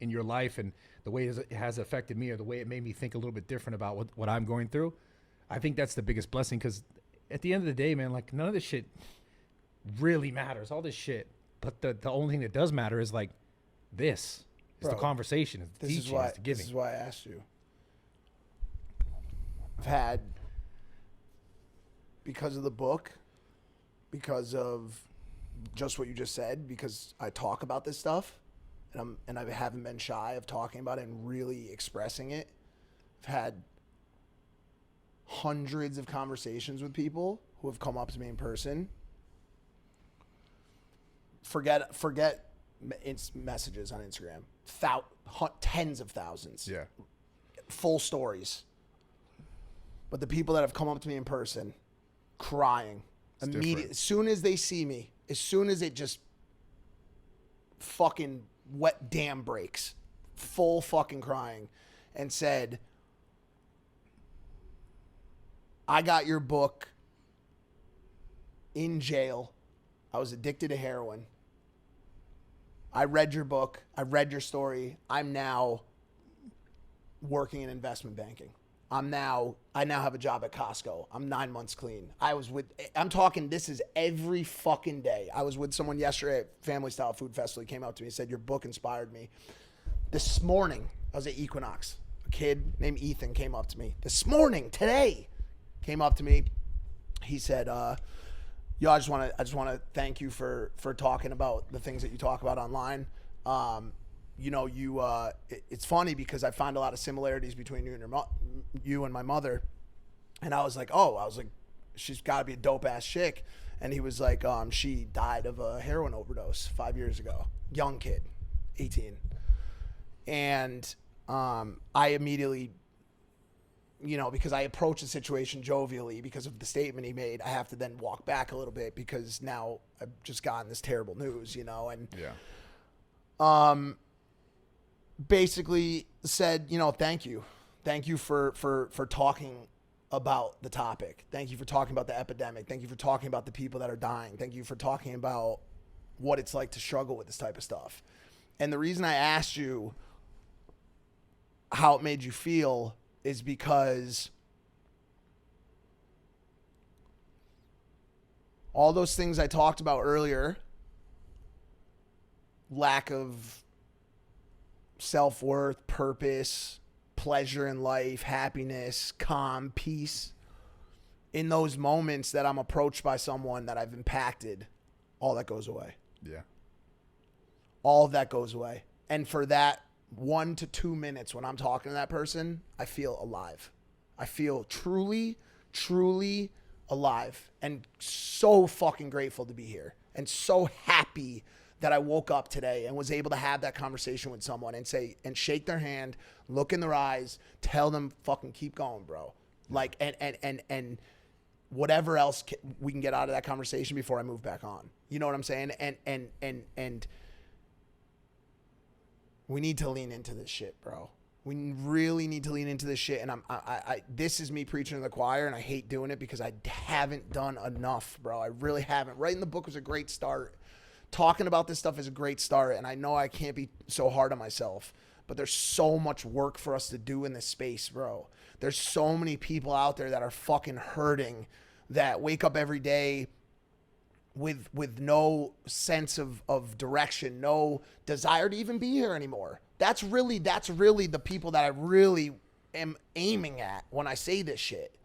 in your life and the way it has affected me, or the way it made me think a little bit different about what I'm going through, I think that's the biggest blessing. Because at the end of the day, man, like none of this shit really matters, all this shit. But the only thing that does matter is like this. It's the conversation. It's the teaching. It's the giving. This is why I asked you. I've had, because of the book, because of just what you just said, because I talk about this stuff, and I haven't been shy of talking about it and really expressing it. I've had hundreds of conversations with people who have come up to me in person. Forget messages on Instagram. Tens of thousands. Yeah. Full stories. But the people that have come up to me in person, crying, immediately, as soon as they see me, as soon as it just fucking wet dam breaks, full fucking crying, and said, I got your book in jail. I was addicted to heroin. I read your book. I read your story. I'm now working in investment banking. I now have a job at Costco. I'm 9 months clean. I'm talking, this is every fucking day. I was with someone yesterday at Family Style Food Festival. He came up to me and said, your book inspired me. This morning, I was at Equinox. A kid named Ethan came up to me. This morning, today, came up to me. He said, yo, I just want to thank you for talking about the things that you talk about online. You know, it's funny because I find a lot of similarities between you and my mother. And I was like, she's got to be a dope ass chick. And he was like, she died of a heroin overdose 5 years ago. Young kid, 18. And I immediately, because I approached the situation jovially because of the statement he made, I have to then walk back a little bit because now I've just gotten this terrible news, and basically said, thank you. Thank you for talking about the topic. Thank you for talking about the epidemic. Thank you for talking about the people that are dying. Thank you for talking about what it's like to struggle with this type of stuff. And the reason I asked you how it made you feel is because all those things I talked about earlier, lack of self-worth, purpose, pleasure in life, happiness, calm, peace, in those moments that I'm approached by someone that I've impacted, all that goes away. Yeah. All of that goes away. And for that 1 to 2 minutes when I'm talking to that person, I feel alive. I feel truly, truly alive and so fucking grateful to be here and so happy that I woke up today and was able to have that conversation with someone and say, and shake their hand, look in their eyes, tell them fucking keep going, bro. Like, and whatever else we can get out of that conversation before I move back on. You know what I'm saying? And we need to lean into this shit, bro. We really need to lean into this shit. And I this is me preaching to the choir, and I hate doing it because I haven't done enough, bro. I really haven't. Writing the book was a great start. Talking about this stuff is a great start. And I know I can't be so hard on myself, but there's so much work for us to do in this space, bro. There's so many people out there that are fucking hurting, that wake up every day with no sense of direction, no desire to even be here anymore. That's really the people that I really am aiming at when I say this shit.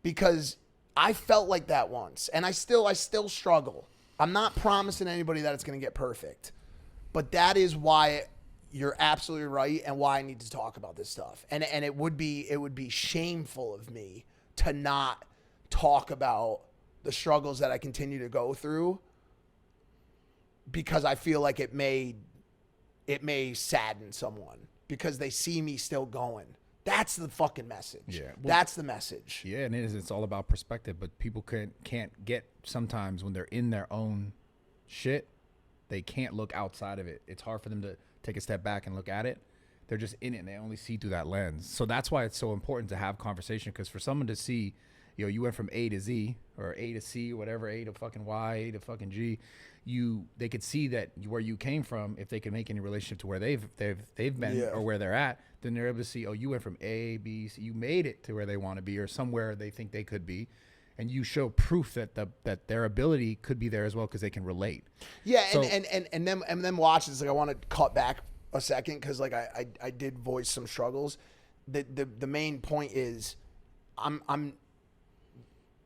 Because I felt like that once, and I still struggle. I'm not promising anybody that it's going to get perfect, but that is why you're absolutely right and why I need to talk about this stuff. And it would be shameful of me to not talk about the struggles that I continue to go through, because I feel like it may sadden someone because they see me still going. That's the fucking message. Yeah. Well, that's the message. Yeah, and it's all about perspective, but people can't get, sometimes when they're in their own shit, they can't look outside of it. It's hard for them to take a step back and look at it. They're just in it and they only see through that lens. So that's why it's so important to have conversation, because for someone to see, you went from A to Z or A to C, whatever, A to fucking Y, A to fucking G, they could see that where you came from. If they can make any relationship to where they've been or where they're at, then they're able to see, you went from A, B, C, you made it to where they want to be or somewhere they think they could be. And you show proof that their ability could be there as well, because they can relate. Yeah, so, and then watch this. Like, I want to cut back a second because like I did voice some struggles. The main point is I'm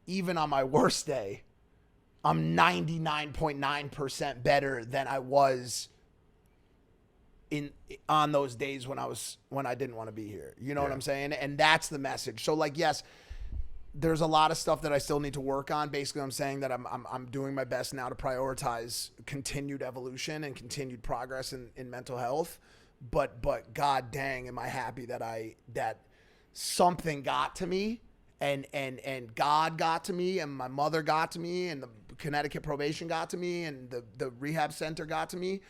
even on my worst day, I'm 99.9% better than I was on those days when I didn't want to be here. You know what I'm saying? And that's the message. So like, yes, there's a lot of stuff that I still need to work on. Basically, I'm saying that I'm doing my best now to prioritize continued evolution and continued progress in mental health. But god dang, am I happy that something got to me, and God got to me, and my mother got to me, and the Connecticut probation got to me, and the rehab center got to me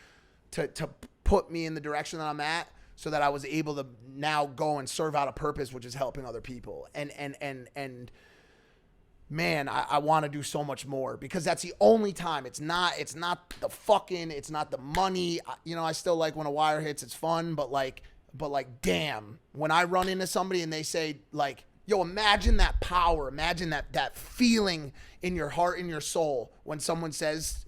to put me in the direction that I'm at, so that I was able to now go and serve out a purpose, which is helping other people. And man, I want to do so much more, because that's the only time. It's not the money. I still like when a wire hits, it's fun, but damn, when I run into somebody and they say like, yo, imagine that power, imagine that feeling in your heart, in your soul, when someone says,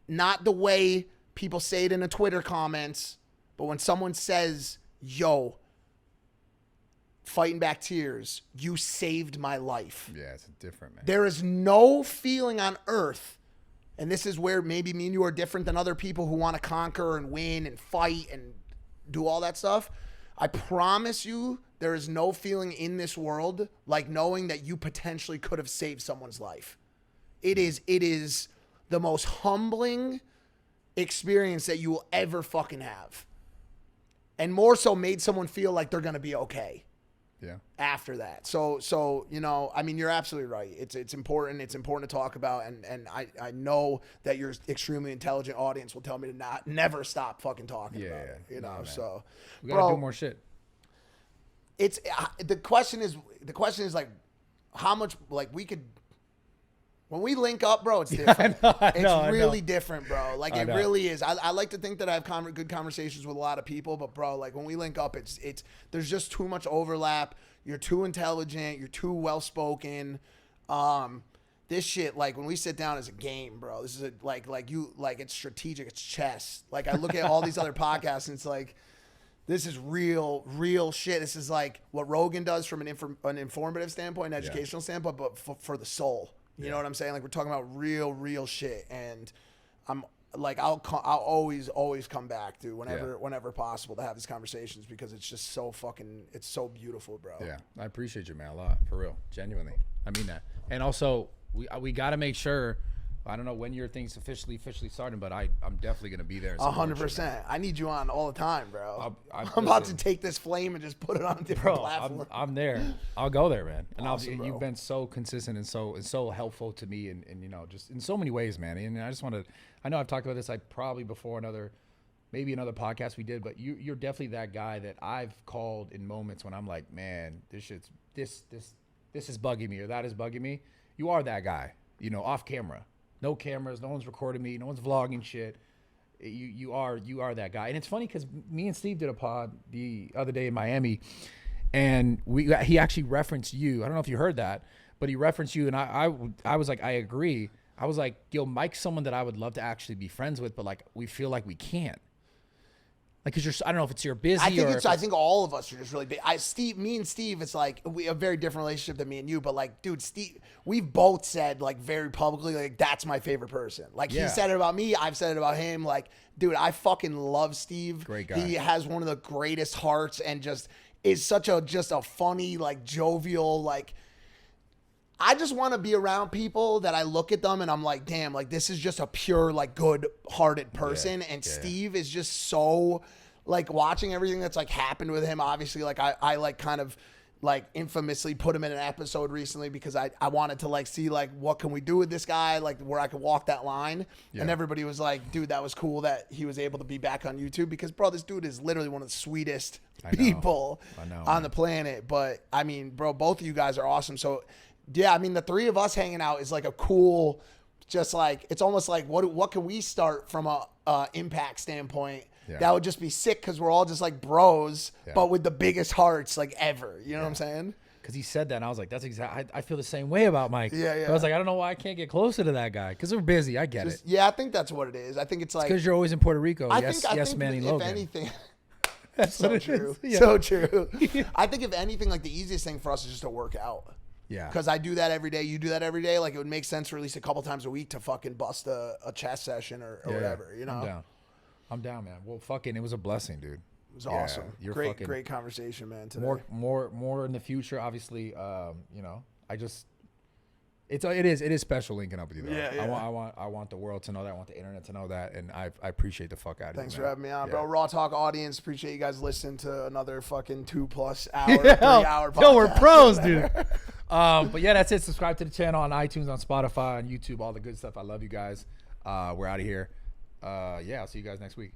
not the way people say it in the Twitter comments, but when someone says, yo, fighting back tears, you saved my life. Yeah, it's different, man. There is no feeling on earth, and this is where maybe me and you are different than other people who want to conquer and win and fight and do all that stuff. I promise you, there is no feeling in this world like knowing that you potentially could have saved someone's life. It is the most humbling experience that you will ever fucking have. and more so made someone feel like they're gonna be okay. Yeah. After that. So, you know, I mean, you're absolutely right. It's important. It's important to talk about. And I know that your extremely intelligent audience will tell me to never stop fucking talking about it. You know, so we gotta do more shit. It's the question is like how much like we could, when we link up, bro, it's different. It's really different, bro. Like it really is. I like to think that I have good conversations with a lot of people, but bro, like when we link up, it's there's just too much overlap. You're too intelligent. You're too well spoken. This shit, like when we sit down, is a game, bro. This is like it's strategic. It's chess. Like I look at all these other podcasts, and it's like, this is real shit. This is like what Rogan does from an informative standpoint, an educational standpoint, but for the soul. You know what I'm saying? Like we're talking about real shit, and I'm like I'll always come back to whenever possible to have these conversations, because it's just so it's so beautiful, bro. Yeah, I appreciate you, man, a lot, for real, genuinely. I mean that. And also we got to make sure. I don't know when your thing's officially starting, but I'm definitely gonna be there. 100%. I need you on all the time, bro. I'm about to take this flame and just put it on a different platform. I'm there. I'll go there, man. And awesome, you've been so consistent and so helpful to me, and you know, just in so many ways, man. And I just want to. I know I've talked about this like probably before maybe another podcast we did, but you're definitely that guy that I've called in moments when I'm like, man, this is bugging me, or that is bugging me. You are that guy, you know, off camera. No cameras, no one's recording me, no one's vlogging shit. You are that guy. And it's funny because me and Steve did a pod the other day in Miami, and he actually referenced you. I don't know if you heard that, but he referenced you, and I was like, I agree. I was like, yo, Mike's someone that I would love to actually be friends with, but like we feel like we can't. Like, cause I don't know if it's you're busy. I think all of us are just really big. Me and Steve, it's like we have a very different relationship than me and you. But like, dude, Steve, we've both said like very publicly, like that's my favorite person. Like he said it about me, I've said it about him. Like, dude, I fucking love Steve. Great guy. He has one of the greatest hearts, and just is such a funny, like jovial, like. I just want to be around people that I look at them and I'm like, damn, like this is just a pure, like good-hearted person. And Steve is just so, like, watching everything that's like happened with him. Obviously, like I like kind of like infamously put him in an episode recently because I wanted to like see like what can we do with this guy, like where I could walk that line. And everybody was like, dude, that was cool that he was able to be back on YouTube, because bro, this dude is literally one of the sweetest people on the planet. But I mean, bro, both of you guys are awesome. So yeah, I mean, the three of us hanging out is like a cool, just like, it's almost like what can we start from a impact standpoint that would just be sick, because we're all just like bros, but with the biggest hearts like ever. You know what I'm saying? Because he said that, and I was like, that's exactly. I feel the same way about Mike. Yeah. I was like, I don't know why I can't get closer to that guy, because we're busy. I get it. Yeah, I think that's what it is. I think it's like because you're always in Puerto Rico. I think Manny Logan. If anything. That's so true. So true. I think if anything, like the easiest thing for us is just to work out. Yeah. Because I do that every day. You do that every day. Like it would make sense for at least a couple times a week to fucking bust a chess session or whatever. You know. I'm down, man. Well, fucking, it was a blessing, dude. It was awesome. Great conversation, man. Today. More in the future, obviously. You know, it is special linking up with you, though. Yeah. I want the world to know that. I want the internet to know that, and I appreciate the fuck out of you. Thanks man. for having me on, bro. Raw Talk audience, appreciate you guys listening to another fucking 2+ hour, 3 hour podcast. Yo, we're pros, dude. But yeah, that's it. Subscribe to the channel on iTunes, on Spotify, on YouTube, all the good stuff. I love you guys. We're out of here. Yeah, I'll see you guys next week.